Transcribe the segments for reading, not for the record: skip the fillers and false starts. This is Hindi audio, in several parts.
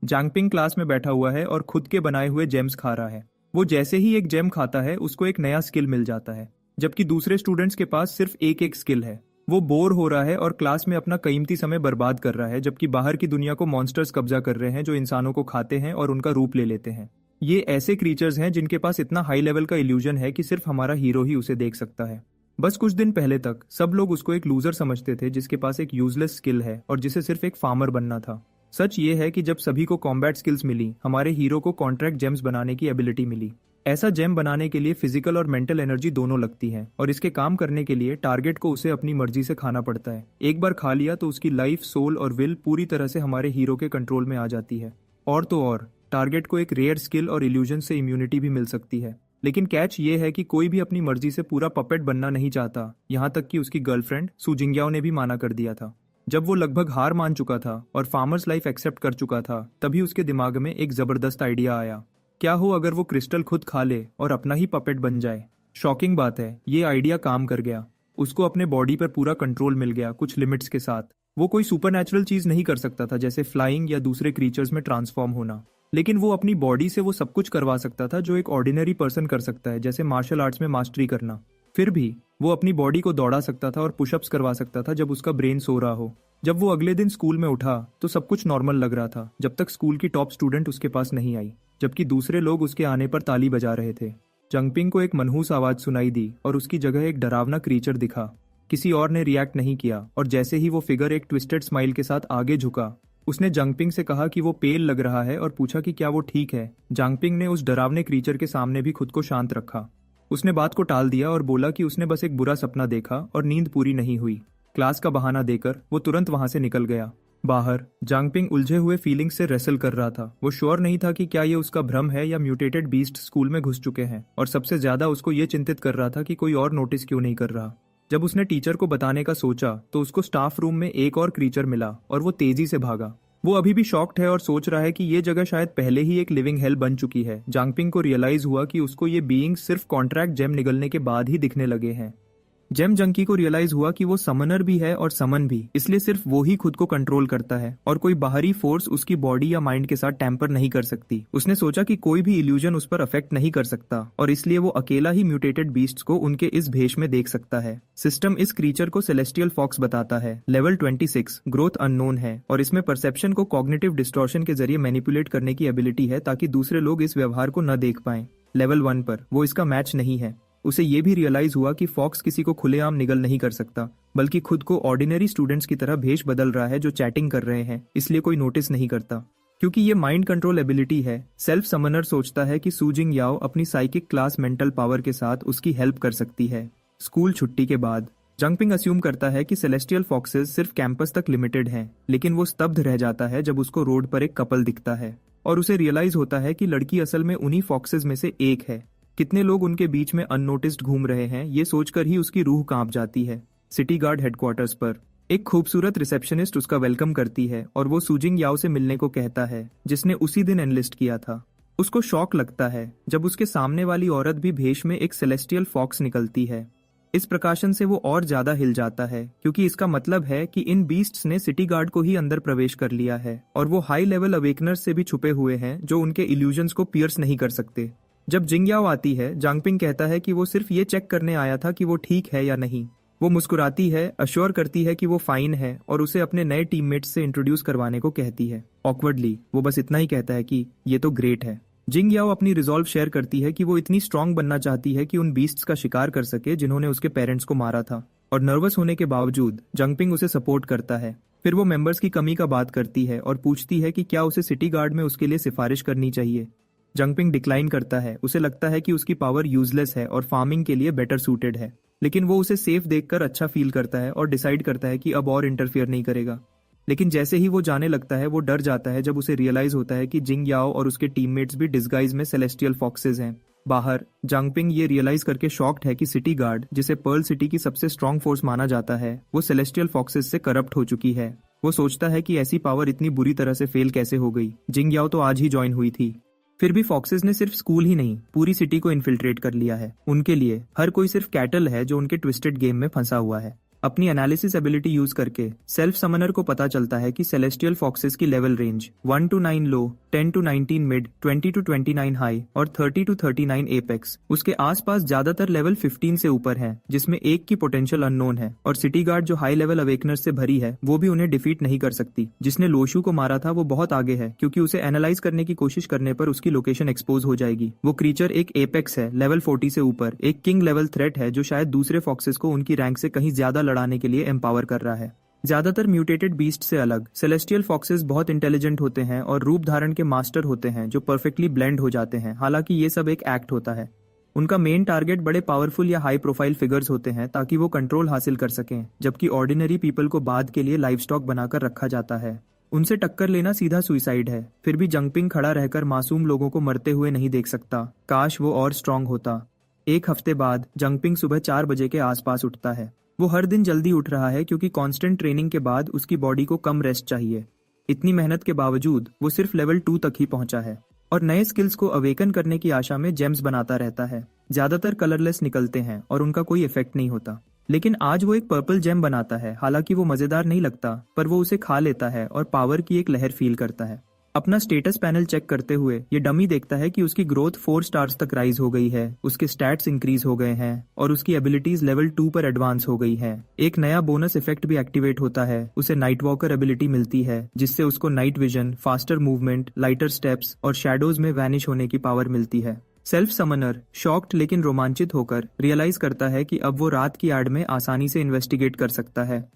जांगपिंग क्लास में बैठा हुआ है और खुद के बनाए हुए जेम्स खा रहा है। वो जैसे ही एक जेम खाता है उसको एक नया स्किल मिल जाता है, जबकि दूसरे स्टूडेंट्स के पास सिर्फ एक एक स्किल है। वो बोर हो रहा है और क्लास में अपना कीमती समय बर्बाद कर रहा है, जबकि बाहर की दुनिया को मॉन्स्टर्स कब्जा कर रहे हैं जो इंसानों को खाते हैं और उनका रूप ले लेते हैं। ये ऐसे क्रीचर्स हैं जिनके पास इतना हाई लेवल का इल्यूजन है कि सिर्फ हमारा हीरो ही उसे देख सकता है। बस कुछ दिन पहले तक सब लोग उसको एक लूजर समझते थे जिसके पास एक यूजलेस स्किल है और जिसे सिर्फ एक फार्मर बनना था। सच ये है कि जब सभी को कॉम्बैट स्किल्स मिली, हमारे हीरो को कॉन्ट्रैक्ट जेम्स बनाने की एबिलिटी मिली। ऐसा जेम बनाने के लिए फिजिकल और मेंटल एनर्जी दोनों लगती है और इसके काम करने के लिए टारगेट को उसे अपनी मर्जी से खाना पड़ता है। एक बार खा लिया तो उसकी लाइफ, सोल और विल पूरी तरह से हमारे हीरो के कंट्रोल में आ जाती है। और तो और टारगेट को एक रेयर स्किल और इल्यूजन से इम्यूनिटी भी मिल सकती है। लेकिन कैच ये है कि कोई भी अपनी मर्जी से पूरा पपेट बनना नहीं चाहता। यहाँ तक कि उसकी गर्लफ्रेंड सू जिंगयाओ ने भी माना कर दिया था। जब वो लगभग हार मान चुका था और फार्मर्स लाइफ एक्सेप्ट कर चुका था, तभी उसके दिमाग में एक जबरदस्त आइडिया आया। क्या हो अगर वो क्रिस्टल खुद खा ले और अपना ही पपेट बन जाए। शॉकिंग बात है, ये आइडिया काम कर गया। उसको अपने बॉडी पर पूरा कंट्रोल मिल गया, कुछ लिमिट्स के साथ। वो कोई सुपरनैचुरल चीज नहीं कर सकता था, जैसे फ्लाइंग या दूसरे क्रीचर्स में ट्रांसफॉर्म होना, लेकिन वो अपनी बॉडी से वो सब कुछ करवा सकता था जो एक ऑर्डिनरी पर्सन कर सकता है, जैसे मार्शल आर्ट्स में मास्टरी करना। फिर भी वो अपनी बॉडी को दौड़ा सकता था और पुशअप्स करवा सकता था जब उसका ब्रेन सो रहा हो। जब वो अगले दिन स्कूल में उठा तो सब कुछ नॉर्मल लग रहा था, जब तक स्कूल की टॉप स्टूडेंट उसके पास नहीं आई, जबकि दूसरे लोग उसके आने पर ताली बजा रहे थे। जंगपिंग को एक मनहूस आवाज सुनाई दी और उसकी जगह एक डरावना क्रीचर दिखा। किसी और ने रिएक्ट नहीं किया और जैसे ही वो फिगर एक ट्विस्टेड स्माइल के साथ आगे झुका, उसने जंगपिंग से कहा कि वो पेल लग रहा है और पूछा कि क्या वो ठीक है। जंगपिंग ने उस डरावने क्रीचर के सामने भी खुद को शांत रखा। उसने बात को टाल दिया और बोला कि उसने बस एक बुरा सपना देखा और नींद पूरी नहीं हुई। क्लास का बहाना देकर वो तुरंत वहां से निकल गया। बाहर जंगपिंग उलझे हुए फीलिंग्स से रेसल कर रहा था। वो श्योर नहीं था कि क्या ये उसका भ्रम है या म्यूटेटेड बीस्ट स्कूल में घुस चुके हैं, और सबसे ज्यादा उसको ये चिंतित कर रहा था कि कोई और नोटिस क्यों नहीं कर रहा। जब उसने टीचर को बताने का सोचा तो उसको स्टाफ रूम में एक और क्रीचर मिला और वो तेजी से भागा। वो अभी भी शॉक्ड है और सोच रहा है कि ये जगह शायद पहले ही एक लिविंग हेल बन चुकी है। जंगपिंग को रियलाइज हुआ कि उसको ये बीइंग सिर्फ कॉन्ट्रैक्ट जेम निगलने के बाद ही दिखने लगे हैं। जेम जंकी को रियलाइज हुआ कि वो समनर भी है और समन भी, इसलिए सिर्फ वो ही खुद को कंट्रोल करता है और कोई बाहरी फोर्स उसकी बॉडी या माइंड के साथ टैंपर नहीं कर सकती। उसने सोचा कि कोई भी इल्यूजन उस पर अफेक्ट नहीं कर सकता और इसलिए वो अकेला ही म्यूटेटेड बीस्ट्स को उनके इस भेष में देख सकता है। सिस्टम इस क्रीचर को सेलेस्टियल फॉक्स बताता है। लेवल 26 ग्रोथ अननोन है और इसमें परसेप्शन को कॉग्निटिव डिस्टॉर्शन के जरिए मैनिपुलेट करने की एबिलिटी है ताकि दूसरे लोग इस व्यवहार को न देख पाएं। लेवल 1 पर वो इसका मैच नहीं है। उसे ये भी रियलाइज हुआ कि फॉक्स किसी को खुलेआम निगल नहीं कर सकता, बल्कि खुद को ऑर्डिनरी स्टूडेंट्स की तरह भेष बदल रहा है जो चैटिंग कर रहे हैं, इसलिए कोई नोटिस नहीं करता। क्योंकि ये माइंड कंट्रोल एबिलिटी है, सेल्फ समनर सोचता है कि सू जिंगयाओ अपनी साइकिक क्लास मेंटल पावर के साथ उसकी हेल्प कर सकती है। स्कूल छुट्टी के बाद जंगपिंग अस्यूम करता है कि सेलेस्टियल फॉक्सेस सिर्फ कैंपस तक लिमिटेड हैं, लेकिन वो स्तब्ध रह जाता है जब उसको रोड पर एक कपल दिखता है और उसे रियलाइज होता है कि लड़की असल में उन्हीं फॉक्सेस में से एक है। कितने लोग उनके बीच में अननोटिस्ड घूम रहे हैं, ये सोचकर ही उसकी रूह कांप जाती है। सिटी गार्ड हेडक्वार्टर्स पर एक खूबसूरत रिसेप्शनिस्ट उसका वेलकम करती है और वो सू जिंगयाओ से मिलने को कहता है, जिसने उसी दिन एनलिस्ट किया था। उसको शॉक लगता है जब उसके सामने वाली औरत भी भेष में एक सेलेस्टियल फॉक्स निकलती है। इस प्रकाशन से वो और ज्यादा हिल जाता है, क्योंकि इसका मतलब है कि इन बीस्ट्स ने सिटी गार्ड को ही अंदर प्रवेश कर लिया है और वो हाई लेवल अवेकनर्स से भी छुपे हुए हैं जो उनके इल्यूजन्स को पियर्स नहीं कर सकते। जब जिंगयाओ आती है, जंगपिंग कहता है कि वो सिर्फ ये चेक करने आया था कि वो ठीक है या नहीं। वो मुस्कुराती है, अश्योर करती है कि वो फाइन है और उसे अपने नए टीममेट्स से इंट्रोड्यूस करवाने को कहती है। ऑकवर्डली वो बस इतना ही कहता है कि ये तो ग्रेट है। जिंगयाओ अपनी रिजॉल्व शेयर करती है कि वो इतनी स्ट्रांग बनना चाहती है कि उन बीस्ट्स का शिकार कर सके जिन्होंने उसके पेरेंट्स को मारा था, और नर्वस होने के बावजूद जंगपिंग उसे सपोर्ट करता है। फिर वो मेंबर्स की कमी का बात करती है और पूछती है कि क्या उसे सिटी गार्ड में उसके लिए सिफारिश करनी चाहिए। जंगपिंग डिक्लाइन करता है। उसे लगता है कि उसकी पावर यूजलेस है और फार्मिंग के लिए बेटर सूटेड है, लेकिन वो उसे सेफ देखकर अच्छा फील करता है और डिसाइड करता है कि अब और इंटरफियर नहीं करेगा। लेकिन जैसे ही वो जाने लगता है, वो डर जाता है जब उसे रियलाइज होता है कि जिंगयाओ और उसके टीममेट्स भी डिस्गाइज में सेलेस्टियल फॉक्सेस हैं। बाहर जंगपिंग ये रियलाइज करके शॉक्ड है कि सिटी गार्ड, जिसे पर्ल सिटी की सबसे स्ट्रांग फोर्स माना जाता है, वो सेलेस्टियल फॉक्सेस से करप्ट हो चुकी है। वो सोचता है कि ऐसी पावर इतनी बुरी तरह से फेल कैसे हो गई। जिंगयाओ तो आज ही ज्वाइन हुई थी। फिर भी फॉक्सेस ने सिर्फ स्कूल ही नहीं, पूरी सिटी को इन्फिल्ट्रेट कर लिया है। उनके लिए हर कोई सिर्फ कैटल है जो उनके ट्विस्टेड गेम में फंसा हुआ है। अपनी एनालिसिस एबिलिटी यूज करके सेल्फ समनर को पता चलता है कि सेलेस्टियल फॉक्सेस की level range 1 to 9 low, 10 to 19 mid, 20 to 29 high और 30 to 39 एपेक्स उसके आसपास ज्यादातर लेवल 15 से ऊपर है, जिसमें एक की पोटेंशियल अननोन है। और सिटी गार्ड जो हाई लेवल अवेकनर्स से भरी है वो भी उन्हें डिफीट नहीं कर सकती। जिसने लोशू को मारा था वो बहुत आगे है, क्योंकि उसे एनालाइज करने की कोशिश करने पर उसकी लोकेशन एक्सपोज हो जाएगी। वो क्रीचर एक एपेक्स है, लेवल 40 से ऊपर, एक किंग लेवल थ्रेट है जो शायद दूसरे फॉक्सेस को उनकी रैंक से कहीं ज्यादा लड़ाने के लिए एम्पावर कर रहा है। ज्यादातर म्यूटेटेड बीस्ट से अलग सेलेस्टियल फॉक्सेस बहुत इंटेलिजेंट होते हैं और रूप धारण के मास्टर होते हैं जो परफेक्टली ब्लेंड हो जाते हैं। हालांकि ये सब एक एक्ट होता है। उनका मेन टारगेट बड़े पावरफुल या हाई प्रोफाइल फिगर्स होते हैं ताकि वो कंट्रोल हासिल कर सकें, जबकि ऑर्डिनरी पीपल को बाद के लिए लाइव स्टॉक बनाकर रखा जाता है। उनसे टक्कर लेना सीधा सुइसाइड है। फिर भी जंगपिंग खड़ा रहकर मासूम लोगों को मरते हुए नहीं देख सकता। काश वो और स्ट्रांग होता। एक हफ्ते बाद जंगपिंग सुबह 4 बजे के आसपास उठता है। वो हर दिन जल्दी उठ रहा है क्योंकि कांस्टेंट ट्रेनिंग के बाद उसकी बॉडी को कम रेस्ट चाहिए। इतनी मेहनत के बावजूद वो सिर्फ लेवल 2 तक ही पहुंचा है और नए स्किल्स को अवेकन करने की आशा में जेम्स बनाता रहता है। ज्यादातर कलरलेस निकलते हैं और उनका कोई इफेक्ट नहीं होता। लेकिन आज वो एक पर्पल जेम बनाता है। हालांकि वो मजेदार नहीं लगता, पर वो उसे खा लेता है और पावर की एक लहर फील करता है। अपना स्टेटस पैनल चेक करते हुए ये डमी देखता है कि उसकी ग्रोथ 4 स्टार्स तक राइज हो गई है, उसके स्टैट्स इंक्रीज हो गए हैं और उसकी एबिलिटीज लेवल 2 पर एडवांस हो गई है। एक नया बोनस इफेक्ट भी एक्टिवेट होता है। उसे नाइट वॉकर एबिलिटी मिलती है, जिससे उसको night vision, faster movement, lighter steps और शैडोज में वैनिश होने की पावर मिलती है। सेल्फ समनर शॉक्ड लेकिन रोमांचित होकर रियलाइज करता है कि अब वो रात की आड़ में आसानी से इन्वेस्टिगेट कर सकता है।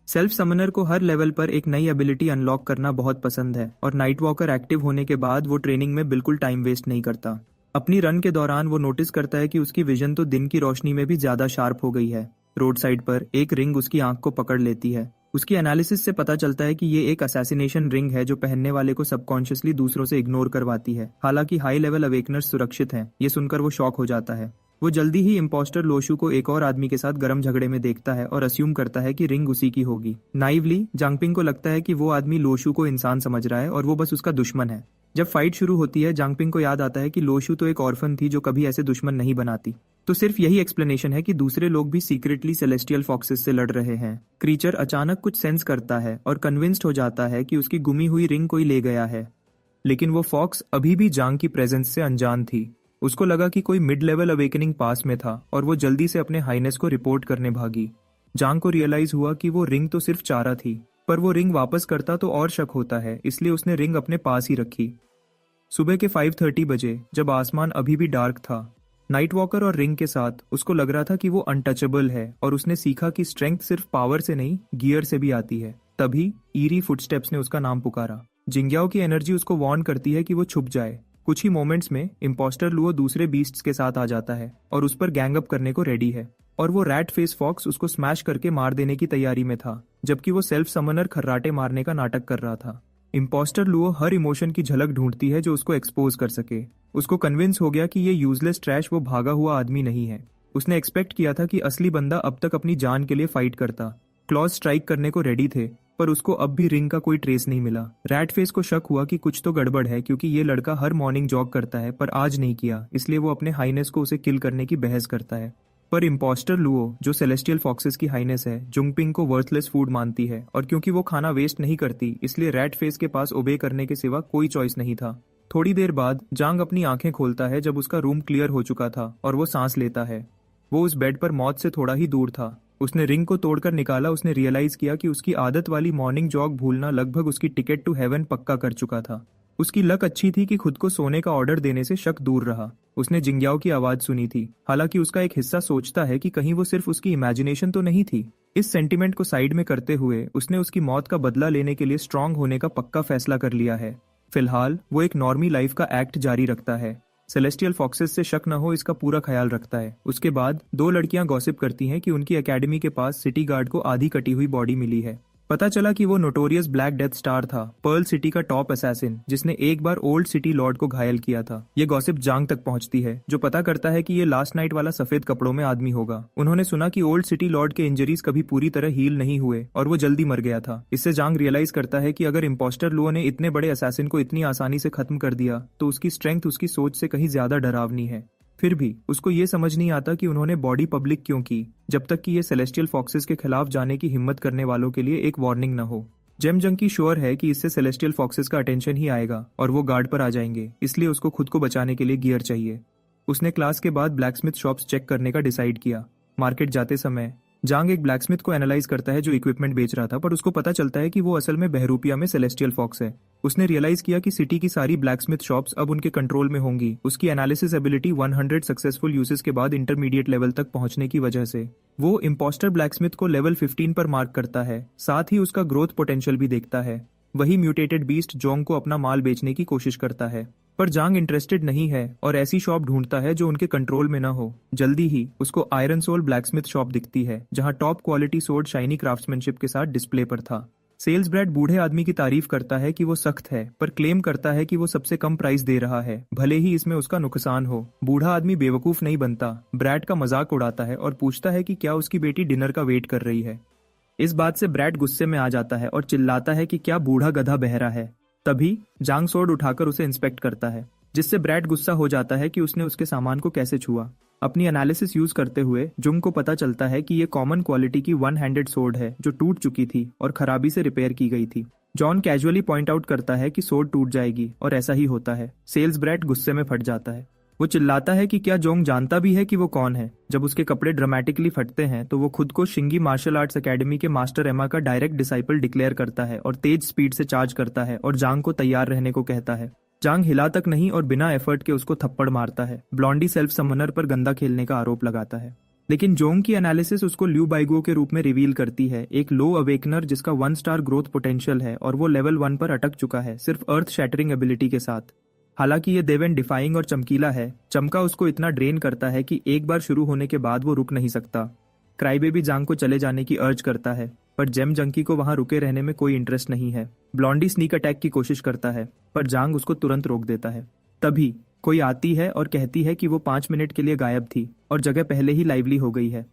सेल्फ समनर को हर लेवल पर एक नई एबिलिटी अनलॉक करना बहुत पसंद है और नाइट वॉकर एक्टिव होने के बाद वो ट्रेनिंग में बिल्कुल टाइम वेस्ट नहीं करता। अपनी रन के दौरान वो नोटिस करता है कि उसकी विजन तो दिन की रोशनी में भी ज्यादा शार्प हो गई है। रोड साइड पर एक रिंग उसकी आंख को पकड़ लेती है। उसकी एनालिसिस से पता चलता है कि ये एक असैसिनेशन रिंग है जो पहनने वाले को सबकॉन्शियसली दूसरों से इग्नोर करवाती है। हालांकि हाई लेवल अवेकनर्स सुरक्षित हैं। ये सुनकर वो शॉक हो जाता है। वो जल्दी ही इम्पोस्टर लोशू को एक और आदमी के साथ गर्म झगड़े में देखता है और अस्यूम करता है कि रिंग उसी की होगी। नाइवली जांगपिंग को लगता है कि वो आदमी लोशू को इंसान समझ रहा है और वो बस उसका दुश्मन है। जब फाइट शुरू होती है, जांगपिंग को याद आता है कि लोशू तो एक ऑर्फन थी जो कभी ऐसे दुश्मन नहीं बनाती। तो सिर्फ यही एक्सप्लेनेशन है कि दूसरे लोग भी सीक्रेटली सेलेस्टियल फॉक्सेस से लड़ रहे हैं। क्रीचर अचानक कुछ सेंस करता है और कन्विंस्ड हो जाता है कि उसकी गुमी हुई रिंग कोई ले गया है। लेकिन वो फॉक्स अभी भी जांग की प्रेजेंस से अनजान थी। उसको लगा कि कोई मिड लेवल अवेकनिंग पास में था और वो जल्दी से अपने हाईनेस को रिपोर्ट करने भागी। जांग को रियलाइज हुआ कि वो रिंग तो सिर्फ चारा थी, पर वो रिंग वापस करता तो और शक होता है, इसलिए उसने रिंग अपने पास ही रखी। सुबह के 5:30 बजे जब आसमान अभी भी डार्क था, नाइट वॉकर और रिंग के साथ उसको लग रहा था कि वो अनटचेबल है और उसने सीखा कि स्ट्रेंथ सिर्फ पावर से नहीं, गियर से भी आती है। तभी ईरी फुटस्टेप्स ने उसका नाम पुकारा। जिंग्याओ की एनर्जी उसको वार्न करती है कि वो छुप जाए। कुछ ही मोमेंट्स में इम्पोस्टर लुओ दूसरे बीस्ट्स के साथ आ जाता है और उस पर गैंग अप करने को रेडी है और वो रैट फेस फॉक्स उसको स्मैश करके मार देने की तैयारी में था, जबकि वो सेल्फ समनर खर्राटे मारने का नाटक कर रहा था। इम्पोस्टर लुओ हर इमोशन की झलक ढूंढती है जो उसको एक्सपोज कर सके। उसको कन्विंस हो गया कि ये यूजलेस ट्रैश वो भागा हुआ आदमी नहीं है। उसने एक्सपेक्ट किया था कि असली बंदा अब तक अपनी जान के लिए फाइट करता। क्लॉज स्ट्राइक करने को रेडी थे, पर उसको अब भी रिंग का कोई ट्रेस नहीं मिला। रैट फेस को शक हुआ कि कुछ तो गड़बड़ है, क्योंकि ये लड़का हर मॉर्निंग जॉग करता है पर आज नहीं किया, इसलिए वो अपने हाईनेस को उसे किल करने की बहस करता है। पर इम्पोस्टर लुओ, जो सेलेस्टियल फॉक्सेस की हाईनेस है, जुंगपिंग को वर्थलेस फूड मानती है और क्योंकि वो खाना वेस्ट नहीं करती, इसलिए रैट फेस के पास ओबे करने के सिवा कोई चॉइस नहीं था। थोड़ी देर बाद जांग अपनी आंखें खोलता है जब उसका रूम क्लियर हो चुका था और वो सांस लेता है। वो उस बेड पर मौत से थोड़ा ही दूर था। उसने रिंग को तोड़कर निकाला। उसने रियलाइज किया कि उसकी आदत वाली मॉर्निंग जॉग भूलना लगभग उसकी टिकट टू हेवन पक्का कर चुका था। उसकी लक अच्छी थी कि खुद को सोने का ऑर्डर देने से शक दूर रहा। उसने जिंग्याओ की आवाज सुनी थी। हालांकि उसका एक हिस्सा सोचता है कि कहीं वो सिर्फ उसकी इमेजिनेशन तो नहीं थी। इस सेंटिमेंट को साइड में करते हुए उसने उसकी मौत का बदला लेने के लिए स्ट्रांग होने का पक्का फैसला कर लिया है। फिलहाल वो एक नॉर्मी लाइफ का एक्ट जारी रखता है। सेलेस्टियल फॉक्सेस से शक न हो इसका पूरा ख्याल रखता है। उसके बाद 2 लड़कियां गॉसिप करती हैं कि उनकी एकेडमी के पास सिटी गार्ड को आधी कटी हुई बॉडी मिली है। पता चला कि वो नोटोरियस ब्लैक डेथ स्टार था, पर्ल सिटी का टॉप असैसिन, जिसने एक बार ओल्ड सिटी लॉर्ड को घायल किया था। ये गॉसिप जांग तक पहुंचती है, जो पता करता है कि ये लास्ट नाइट वाला सफेद कपड़ों में आदमी होगा। उन्होंने सुना कि ओल्ड सिटी लॉर्ड के इंजरीज कभी पूरी तरह हील नहीं हुए और वो जल्दी मर गया था। इससे जांग रियलाइज करता है कि अगर इम्पोस्टर लुओ ने इतने बड़े असैसिन को इतनी आसानी से खत्म कर दिया तो उसकी स्ट्रेंथ उसकी सोच से कहीं ज्यादा डरावनी है। फिर भी उसको ये समझ नहीं आता कि उन्होंने बॉडी पब्लिक क्यों की, जब तक कि ये सेलेस्टियल फॉक्सेस के खिलाफ जाने की हिम्मत करने वालों के लिए एक वार्निंग न हो। जेम जंकी श्योर है कि इससे सेलेस्टियल फॉक्सेस का अटेंशन ही आएगा और वो गार्ड पर आ जाएंगे, इसलिए उसको खुद को बचाने के लिए गियर चाहिए। उसने क्लास के बाद ब्लैकस्मिथ शॉप्स चेक करने का डिसाइड किया। मार्केट जाते समय जांग एक ब्लैकस्मिथ को एनालाइज करता है जो इक्विपमेंट बेच रहा था, पर उसको पता चलता है कि वो असल में बहरूपिया में सेलेस्टियल फॉक्स है। उसने रियलाइज किया कि सिटी की सारी ब्लैकस्मिथ शॉप्स अब उनके कंट्रोल में होंगी, उसकी एनालिसिस एबिलिटी 100 सक्सेसफुल यूजेस के बाद इंटरमीडिएट लेवल तक पहुंचने की वजह से। वो इम्पोस्टर ब्लैकस्मिथ को लेवल 15 पर मार्क करता है, साथ ही उसका ग्रोथ पोटेंशियल भी देखता है। वही म्यूटेटेड बीस्ट जोंग को अपना माल बेचने की कोशिश करता है, पर जांग इंटरेस्टेड नहीं है और ऐसी शॉप ढूंढता है जो उनके कंट्रोल में न हो। जल्दी ही उसको आयरन सोल ब्लैकस्मिथ शॉप दिखती है, जहां top quality sword shiny craftsmanship के साथ डिस्प्ले पर था। सेल्स ब्रैड बूढ़े आदमी की तारीफ करता है कि वो सख्त है, पर क्लेम करता है कि वो सबसे कम प्राइस दे रहा है, भले ही इसमें उसका नुकसान हो। बूढ़ा आदमी बेवकूफ नहीं बनता, ब्रैड का मजाक उड़ाता है और पूछता है कि क्या उसकी बेटी डिनर का वेट कर रही है। इस बात से ब्रैड गुस्से में आ जाता है और चिल्लाता है कि क्या बूढ़ा गधा बहरा है। तभी जांग सोर्ड उठाकर उसे इंस्पेक्ट करता है, जिससे ब्रैड गुस्सा हो जाता है कि उसने उसके सामान को कैसे छुआ। अपनी एनालिसिस यूज करते हुए जुंग को पता चलता है कि ये कॉमन क्वालिटी की वन हैंडेड सोर्ड है जो टूट चुकी थी और खराबी से रिपेयर की गई थी। जॉन कैजुअली पॉइंट आउट करता है कि सोर्ड टूट जाएगी और ऐसा ही होता है। सेल्स ब्रैड गुस्से में फट जाता है। वो चिल्लाता है कि क्या जोंग जानता भी है कि वो कौन है। जब उसके कपड़े ड्रामेटिकली फटते हैं तो वो खुद को शिंगी मार्शल आर्ट्स एकेडमी के मास्टर एमा का डायरेक्ट डिसाइपल डिक्लेयर करता है और तेज स्पीड से चार्ज करता है और जांग को तैयार रहने को कहता है। जांग हिला तक नहीं और बिना एफर्ट के उसको थप्पड़ मारता है। ब्लॉन्डी सेल्फ समनर पर गंदा खेलने का आरोप लगाता है, लेकिन जोंग की एनालिसिस उसको ल्यू बाइगो के रूप में रिवील करती है, एक लो अवेकनर जिसका 1 स्टार ग्रोथ पोटेंशियल है और वो लेवल 1 पर अटक चुका है, सिर्फ अर्थ शैटरिंग एबिलिटी के साथ। हालांकि ये देवेन डिफाइंग और चमकीला है, चमका उसको इतना ड्रेन करता है कि एक बार शुरू होने के बाद वो रुक नहीं सकता। क्राईबेबी जांग को चले जाने की अर्ज करता है, पर जेम जंकी को वहां रुके रहने में कोई इंटरेस्ट नहीं है। ब्लॉन्डी स्नीक अटैक की कोशिश करता है, पर जांग उसको तुरंत रोक देता है। तभी कोई आती है और कहती है कि वो 5 मिनट के लिए गायब थी और जगह पहले ही लाइवली हो गई है।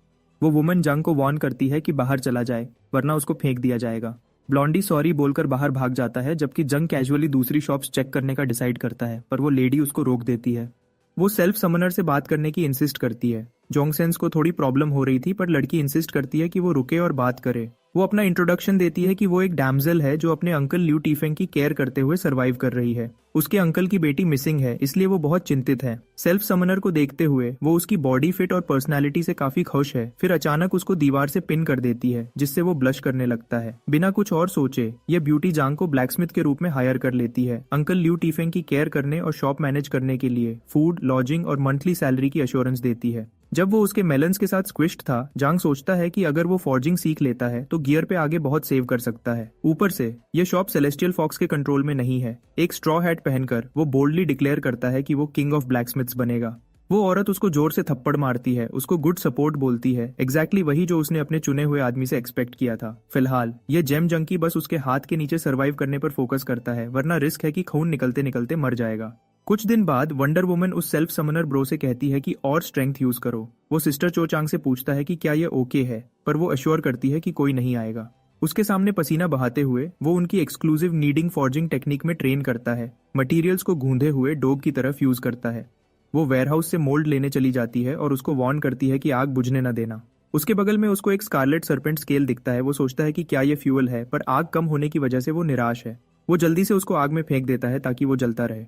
वो वुमन जांग को वार्न करती है कि बाहर चला जाए, वरना उसको फेंक दिया जाएगा। ब्लॉन्डी सॉरी बोलकर बाहर भाग जाता है, जबकि जंग कैजुअली दूसरी शॉप्स चेक करने का डिसाइड करता है, पर वो लेडी उसको रोक देती है। वो सेल्फ समनर से बात करने की इंसिस्ट करती है। जोंगसेंस को थोड़ी प्रॉब्लम हो रही थी, पर लड़की इंसिस्ट करती है कि वो रुके और बात करे। वो अपना इंट्रोडक्शन देती है कि वो एक डैमजेल है जो अपने अंकल ल्यू टीफेंग की केयर करते हुए सरवाइव कर रही है। उसके अंकल की बेटी मिसिंग है, इसलिए वो बहुत चिंतित है। सेल्फ समनर को देखते हुए वो उसकी बॉडी फिट और पर्सनालिटी से काफी खुश है। फिर अचानक उसको दीवार से पिन कर देती है, जिससे वो ब्लश करने लगता है। बिना कुछ और सोचे ये ब्यूटी जांग को ब्लैकस्मिथ के रूप में हायर कर लेती है, अंकल ल्यू टीफेंग की केयर करने और शॉप मैनेज करने के लिए। फूड, लॉजिंग और मंथली सैलरी की अश्योरेंस देती है। जब वो उसके मेलन्स के साथ स्क्विश्ड था, जांग सोचता है कि अगर वो फॉर्जिंग सीख लेता है तो गियर पे आगे बहुत सेव कर सकता है। ऊपर से ये शॉप सेलेस्टियल फॉक्स के कंट्रोल में नहीं है। एक स्ट्रॉ हैट पहनकर वो बोल्डली डिक्लेयर करता है कि वो किंग ऑफ ब्लैकस्मिथ्स बनेगा। वो औरत उसको जोर से थप्पड़ मारती है, उसको गुड सपोर्ट बोलती है, एग्जैक्टली वही जो उसने अपने चुने हुए आदमी से एक्सपेक्ट किया था। फिलहाल ये जेम जंकी बस उसके हाथ के नीचे सर्वाइव करने पर फोकस करता है, वरना रिस्क है कि खून निकलते निकलते मर जाएगा। कुछ दिन बाद वंडर वुमन उस सेल्फ समनर ब्रो से कहती है कि और स्ट्रेंथ यूज करो। वो सिस्टर चो चांग से पूछता है कि क्या ये ओके है, पर वो अश्योर करती है कि कोई नहीं आएगा। उसके सामने पसीना बहाते हुए वो उनकी एक्सक्लूसिव नीडिंग फॉर्जिंग टेक्निक में ट्रेन करता है। मटेरियल्स को गूंधे हुए डोग की तरफ यूज करता है। वो वेयरहाउस से मोल्ड लेने चली जाती है और उसको वार्न करती है कि आग बुझने न देना। उसके बगल में उसको एक स्कारलेट सर्पेंट स्केल दिखता है। वो सोचता है कि क्या ये फ्यूल है, पर आग कम होने की वजह से वो निराश है। वो जल्दी से उसको आग में फेंक देता है ताकि वो जलता रहे।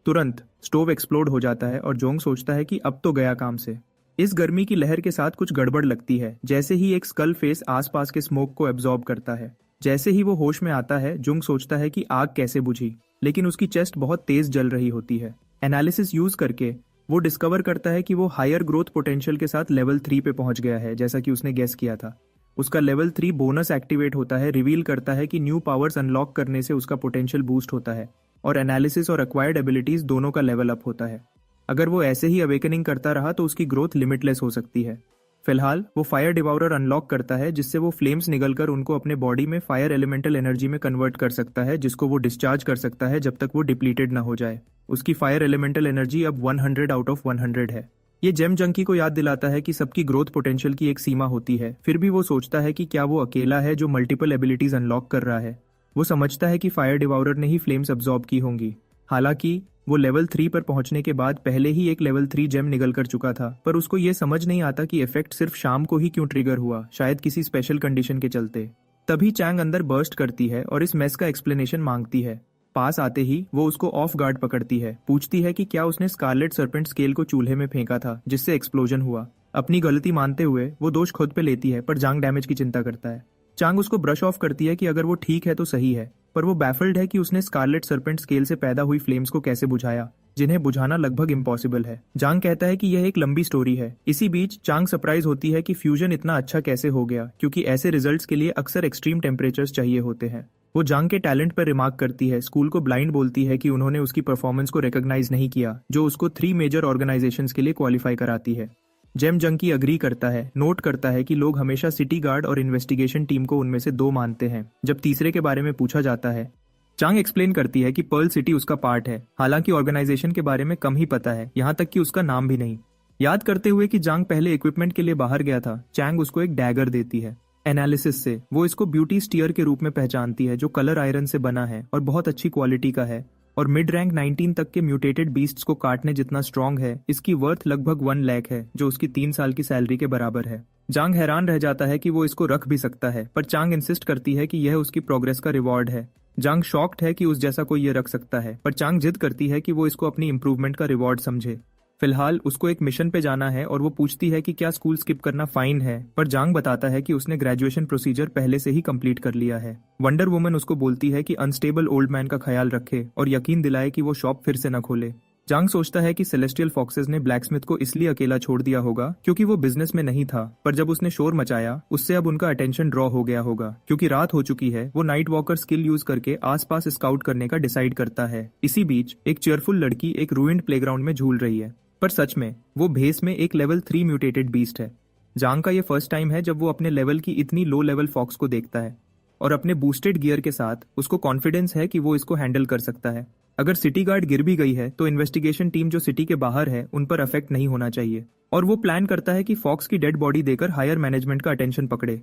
तुरंत स्टोव एक्सप्लोड हो जाता है और जोंग सोचता है कि अब तो गया काम से। इस गर्मी की लहर के साथ कुछ गड़बड़ लगती है। जैसे ही एक स्कल फेस आसपास के स्मोक को एब्जॉर्ब करता है। जैसे ही वो होश में आता है, जोंग सोचता है कि आग कैसे बुझी, लेकिन उसकी चेस्ट बहुत तेज जल रही होती है। एनालिसिस यूज करके वो डिस्कवर करता है कि वो हायर ग्रोथ पोटेंशियल के साथ लेवल 3 पे पहुंच गया है, जैसा कि उसने गेस किया था। उसका लेवल 3 बोनस एक्टिवेट होता है, रिवील करता है कि न्यू पावर्स अनलॉक करने से उसका पोटेंशियल बूस्ट होता है और एनालिसिस और एक्वायर्ड एबिलिटीज दोनों का लेवल अप होता है। अगर वो ऐसे ही अवेकनिंग करता रहा तो उसकी ग्रोथ लिमिटलेस हो सकती है। फिलहाल वो फायर डिवाउरर अनलॉक करता है, जिससे वो फ्लेम्स निगलकर उनको अपने बॉडी में फायर एलिमेंटल एनर्जी में कन्वर्ट कर सकता है, जिसको वो डिस्चार्ज कर सकता है जब तक वो डिप्लीटेड ना हो जाए। उसकी फायर एलिमेंटल एनर्जी अब 100 आउट ऑफ 100 है। ये जेम जंकी को याद दिलाता है कि सबकी ग्रोथ पोटेंशियल की एक सीमा होती है। फिर भी वो सोचता है कि क्या वो अकेला है जो मल्टीपल एबिलिटीज अनलॉक कर रहा है। वो समझता है कि फायर डिवाउरर ने ही फ्लेम्स अब्सॉर्ब की होंगी। हालांकि वो लेवल 3 पर पहुंचने के बाद पहले ही एक लेवल 3 जेम निगल कर चुका था, पर उसको ये समझ नहीं आता कि इफेक्ट सिर्फ शाम को ही क्यों ट्रिगर हुआ, शायद किसी स्पेशल कंडीशन के चलते। तभी चैंग अंदर बर्स्ट करती है और इस मेस का एक्सप्लेनेशन मांगती है। पास आते ही वो उसको ऑफ गार्ड पकड़ती है, पूछती है कि क्या उसने स्कारलेट सर्पेंट स्केल को चूल्हे में फेंका था जिससे एक्सप्लोजन हुआ। अपनी गलती मानते हुए वो दोष खुद पे लेती है, पर जांग डैमेज की चिंता करता है। चांग उसको ब्रश ऑफ करती है कि अगर वो ठीक है तो सही है, पर वो बैफल्ड है कि उसने स्कारलेट सर्पेंट स्केल से पैदा हुई फ्लेम्स को कैसे बुझाया, जिन्हें बुझाना लगभग इम्पॉसिबल है। जांग कहता है कि यह एक लंबी स्टोरी है। इसी बीच चांग सरप्राइज होती है कि फ्यूजन इतना अच्छा कैसे हो गया, क्योंकि ऐसे रिजल्ट्स के लिए अक्सर एक्सट्रीम टेम्परेचर्स चाहिए होते हैं। वो जांग के टैलेंट पर रिमार्क करती है, स्कूल को ब्लाइंड बोलती है कि उन्होंने उसकी परफॉर्मेंस को रिकॉग्नाइज नहीं किया, जो उसको 3 मेजर ऑर्गेनाइजेशंस के लिए क्वालिफाई कराती है। जेम जंकी अग्री करता है, नोट करता है कि लोग हमेशा सिटी गार्ड और इन्वेस्टिगेशन टीम को उनमें से 2 मानते हैं जब तीसरे के बारे में पूछा जाता है। चांग एक्सप्लेन करती है कि पर्ल सिटी उसका पार्ट है, हालांकि ऑर्गेनाइजेशन के बारे में कम ही पता है, यहाँ तक कि उसका नाम भी नहीं। याद करते हुए कि जांग पहले इक्विपमेंट के लिए बाहर गया था, चैंग उसको एक डैगर देती है। एनालिसिस से वो इसको ब्यूटी स्टीयर के रूप में पहचानती है, जो कलर आयरन से बना है और बहुत अच्छी क्वालिटी का है, और मिड रैंक 19 तक के म्यूटेटेड बीस्ट्स को काटने जितना स्ट्रॉन्ग है। इसकी वर्थ लगभग 1 लाख है, जो उसकी 3 साल की सैलरी के बराबर है। जांग हैरान रह जाता है कि वो इसको रख भी सकता है, पर चांग इंसिस्ट करती है कि यह उसकी प्रोग्रेस का रिवॉर्ड है। जांग शॉक्ड है कि उस जैसा कोई ये रख सकता है, पर चांग जिद करती है कि वो इसको अपनी इंप्रूवमेंट का रिवॉर्ड समझे। फिलहाल उसको एक मिशन पे जाना है और वो पूछती है कि क्या स्कूल स्किप करना फाइन है, पर जांग बताता है कि उसने ग्रेजुएशन प्रोसीजर पहले से ही कंप्लीट कर लिया है। वंडर वुमन उसको बोलती है कि अनस्टेबल ओल्ड मैन का ख्याल रखे और यकीन दिलाए कि वो शॉप फिर से न खोले। जांग सोचता है कि सेलेस्टियल फॉक्सेस ने ब्लैकस्मिथ को इसलिए अकेला छोड़ दिया होगा क्योंकि वो बिजनेस में नहीं था, पर जब उसने शोर मचाया उससे अब उनका अटेंशन ड्रॉ हो गया होगा। क्योंकि रात हो चुकी है, वो नाइट वॉकर स्किल यूज करके आसपास स्काउट करने का डिसाइड करता है। इसी बीच एक चेयरफुल लड़की एक रूइंड प्लेग्राउंड में झूल रही है, पर सच में वो भेस में एक लेवल 3 म्यूटेटेड बीस्ट है। जांग का ये फर्स्ट टाइम है जब वो अपने लेवल की इतनी लो लेवल फॉक्स को देखता है, और अपने बूस्टेड गियर के साथ उसको कॉन्फिडेंस है कि वो इसको हैंडल कर सकता है। अगर सिटी गार्ड गिर भी गई है तो इन्वेस्टिगेशन टीम जो सिटी के बाहर है उन पर अफेक्ट नहीं होना चाहिए, और वो प्लान करता है कि फॉक्स की डेड बॉडी देकर हायर मैनेजमेंट का अटेंशन पकड़े।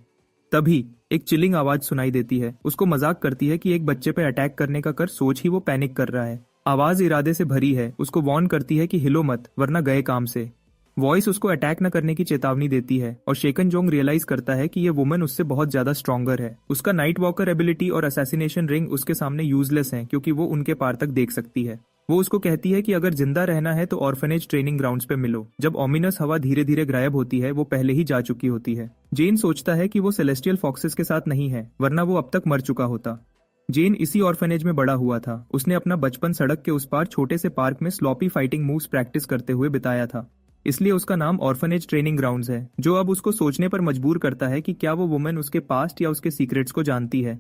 तभी एक चिलिंग आवाज सुनाई देती है। उसको मजाक करती है कि एक बच्चे पे अटैक करने का कर सोच ही वो पैनिक कर रहा है। आवाज इरादे से भरी है, उसको वार्न करती है कि हिलो मत वरना गए काम से। वॉइस उसको अटैक न करने की चेतावनी देती है, और शेकन जोंग रियलाइज करता है कि ये वुमन उससे बहुत ज्यादा स्ट्रॉन्गर है। उसका नाइट वॉकर एबिलिटी और असैसिनेशन रिंग उसके सामने यूजलेस है, क्योंकि वो उनके पार तक देख सकती है। वो उसको कहती है कि अगर जिंदा रहना है तो ऑर्फनेज ट्रेनिंग ग्राउंड्स पे मिलो। जब ओमिनस हवा धीरे धीरे गायब होती है, वो पहले ही जा चुकी होती है। जेन सोचता है कि वो सेलेस्टियल फॉक्सेस के साथ नहीं है, वरना वो अब तक मर चुका होता। जेन इसी ऑर्फनेज में बड़ा हुआ था। उसने अपना बचपन सड़क के उस पार छोटे से पार्क में स्लॉपी फाइटिंग मूव्स प्रैक्टिस करते हुए बिताया था, इसलिए उसका नाम ऑर्फनेज ट्रेनिंग ग्राउंड्स है, जो अब उसको सोचने पर मजबूर करता है कि क्या वो वुमन उसके पास्ट या उसके सीक्रेट्स को जानती है।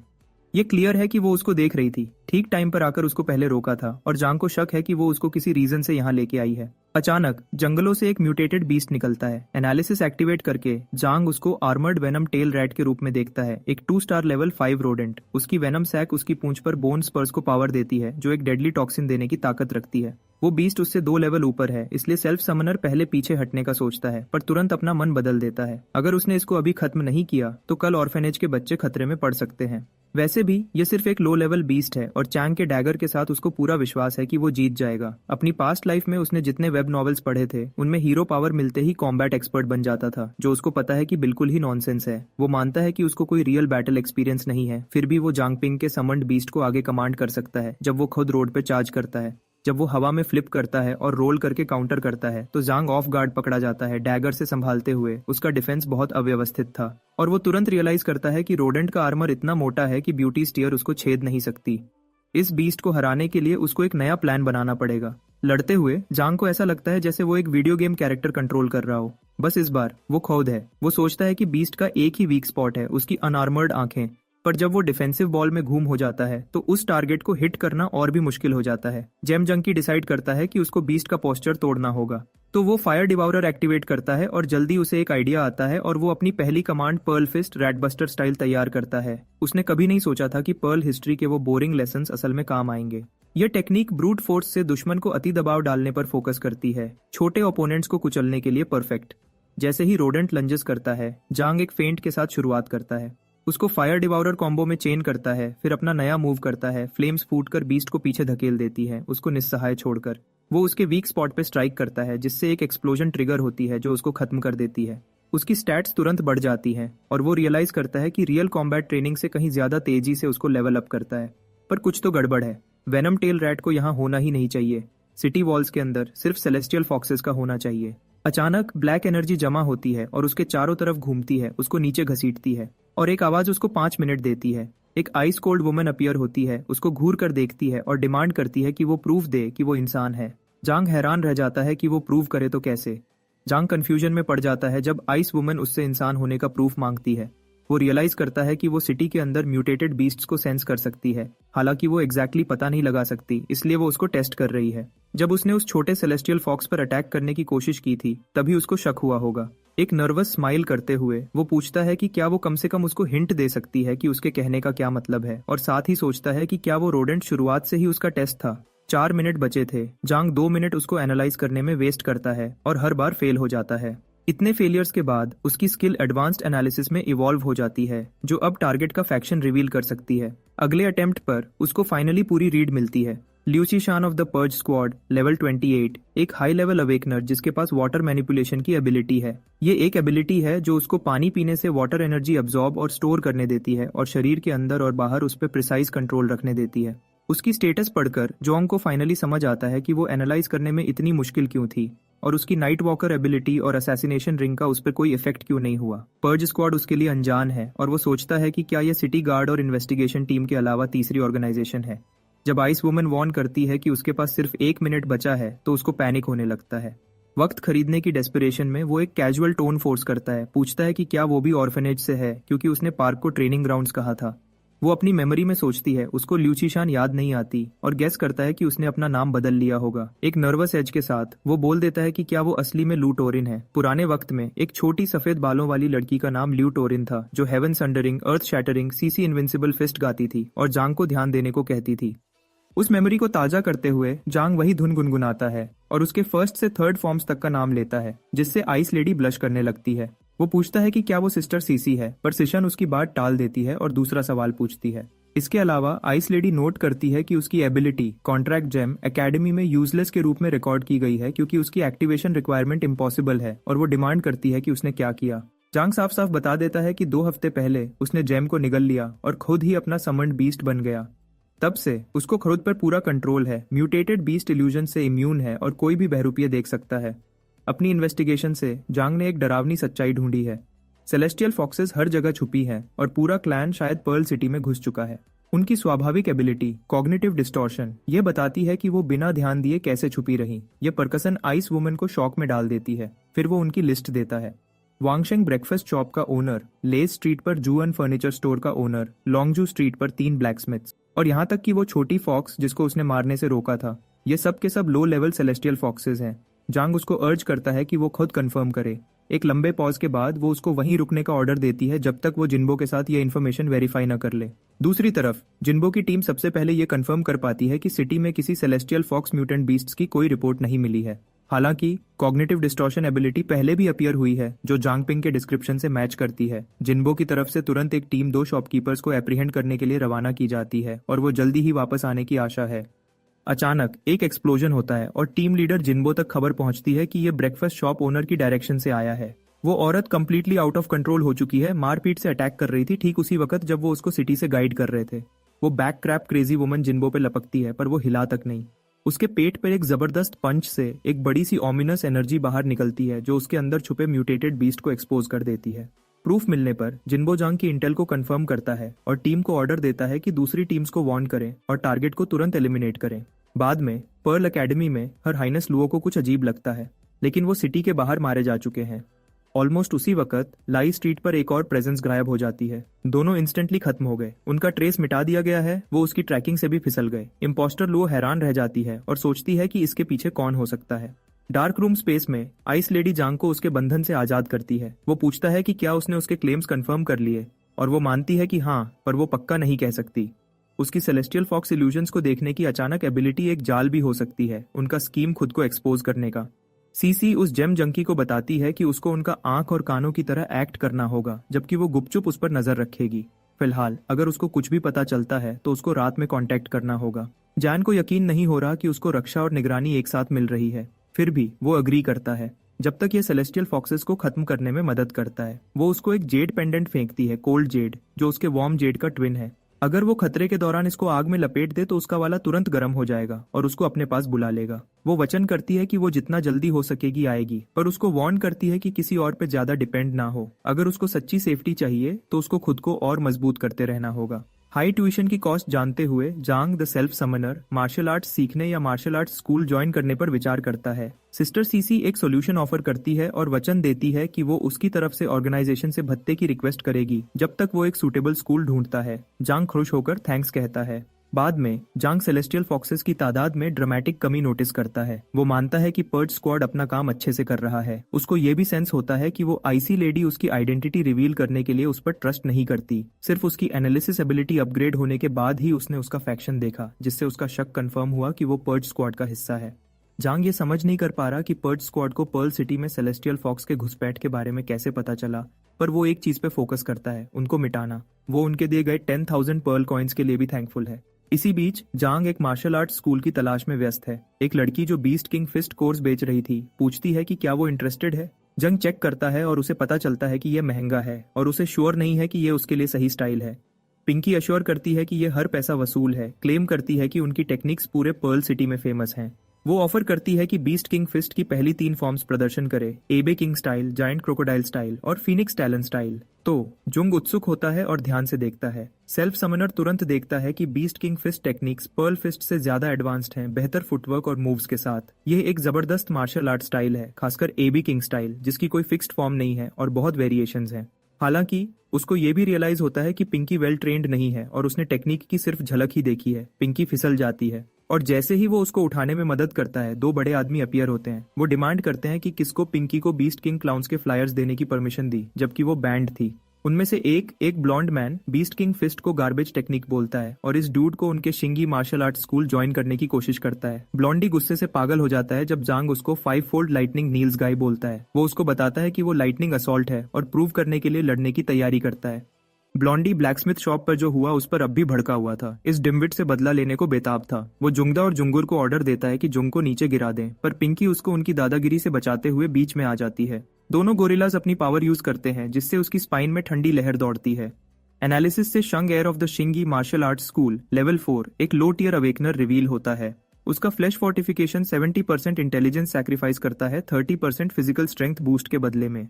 ये क्लियर है कि वो उसको देख रही थी, ठीक टाइम पर आकर उसको पहले रोका था, और जांग को शक है कि वो उसको किसी रीजन से यहाँ लेके आई है। अचानक जंगलों से एक म्यूटेटेड बीस्ट निकलता है। एनालिसिस एक्टिवेट करके जांग उसको आर्मर्ड वेनम टेल रैट के रूप में देखता है, एक 2 स्टार लेवल 5 रोडेंट। उसकी वेनम सैक उसकी पूंछ पर बोन स्पर्स को पावर देती है, जो एक डेडली टॉक्सिन देने की ताकत रखती है। वो बीस्ट उससे 2 लेवल ऊपर है, इसलिए सेल्फ समनर पहले पीछे हटने का सोचता है, पर तुरंत अपना मन बदल देता है। अगर उसने इसको अभी खत्म नहीं किया तो कल ऑर्फेनेज के बच्चे खतरे में पड़ सकते हैं। वैसे भी ये सिर्फ एक लो लेवल बीस्ट है, और चैंग के डैगर के साथ उसको पूरा विश्वास है कि वो जीत जाएगा। अपनी पास्ट लाइफ में उसने जितने वेब नॉवेल्स पढ़े थे, उनमें हीरो पावर मिलते ही कॉम्बैट एक्सपर्ट बन जाता था, जो उसको पता है कि बिल्कुल ही नॉनसेंस है। वो मानता है कि उसको कोई रियल बैटल एक्सपीरियंस नहीं है, फिर भी वो जांगपिंग के समन्ड बीस्ट को आगे कमांड कर सकता है। जब वो खुद रोड पे चार्ज करता है, जब वो हवा में फ्लिप करता है और रोल करके काउंटर करता है, तो जांग ऑफ गार्ड पकड़ा जाता है, डैगर से संभालते हुए। उसका डिफेंस बहुत अव्यवस्थित था, और वो तुरंत रियलाइज करता है कि रोडेंट का आर्मर इतना मोटा है कि ब्यूटी स्टीयर उसको छेद नहीं सकती। इस बीस्ट को हराने के लिए उसको एक नया प्लान बनाना पड़ेगा। लड़ते हुए जांग को ऐसा लगता है जैसे वो एक वीडियो गेम कैरेक्टर कंट्रोल कर रहा हो, बस इस बार वो खुद है। वो सोचता है कि बीस्ट का एक ही वीक स्पॉट है, उसकी अनआर्मर्ड आंखें। पर जब वो डिफेंसिव बॉल में घूम हो जाता है तो उस टारगेट को हिट करना और भी मुश्किल हो जाता है। जेम जंकी डिसाइड करता है कि उसको बीस्ट का पोस्चर तोड़ना होगा, तो वो फायर डिवाउरर एक्टिवेट करता है, और जल्दी उसे एक आइडिया आता है, और वो अपनी पहली कमांड पर्ल फिस्ट रैटबस्टर स्टाइल तैयार करता है। उसने कभी नहीं सोचा था कि पर्ल हिस्ट्री के वो बोरिंग लेसन्स असल में काम आएंगे। यह टेक्निक ब्रूट फोर्स से दुश्मन को अति दबाव डालने पर फोकस करती है, छोटे ओपोनेंट्स को कुचलने के लिए परफेक्ट। जैसे ही रोडेंट लंजेस करता है, जांग एक फेंट के साथ शुरुआत करता है। उसको फायर डिवाउरर कॉम्बो में चेन करता है, फिर अपना नया मूव करता है। फ्लेम्स फूटकर बीस्ट को पीछे धकेल देती है, उसको निस्सहाय छोड़कर। वो उसके वीक स्पॉट पे स्ट्राइक करता है, जिससे एक एक्सप्लोजन ट्रिगर होती है जो उसको खत्म कर देती है। उसकी स्टैट्स तुरंत बढ़ जाती हैं और वो रियलाइज करता है कि रियल कॉम्बैट ट्रेनिंग से कहीं ज्यादा तेजी से उसको लेवल अप करता है। पर कुछ तो गड़बड़ है। वेनम टेल रैट को यहाँ होना ही नहीं चाहिए। सिटी वॉल्स के अंदर सिर्फ सेलेस्टियल फॉक्सेस का होना चाहिए। अचानक ब्लैक एनर्जी जमा होती है और उसके चारों तरफ घूमती है, उसको नीचे घसीटती है और एक आवाज उसको 5 मिनट देती है। एक आइस कोल्ड वुमन अपीयर होती है, उसको घूर कर देखती है और डिमांड करती है कि वो प्रूफ दे कि वो इंसान है। जांग हैरान रह जाता है कि वो प्रूव करे तो कैसे। जांग कंफ्यूजन में पड़ जाता है जब आइस वुमन उससे इंसान होने का प्रूफ मांगती है। वो रियलाइज करता है कि वो सिटी के अंदर म्यूटेटेड बीस्ट्स को सेंस कर सकती है, हालांकि वो एग्जैक्टली पता नहीं लगा सकती, इसलिए वो उसको टेस्ट कर रही है। जब उसने उस छोटे सेलेस्टियल फॉक्स पर अटैक करने की कोशिश की थी, तभी उसको शक हुआ होगा। एक नर्वस स्माइल करते हुए वो पूछता है कि क्या वो कम से कम उसको हिंट दे सकती है कि उसके कहने का क्या मतलब है, और साथ ही सोचता है कि क्या वो रोडेंट शुरुआत से ही उसका टेस्ट था। 4 मिनट बचे थे। जांग 2 मिनट उसको एनालाइज करने में वेस्ट करता है और हर बार फेल हो जाता है। इतने फेलियर्स के बाद उसकी स्किल एडवांस्ड एनालिसिस में इवॉल्व हो जाती है, जो अब टारगेट का फैक्शन रिवील कर सकती है। अगले अटेम्प्ट पर उसको फाइनली पूरी रीड मिलती है। ल्यूची शान of the purge squad, level 28, एक हाई लेवल अवेकनर जिसके पास वाटर मैनिपुलेशन की एबिलिटी है। ये एक एबिलिटी है जो उसको पानी पीने से वाटर एनर्जी अब्सॉर्ब और स्टोर करने देती है और शरीर के अंदर और बाहर उस पर प्रिसाइज कंट्रोल रखने देती है। उसकी स्टेटस पढ़कर जोंग को फाइनली समझ आता है कि वो एनालाइज करने में इतनी मुश्किल क्यों थी, और उसकी नाइट वॉकर एबिलिटी और असैसिनेशन रिंग का उस पर कोई इफेक्ट क्यों नहीं हुआ। पर्ज स्क्वाड उसके लिए अनजान है और वो सोचता है कि क्या यह सिटी गार्ड और इन्वेस्टिगेशन टीम के अलावा तीसरी ऑर्गेनाइजेशन है। जब आइस वुमन वॉर्न करती है कि उसके पास सिर्फ 1 मिनट बचा है, तो उसको पैनिक होने लगता है। वक्त खरीदने की डेस्परेशन में वो एक कैजुअल टोन फोर्स करता है, पूछता है कि क्या वो भी ऑर्फनेज से है, क्योंकि उसने पार्क को ट्रेनिंग ग्राउंड्स कहा था। वो अपनी मेमोरी में सोचती है, उसको ल्यूचीशान याद नहीं आती, और गेस करता है कि उसने अपना नाम बदल लिया होगा। एक नर्वस एज के साथ वो बोल देता है कि क्या वो असली में लू टोरिन है। पुराने वक्त में एक छोटी सफेद बालों वाली लड़की का नाम ल्यू टोरिन था, जो हेवन संडरिंग, अर्थ शैटरिंग, सीसी इनविंसिबल फिस्ट गाती थी और जांग को ध्यान देने को कहती थी। उस मेमोरी को ताजा करते हुए जांग वही धुन गुनगुनाता है और उसके फर्स्ट से थर्ड फॉर्म्स तक का नाम लेता है, जिससे आइस लेडी ब्लश करने लगती है। वो पूछता है कि क्या वो सिस्टर सीसी है, पर सिशन उसकी बात टाल देती है और दूसरा सवाल पूछती है। इसके अलावा आइस लेडी नोट करती है कि उसकी एबिलिटी कॉन्ट्रैक्ट जेम एकेडमी में यूजलेस के रूप में रिकॉर्ड की गई है, क्योंकि उसकी एक्टिवेशन रिक्वायरमेंट इम्पॉसिबल है, और वो डिमांड करती है कि उसने क्या किया। जांग साफ साफ बता देता है कि 2 हफ्ते पहले उसने जेम को निगल लिया और खुद ही अपना समन्ड बीस्ट बन गया। तब से उसको खुद पर पूरा कंट्रोल है, म्यूटेटेड बीस्ट इल्यूजन से इम्यून है और कोई भी बहरूपिया देख सकता है। अपनी इन्वेस्टिगेशन से जांग ने एक डरावनी सच्चाई ढूंढी है। सेलेस्टियल फॉक्सेस हर जगह छुपी हैं और पूरा क्लैन शायद पर्ल सिटी में घुस चुका है। उनकी स्वाभाविक एबिलिटी कॉग्निटिव डिस्टॉर्शन ये बताती है कि वो बिना ध्यान दिए कैसे छुपी रही। ये परकसन आइस वुमन को शॉक में डाल देती है। फिर वो उनकी लिस्ट देता है। वांगशेंग ब्रेकफास्ट शॉप का ओनर, लेज स्ट्रीट पर जुअन फर्नीचर स्टोर का ओनर, लॉन्गजू स्ट्रीट पर 3 ब्लैकस्मिथ्स, और यहाँ तक कि वो छोटी फॉक्स जिसको उसने मारने से रोका था। ये सब के सब लो लेवल सेलेस्टियल फॉक्सेस हैं। जांग उसको अर्ज करता है कि वो खुद कंफर्म करे। एक लंबे पॉज के बाद वो उसको वहीं रुकने का ऑर्डर देती है जब तक वो जिन्बो के साथ ये इन्फॉर्मेशन वेरीफाई न कर ले। दूसरी तरफ जिन्बो की टीम सबसे पहले ये कंफर्म कर पाती है कि सिटी में किसी सेलेस्टियल फॉक्स म्यूटेंट बीस्ट्स की कोई रिपोर्ट नहीं मिली है। हालांकि कॉग्निटिव डिस्टॉर्शन एबिलिटी पहले भी अपीयर हुई है, जो जांग पिंग के डिस्क्रिप्शन से मैच करती है। जिन्बो की तरफ से तुरंत एक टीम 2 शॉपकीपर्स को एप्रीहेंड करने के लिए रवाना की जाती है और वो जल्दी ही वापस आने की आशा है। अचानक एक एक्सप्लोजन होता है और टीम लीडर जिन्बो तक खबर पहुंचती है कि ये ब्रेकफास्ट शॉप ओनर की डायरेक्शन से आया है। वो औरत कंप्लीटली आउट ऑफ कंट्रोल हो चुकी है, मारपीट से अटैक कर रही थी ठीक उसी वक्त जब वो उसको सिटी से गाइड कर रहे थे। वो बैक क्रैप क्रेजी वुमन जिन्बो पे लपकती है, पर वो हिला तक नहीं। उसके पेट पर एक जबरदस्त पंच से एक बड़ी सी ऑमिनस एनर्जी बाहर निकलती है, जो उसके अंदर छुपे म्यूटेटेड बीस्ट को एक्सपोज कर देती है। प्रूफ मिलने पर जिन्बो जांग की इंटेल को कंफर्म करता है और टीम को ऑर्डर देता है कि दूसरी टीम्स को वार्न करें और टारगेट को तुरंत एलिमिनेट करें। बाद में पर्ल एकेडमी में हर हाइनेस लुओ को कुछ अजीब लगता है, लेकिन वो सिटी के बाहर मारे जा चुके हैं। ऑलमोस्ट उसी वक्त लाई स्ट्रीट पर एक और प्रेजेंस गायब हो जाती है। दोनों इंस्टेंटली खत्म हो गए, उनका ट्रेस मिटा दिया गया है। वो उसकी ट्रैकिंग से भी फिसल गए। इम्पोस्टर लुओ हैरान रह जाती है और सोचती है कि इसके पीछे कौन हो सकता है। डार्क रूम स्पेस में आइस लेडी जांग को उसके बंधन से आजाद करती है। वो पूछता है कि क्या उसने उसके क्लेम्स कंफर्म कर लिए, और वो मानती है कि हाँ, पर वो पक्का नहीं कह सकती। उसकी सेलेस्टियल फॉक्स इल्यूजन्स को देखने की अचानक एबिलिटी एक जाल भी हो सकती है, उनका स्कीम खुद को एक्सपोज करने का। सीसी उस जेम जंकी को बताती है कि उसको उनका आंख और कानों की तरह एक्ट करना होगा, जबकि वो गुपचुप उस पर नजर रखेगी। फिलहाल अगर उसको कुछ भी पता चलता है तो उसको रात में कांटेक्ट करना होगा। जैन को यकीन नहीं हो रहा कि उसको रक्षा और निगरानी एक साथ मिल रही है, फिर भी वो अग्री करता है जब तक ये सेलेस्टियल फॉक्सेस को खत्म करने में मदद करता है। वो उसको एक जेड पेंडेंट फेंकती है, कोल्ड जेड, जो उसके वार्म जेड का ट्विन है। अगर वो खतरे के दौरान इसको आग में लपेट दे तो उसका वाला तुरंत गर्म हो जाएगा और उसको अपने पास बुला लेगा। वो वचन करती है कि वो जितना जल्दी हो सकेगी आएगी, पर उसको वार्न करती है कि किसी और पे ज्यादा डिपेंड ना हो। अगर उसको सच्ची सेफ्टी चाहिए तो उसको खुद को और मजबूत करते रहना होगा। हाई ट्यूशन की कॉस्ट जानते हुए Zhang the self summoner martial arts सीखने या मार्शल आर्ट्स स्कूल ज्वाइन करने पर विचार करता है। सिस्टर सीसी एक सॉल्यूशन ऑफर करती है और वचन देती है कि वो उसकी तरफ से ऑर्गेनाइजेशन से भत्ते की रिक्वेस्ट करेगी जब तक वो एक सूटेबल स्कूल ढूंढता है। जांग खुश होकर थैंक्स कहता है। बाद में जांग सेलेस्टियल फॉक्सेस की तादाद में ड्रामेटिक कमी नोटिस करता है। वो मानता है कि पर्च स्क्वाड अपना काम अच्छे से कर रहा है। उसको ये भी सेंस होता है कि वो आईसी लेडी उसकी आइडेंटिटी रिवील करने के लिए उस पर ट्रस्ट नहीं करती। सिर्फ उसकी एनालिसिस एबिलिटी अपग्रेड होने के बाद ही उसने उसका फैक्शन देखा, जिससे उसका शक कंफर्म हुआ कि वो पर्च स्क्वाड का हिस्सा है। जांग ये समझ नहीं कर पा रहा कि पर्च स्क्वाड को पर्ल सिटी में सेलेस्टियल फॉक्स के घुसपैठ के बारे में कैसे पता चला, पर वो एक चीज पे फोकस करता है, उनको मिटाना। वो उनके दिए गए 10,000 पर्ल कॉइन्स के लिए भी थैंकफुल है। इसी बीच जांग एक मार्शल आर्ट स्कूल की तलाश में व्यस्त है। एक लड़की जो बीस्ट किंग फिस्ट कोर्स बेच रही थी पूछती है कि क्या वो इंटरेस्टेड है। जंग चेक करता है और उसे पता चलता है कि यह महंगा है और उसे श्योर नहीं है कि यह उसके लिए सही स्टाइल है। पिंकी अश्योर करती है कि यह हर पैसा वसूल है, क्लेम करती है कि उनकी टेक्निक्स पूरे पर्ल सिटी में फेमस हैं। वो ऑफर करती है कि बीस्ट किंग फिस्ट की पहली 3 फॉर्म्स प्रदर्शन करे, एबे king style, giant crocodile style और फीनिक्स टैलन स्टाइल। तो जुंग उत्सुक होता है और ध्यान से देखता है। सेल्फ समनर तुरंत देखता है कि beast king fist techniques pearl fist से ज्यादा एडवांस्ड हैं, बेहतर फुटवर्क और मूव्स के साथ। यह एक जबरदस्त मार्शल आर्ट स्टाइल है, खासकर एबी किंग स्टाइल, जिसकी कोई फिक्स्ड फॉर्म नहीं है और बहुत वेरिएशंस हैं। हालांकि उसको ये भी रियलाइज होता है कि पिंकी वेल ट्रेंड नहीं है और उसने टेक्निक की सिर्फ झलक ही देखी है। पिंकी फिसल जाती है और जैसे ही वो उसको उठाने में मदद करता है, 2 बड़े आदमी अपीयर होते हैं। वो डिमांड करते हैं कि किसको पिंकी को बीस्ट किंग क्लाउन्स के फ्लायर्स देने की परमिशन दी, जबकि वो बैंड थी। उनमें से एक blonde man beast king fist को गार्बेज टेक्निक बोलता है और इस डूड को उनके शिंगी मार्शल आर्ट स्कूल ज्वाइन करने की कोशिश करता है। ब्लॉन्डी गुस्से से पागल हो जाता है जब जांग उसको 5 फोल्ड लाइटनिंग नील्स गाय बोलता है। वो उसको बताता है कि वो लाइटनिंग असॉल्ट है और प्रूव करने के लिए लड़ने की तैयारी करता है। ब्लॉन्डी ब्लैकस्मिथ शॉप पर जो हुआ उस पर अब भी भड़का हुआ था। इस डिम्बिट से बदला लेने को बेताब था। वो जुंगदा और जुंगुर को ऑर्डर देता है कि जुंग को नीचे गिरा दें, पर पिंकी उसको उनकी दादागिरी से बचाते हुए बीच में आ जाती है। दोनों गोरिल्लाज अपनी पावर यूज करते हैं, जिससे उसकी स्पाइन में ठंडी लहर दौड़ती है। एनालिसिस से शंग एयर ऑफ द शिंगी मार्शल आर्ट स्कूल लेवल 4 एक लो टियर अवेकनर रिवील होता है। उसका फ्लैश फोर्टिफिकेशन 70% इंटेलिजेंस सैक्रिफाइस करता है 30% फिजिकल स्ट्रेंथ बूस्ट के बदले में।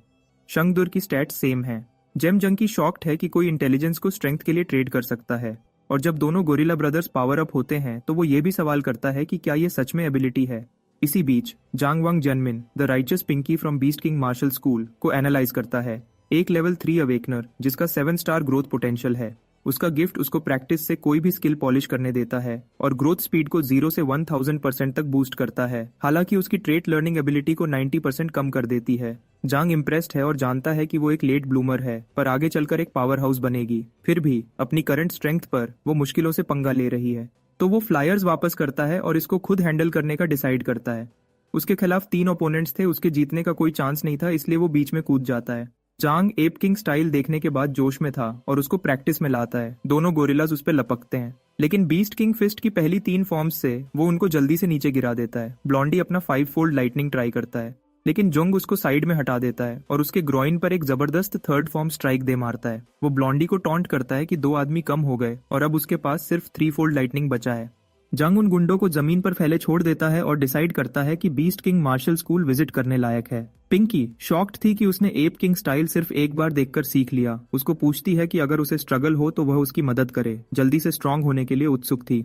शंगदुर की स्टैट सेम है। जेम जंकी शॉक्ड है कि कोई इंटेलिजेंस को स्ट्रेंथ के लिए ट्रेड कर सकता है, और जब दोनों गोरिल्ला ब्रदर्स पावर अप होते हैं तो वो ये भी सवाल करता है कि क्या ये सच में एबिलिटी है। इसी बीच जांग वांग जनमिन the righteous pinky from beast king martial school को एनालाइज करता है। एक लेवल 3 अवेकनर जिसका 7 स्टार ग्रोथ पोटेंशियल है। उसका गिफ्ट उसको प्रैक्टिस से कोई भी स्किल पॉलिश करने देता है और ग्रोथ स्पीड को 0 से 1000% तक बूस्ट करता है। हालांकि उसकी ट्रेट लर्निंग एबिलिटी को 90% कम कर देती है। जांग इम्प्रेस्ड है और जानता है कि वो एक लेट ब्लूमर है, पर आगे चलकर एक पावर हाउस बनेगी। फिर भी अपनी करंट स्ट्रेंथ पर वो मुश्किलों से पंगा ले रही है, तो वो फ्लायर्स वापस करता है और इसको खुद हैंडल करने का डिसाइड करता है। उसके खिलाफ 3 ओपोनेंट्स थे, उसके जीतने का कोई चांस नहीं था, इसलिए वो बीच में कूद जाता है। जांग एप किंग स्टाइल देखने के बाद जोश में था और उसको प्रैक्टिस में लाता है। दोनों गोरिल्लाज उस पर लपकते हैं, लेकिन बीस्ट किंग फिस्ट की पहली 3 फॉर्म्स से वो उनको जल्दी से नीचे गिरा देता है। ब्लॉन्डी अपना 5 फोल्ड लाइटनिंग ट्राई करता है, लेकिन जोंग उसको साइड में हटा देता है और उसके ग्रोइन पर एक जबरदस्त 3rd फॉर्म स्ट्राइक दे मारता है। वो ब्लॉन्डी को टॉन्ट करता है कि 2 आदमी कम हो गए और अब उसके पास सिर्फ 3 फोल्ड लाइटनिंग बचा है। जांग उन गुंडों को जमीन पर फैले छोड़ देता है और डिसाइड करता है कि beast king martial school visit करने लायक है। पिंकी शॉक्ड थी कि उसने एप किंग स्टाइल सिर्फ एक बार देखकर सीख लिया। उसको पूछती है कि अगर उसे स्ट्रगल हो तो वह उसकी मदद करे। जल्दी से स्ट्रांग होने के लिए उत्सुक थी।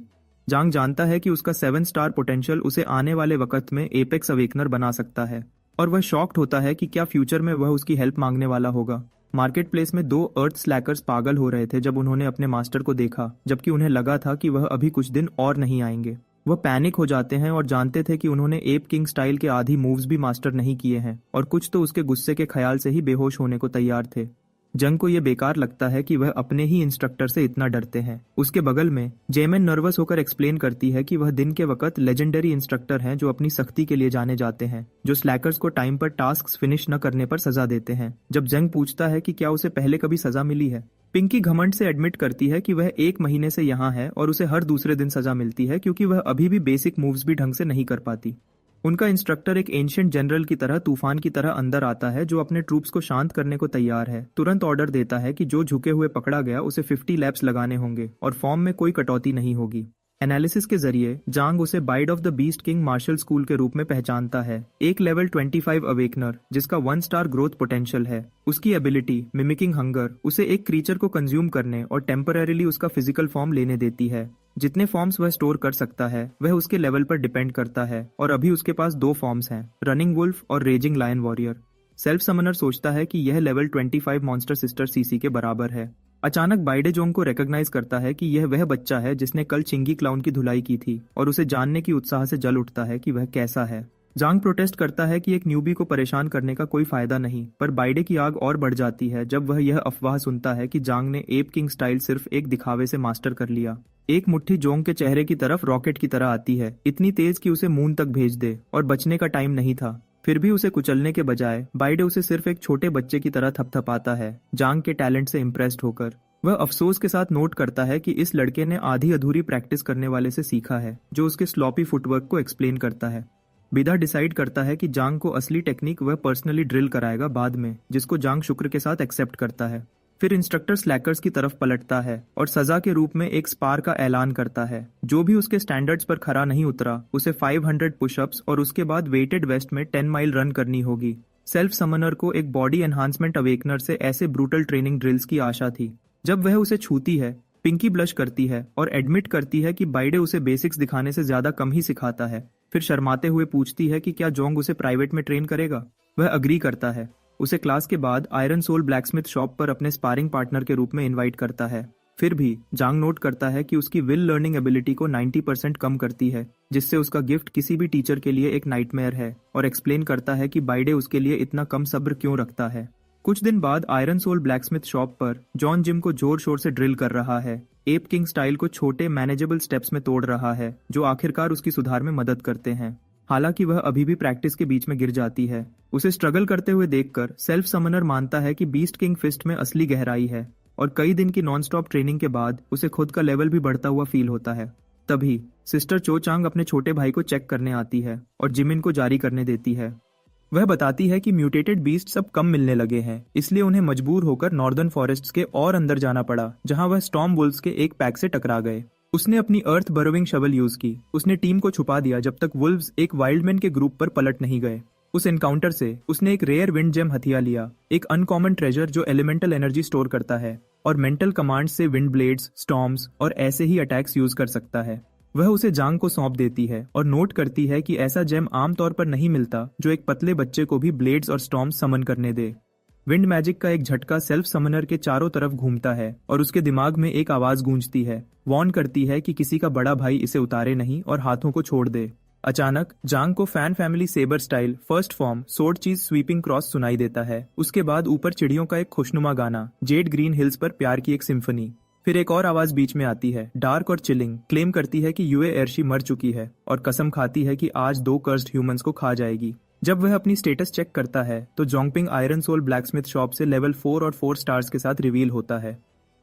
जांग जानता है कि उसका 7 स्टार पोटेंशियल उसे आने वाले वक्त में एपेक्स अवेकनर बना सकता है, और वह शॉक्ड होता है कि क्या फ्यूचर में वह उसकी हेल्प मांगने वाला होगा। मार्केट प्लेस में 2 अर्थ स्लैकर्स पागल हो रहे थे जब उन्होंने अपने मास्टर को देखा, जबकि उन्हें लगा था कि वह अभी कुछ दिन और नहीं आएंगे। वह पैनिक हो जाते हैं और जानते थे कि उन्होंने एप किंग स्टाइल के आधी मूव्स भी मास्टर नहीं किए हैं, और कुछ तो उसके गुस्से के ख्याल से ही बेहोश होने को तैयार थे। जंग को यह बेकार लगता है कि वह अपने ही इंस्ट्रक्टर से इतना डरते हैं। उसके बगल में जेमिन नर्वस होकर एक्सप्लेन करती है कि वह दिन के वक्त लेजेंडरी इंस्ट्रक्टर हैं जो अपनी सख्ती के लिए जाने जाते हैं, जो स्लैकर्स को टाइम पर टास्क फिनिश न करने पर सजा देते हैं। जब जंग पूछता है कि क्या उसे पहले कभी सजा मिली है, पिंकी घमंड से एडमिट करती है कि वह 1 महीने से यहाँ है और उसे हर दूसरे दिन सजा मिलती है क्योंकि वह अभी भी बेसिक मूव्स भी ढंग से नहीं कर पाती। उनका इंस्ट्रक्टर एक एंशिएंट जनरल की तरह तूफान की तरह अंदर आता है जो अपने ट्रूप्स को शांत करने को तैयार है। तुरंत ऑर्डर देता है कि जो झुके हुए पकड़ा गया उसे 50 लैप्स लगाने होंगे और फॉर्म में कोई कटौती नहीं होगी। एनालिसिस के जरिए जांग उसे बाइड of the beast king martial school के रूप में पहचानता है, एक लेवल 25 अवेकनर जिसका 1 स्टार ग्रोथ पोटेंशियल है। उसकी एबिलिटी मिमिकिंग हंगर उसे एक क्रीचर को कंज्यूम करने और टेम्पररीली उसका फिजिकल फॉर्म लेने देती है। जितने फॉर्म्स वह स्टोर कर सकता है वह उसके लेवल पर डिपेंड करता है और अभी उसके पास 2 फॉर्म्स हैं, रनिंग वुल्फ और raging lion warrior. Self summoner सोचता है कि यह लेवल 25 मॉन्स्टर सिस्टर सीसी के बराबर है। अचानक बाइडेजोंग को रिकॉग्नाइज करता है कि यह वह बच्चा है जिसने कल चिंगी क्लाउन की धुलाई की थी और उसे जानने की उत्साह से जल उठता है कि वह कैसा है। जांग प्रोटेस्ट करता है कि एक न्यूबी को परेशान करने का कोई फायदा नहीं, पर बाइडे की आग और बढ़ जाती है जब वह यह अफवाह सुनता है कि जांग ने एप किंग स्टाइल सिर्फ एक दिखावे से मास्टर कर लिया। एक मुट्ठी जोंग के चेहरे की तरफ रॉकेट की तरह आती है, इतनी तेज कि उसे मून तक भेज दे, और बचने का टाइम नहीं था। फिर भी उसे कुचलने के बजाय बाइडे उसे सिर्फ एक छोटे बच्चे की तरह थपथपाता है, जांग के टैलेंट से इम्प्रेस्ड होकर। वह अफसोस के साथ नोट करता है कि इस लड़के ने आधी अधूरी प्रैक्टिस करने वाले से सीखा है जो उसके स्लॉपी फुटवर्क को एक्सप्लेन करता है। बिदा डिसाइड करता है कि जांग को असली टेक्निक वह पर्सनली ड्रिल कराएगा बाद में, जिसको जांग शुक्र के साथ एक्सेप्ट करता है। फिर इंस्ट्रक्टर स्लैकर्स की तरफ पलटता है और सजा के रूप में एक स्पार का ऐलान करता है। जो भी उसके स्टैंडर्ड्स पर खरा नहीं उतरा उसे 500 पुशअप्स और उसके बाद वेटेड वेस्ट में 10 माइल रन करनी होगी। सेल्फ समनर को एक बॉडी एनहांसमेंट अवेकनर से ऐसे ब्रूटल ट्रेनिंग ड्रिल्स की आशा थी। जब वह उसे छूती है, पिंकी ब्लश करती है और एडमिट करती है कि बाइडे उसे बेसिक्स दिखाने से ज्यादा कम ही सिखाता है। फिर शर्माते हुए पूछती है कि क्या जोंग उसे प्राइवेट में ट्रेन करेगा। वह अग्री करता है। उसे क्लास के बाद आयरन सोल ब्लैकस्मिथ शॉप पर अपने स्पारिंग पार्टनर के रूप में इनवाइट करता है। फिर भी जांग नोट करता है कि उसकी विल लर्निंग एबिलिटी को 90% कम करती है, जिससे उसका गिफ्ट किसी भी टीचर के लिए एक नाइटमेयर है, और एक्सप्लेन करता है कि बाइडे उसके लिए इतना कम सब्र क्यों रखता है। कुछ दिन बाद आयरन सोल ब्लैकस्मिथ शॉप पर जॉन जिम को जोर शोर से ड्रिल कर रहा है, एप किंग स्टाइल को छोटे मैनेजेबल स्टेप्स में तोड़ रहा है जो आखिरकार उसकी सुधार में मदद करते हैं। हालांकि वह अभी भी प्रैक्टिस के बीच में गिर जाती है। उसे स्ट्रगल करते हुए देखकर सेल्फ समनर मानता है कि बीस्ट किंग फिस्ट में असली गहराई है, और कई दिन की नॉन स्टॉप ट्रेनिंग के बाद उसे खुद का लेवल भी बढ़ता हुआ फील होता है। तभी सिस्टर चो चांग अपने छोटे भाई को चेक करने आती है और जिमिन को जारी करने देती है। वह बताती है कि म्यूटेटेड बीस्ट सब कम मिलने लगे हैं, इसलिए उन्हें मजबूर होकर नॉर्दर्न फॉरेस्ट्स के और अंदर जाना पड़ा, जहां वह स्टॉर्म वुल्व्स के एक पैक से टकरा गए। उसने अपनी अर्थ बरोविंग शवल यूज की। उसने टीम को छुपा दिया जब तक वुल्व्स एक वाइल्डमैन के ग्रुप पर पलट नहीं गए। उस एनकाउंटर से उसने एक रेयर विंड जेम हथिया लिया, एक अनकॉमन ट्रेजर जो एलिमेंटल एनर्जी स्टोर करता है और मेंटल कमांड्स से विंड ब्लेड्स, स्टॉर्म्स और ऐसे ही अटैक्स यूज कर सकता है। वह उसे जांग को सौंप देती है और नोट करती है कि ऐसा जेम आमतौर पर नहीं मिलता जो एक पतले बच्चे को भी ब्लेड्स और स्टॉर्म्स समन करने दे। विंड मैजिक का एक झटका सेल्फ समनर के चारों तरफ घूमता है और उसके दिमाग में एक आवाज गूंजती है, वॉर्न करती है कि किसी का बड़ा भाई इसे उतारे नहीं और हाथों को छोड़ दे। अचानक जांग को fan family sabre style first form sword चीज स्वीपिंग क्रॉस सुनाई देता है। उसके बाद ऊपर चिड़ियों का एक खुशनुमा गाना, जेड ग्रीन हिल्स पर प्यार की एक सिम्फनी। फिर एक और आवाज बीच में आती है, डार्क और चिलिंग, क्लेम करती है कि यूए एर्शी मर चुकी है और कसम खाती है कि आज 2 कर्स्ड ह्यूमंस को खा जाएगी। जब वह अपनी स्टेटस चेक करता है तो जोंगपिंग आयरन सोल ब्लैकस्मिथ शॉप से लेवल 4 और 4 स्टार्स के साथ रिवील होता है।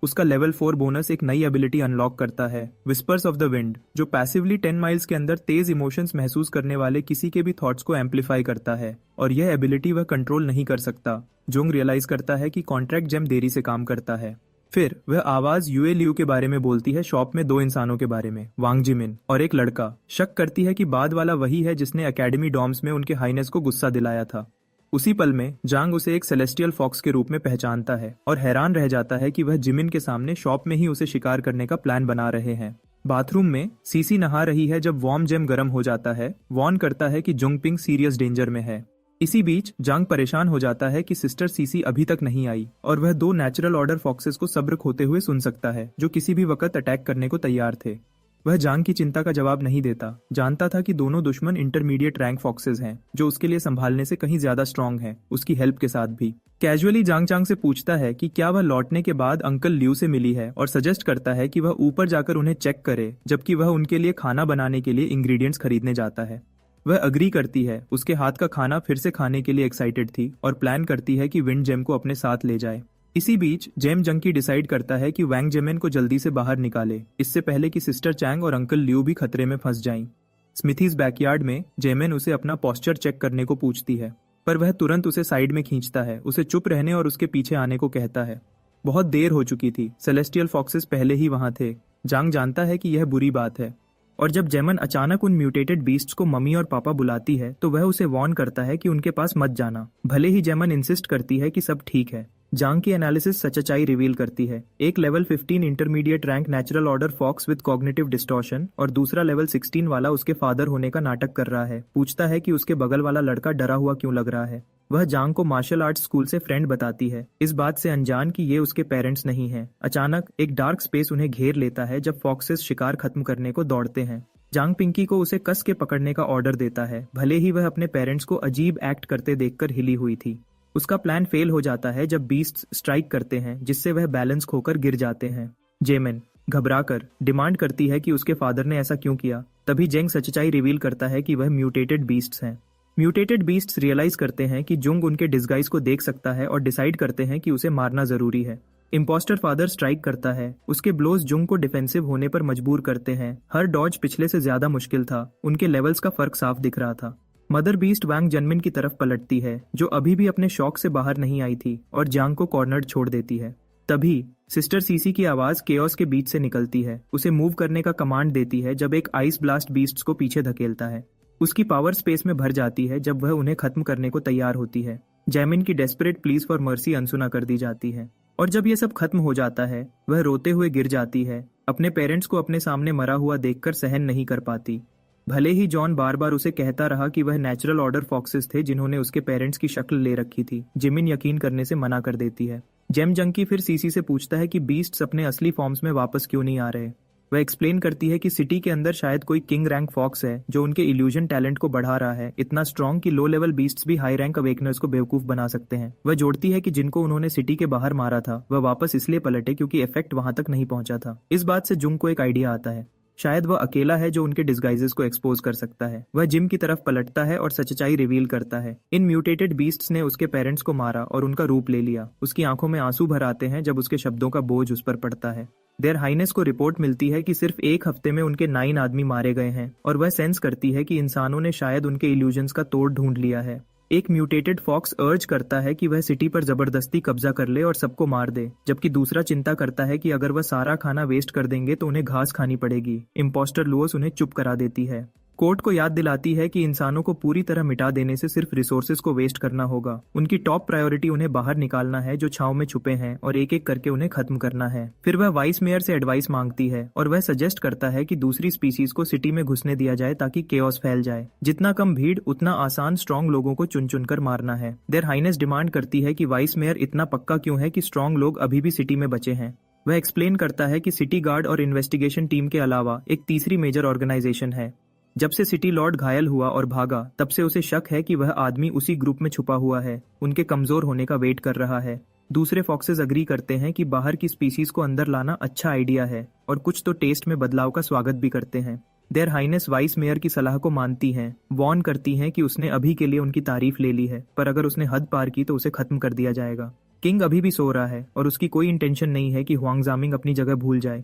उसका लेवल 4 बोनस एक नई एबिलिटी अनलॉक करता है, विस्पर्स ऑफ द विंड, जो पैसिवली 10 माइल्स के अंदर तेज इमोशंस महसूस करने वाले किसी के भी थॉट्स को एम्पलीफाई करता है, और यह एबिलिटी वह कंट्रोल नहीं कर सकता। जोंग रियलाइज करता है कि कॉन्ट्रैक्ट जेम देरी से काम करता है। फिर वह आवाज यूए लियू के बारे में बोलती है, शॉप में 2 इंसानों के बारे में, वांग जिमिन और एक लड़का। शक करती है कि बाद वाला वही है जिसने एकेडमी डॉम्स में उनके हाइनेस को गुस्सा दिलाया था। उसी पल में जांग उसे एक सेलेस्टियल फॉक्स के रूप में पहचानता है और हैरान रह जाता है कि वह जिमिन के सामने शॉप में ही उसे शिकार करने का प्लान बना रहे हैं। बाथरूम में सीसी नहा रही है जब वॉर्म जेम गर्म हो जाता है, वॉर्न करता है कि जोंगपिंग सीरियस डेंजर में है। इसी बीच जांग परेशान हो जाता है कि सिस्टर सीसी अभी तक नहीं आई और वह 2 नेचुरल ऑर्डर फॉक्सेस को सब्र खोते हुए सुन सकता है जो किसी भी वक्त अटैक करने को तैयार थे। वह जांग की चिंता का जवाब नहीं देता, जानता था कि दोनों दुश्मन इंटरमीडिएट रैंक फॉक्सेस हैं जो उसके लिए संभालने से कहीं ज्यादा स्ट्रांग हैं, उसकी हेल्प के साथ भी। कैजुअली जांग चांग से पूछता है कि क्या वह लौटने के बाद अंकल लियू से मिली है और सजेस्ट करता है कि वह ऊपर जाकर उन्हें चेक करे, जबकि वह उनके लिए खाना बनाने के लिए इंग्रेडिएंट्स खरीदने जाता है। वह अग्री करती है, उसके हाथ का खाना फिर से खाने के लिए एक्साइटेड थी और प्लान करती है कि विंड जेम को अपने साथ ले जाए। इसी बीच जेम जंकी डिसाइड करता है कि वैंग जेमिन को जल्दी से बाहर निकाले, इससे पहले कि सिस्टर चैंग और अंकल लियू भी खतरे में फंस जाएं। स्मिथीज बैकयार्ड में जेमिन उसे अपना पोस्चर चेक करने को पूछती है, पर वह तुरंत उसे साइड में खींचता है, उसे चुप रहने और उसके पीछे आने को कहता है। बहुत देर हो चुकी थी, सेलेस्टियल फॉक्सेस पहले ही वहां थे। जांग जानता है कि यह बुरी बात है, और जब जेमन अचानक उन म्यूटेटेड बीस्ट्स को मम्मी और पापा बुलाती है तो वह उसे वार्न करता है कि उनके पास मत जाना। भले ही जेमन इंसिस्ट करती है कि सब ठीक है, जांग की एनालिसिस सच्चाई रिवील करती है। एक level 15 intermediate rank natural order fox with cognitive distortion और दूसरा लेवल 16 वाला उसके फादर होने का नाटक कर रहा है। पूछता है कि उसके बगल वाला लड़का डरा हुआ क्यों लग रहा है। वह जांग को मार्शल आर्ट्स स्कूल से फ्रेंड बताती है, इस बात से अनजान कि ये उसके पेरेंट्स नहीं हैं। अचानक एक डार्क स्पेस उन्हें घेर लेता है जब फॉक्सेस शिकार खत्म करने को दौड़ते हैं। जांग पिंकी को उसे कस के पकड़ने का ऑर्डर देता है, भले ही वह अपने पेरेंट्स को अजीब एक्ट करते देखकर हिली हुई थी। उसका प्लान फेल हो जाता है जब बीस्ट्स स्ट्राइक करते हैं, जिससे वह बैलेंस खोकर गिर जाते हैं। जेमिन घबराकर डिमांड करती है कि उसके फादर ने ऐसा क्यों किया। तभी जेंग सच्चाई रिवील करता है कि वह म्यूटेटेड बीस्ट्स हैं। म्यूटेटेड बीस्ट्स रियलाइज करते हैं कि जुंग उनके डिस्गाइज को देख सकता है और डिसाइड करते हैं कि उसे मारना जरूरी है। इम्पोस्टर फादर स्ट्राइक करता है, उसके ब्लोज जुंग को डिफेंसिव होने पर मजबूर करते हैं। हर डॉज पिछले से ज्यादा मुश्किल था, उनके लेवल्स का फर्क साफ दिख रहा था। मदर बीस्ट वैंग जनमिन की तरफ पलटती है, जो अभी भी अपने शौक से बाहर नहीं आई थी, और जांग को कॉर्नर्ड छोड़ देती है। तभी सिस्टर सीसी की आवाज केओस के बीच से निकलती है, उसे मूव करने का कमांड देती है जब एक आइस ब्लास्ट बीस्ट्स को पीछे धकेलता है। उसकी पावर स्पेस में भर जाती है जब वह उन्हें खत्म करने को तैयार होती है। जैमिन की डेस्परेट प्लीज फॉर मर्सी अनसुना कर दी जाती है, और जब यह सब खत्म हो जाता है वह रोते हुए गिर जाती है, अपने पेरेंट्स को अपने सामने मरा हुआ देखकर सहन नहीं कर पाती। भले ही जॉन बार बार उसे कहता रहा कि वह नेचुरल ऑर्डर फॉक्सेस थे जिन्होंने उसके पेरेंट्स की शक्ल ले रखी थी, जिमिन यकीन करने से मना कर देती है। जेम जंकी फिर सीसी से पूछता है कि बीस्ट्स अपने असली फॉर्म्स में वापस क्यों नहीं आ रहे। वह एक्सप्लेन करती है कि सिटी के अंदर शायद कोई किंग रैंक फॉक्स है जो उनके इल्यूजन टैलेंट को बढ़ा रहा है, इतना स्ट्रॉन्ग कि लो लेवल बीस्ट्स भी हाई रैंक अवेकनर्स को बेवकूफ बना सकते हैं। वह जोड़ती है कि जिनको उन्होंने सिटी के बाहर मारा था वह वापस इसलिए पलटे क्योंकि इफेक्ट वहां तक नहीं पहुंचा था। इस बात से जुंग को एक आइडिया आता है, शायद वह अकेला है जो उनके डिस्गाइजेस को एक्सपोज कर सकता है। वह जिम की तरफ पलटता है और सच्चाई रिवील करता है, इन म्यूटेटेड बीस्ट्स ने उसके पेरेंट्स को मारा और उनका रूप ले लिया। उसकी आंखों में आंसू भर आते हैं जब उसके शब्दों का बोझ उस पर पड़ता है। देयर हाइनेस को रिपोर्ट मिलती है कि सिर्फ एक हफ्ते में उनके 9 आदमी मारे गए हैं, और वह सेंस करती है कि इंसानों ने शायद उनके इल्यूजन्स का तोड़ ढूंढ लिया है। एक म्यूटेटेड फॉक्स अर्ज करता है कि वह सिटी पर जबरदस्ती कब्जा कर ले और सबको मार दे, जबकि दूसरा चिंता करता है कि अगर वह सारा खाना वेस्ट कर देंगे तो उन्हें घास खानी पड़ेगी। इम्पोस्टर लुओस उन्हें चुप करा देती है। कोर्ट को याद दिलाती है कि इंसानों को पूरी तरह मिटा देने से सिर्फ रिसोर्सेज को वेस्ट करना होगा। उनकी टॉप प्रायोरिटी उन्हें बाहर निकालना है जो छांव में छुपे हैं, और एक एक करके उन्हें खत्म करना है। फिर वह वाइस मेयर से एडवाइस मांगती है और वह सजेस्ट करता है कि दूसरी स्पीसीज को सिटी में घुसने दिया जाए ताकि केओस फैल जाए। जितना कम भीड़ उतना आसान स्ट्रॉन्ग लोगों को चुन चुनकर मारना है। देयर हाइनेस डिमांड करती है कि वाइस मेयर इतना पक्का क्यों है कि स्ट्रॉन्ग लोग अभी भी सिटी में बचे हैं। वह एक्सप्लेन करता है कि सिटी गार्ड और इन्वेस्टिगेशन टीम के अलावा एक तीसरी मेजर ऑर्गेनाइजेशन है। जब से सिटी लॉर्ड घायल हुआ और भागा, तब से उसे शक है कि वह आदमी उसी ग्रुप में छुपा हुआ है, उनके कमजोर होने का वेट कर रहा है। दूसरे फॉक्सेस अग्री करते हैं कि बाहर की स्पीसीज को अंदर लाना अच्छा आइडिया है, और कुछ तो टेस्ट में बदलाव का स्वागत भी करते हैं। देयर हाइनेस वाइस मेयर की सलाह को मानती हैं, वार्न करती हैं कि उसने अभी के लिए उनकी तारीफ ले ली है, पर अगर उसने हद पार की तो उसे खत्म कर दिया जाएगा। किंग अभी भी सो रहा है और उसकी कोई इंटेंशन नहीं है कि हुआंग जामिंग अपनी जगह भूल जाए।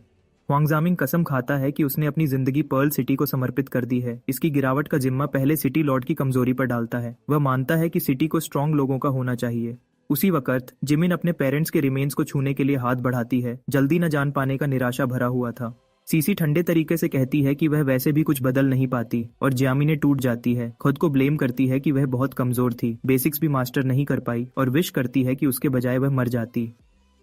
हुआंग जामिंग कसम खाता है कि उसने अपनी जिंदगी पर्ल सिटी को समर्पित कर दी है। इसकी गिरावट का जिम्मा पहले सिटी लॉर्ड की कमजोरी पर डालता है। वह मानता है कि सिटी को स्ट्रॉन्ग लोगों का होना चाहिए। उसी वक्त जिमिन अपने पेरेंट्स के रिमेन्स को छूने के लिए हाथ बढ़ाती है, जल्दी न जान पाने का निराशा भरा हुआ था। सीसी ठंडे तरीके से कहती है कि वह वैसे भी कुछ बदल नहीं पाती, और जियामी टूट जाती है। खुद को ब्लेम करती है कि वह बहुत कमजोर थी, बेसिक्स भी मास्टर नहीं कर पाई, और विश करती है कि उसके बजाय वह मर जाती।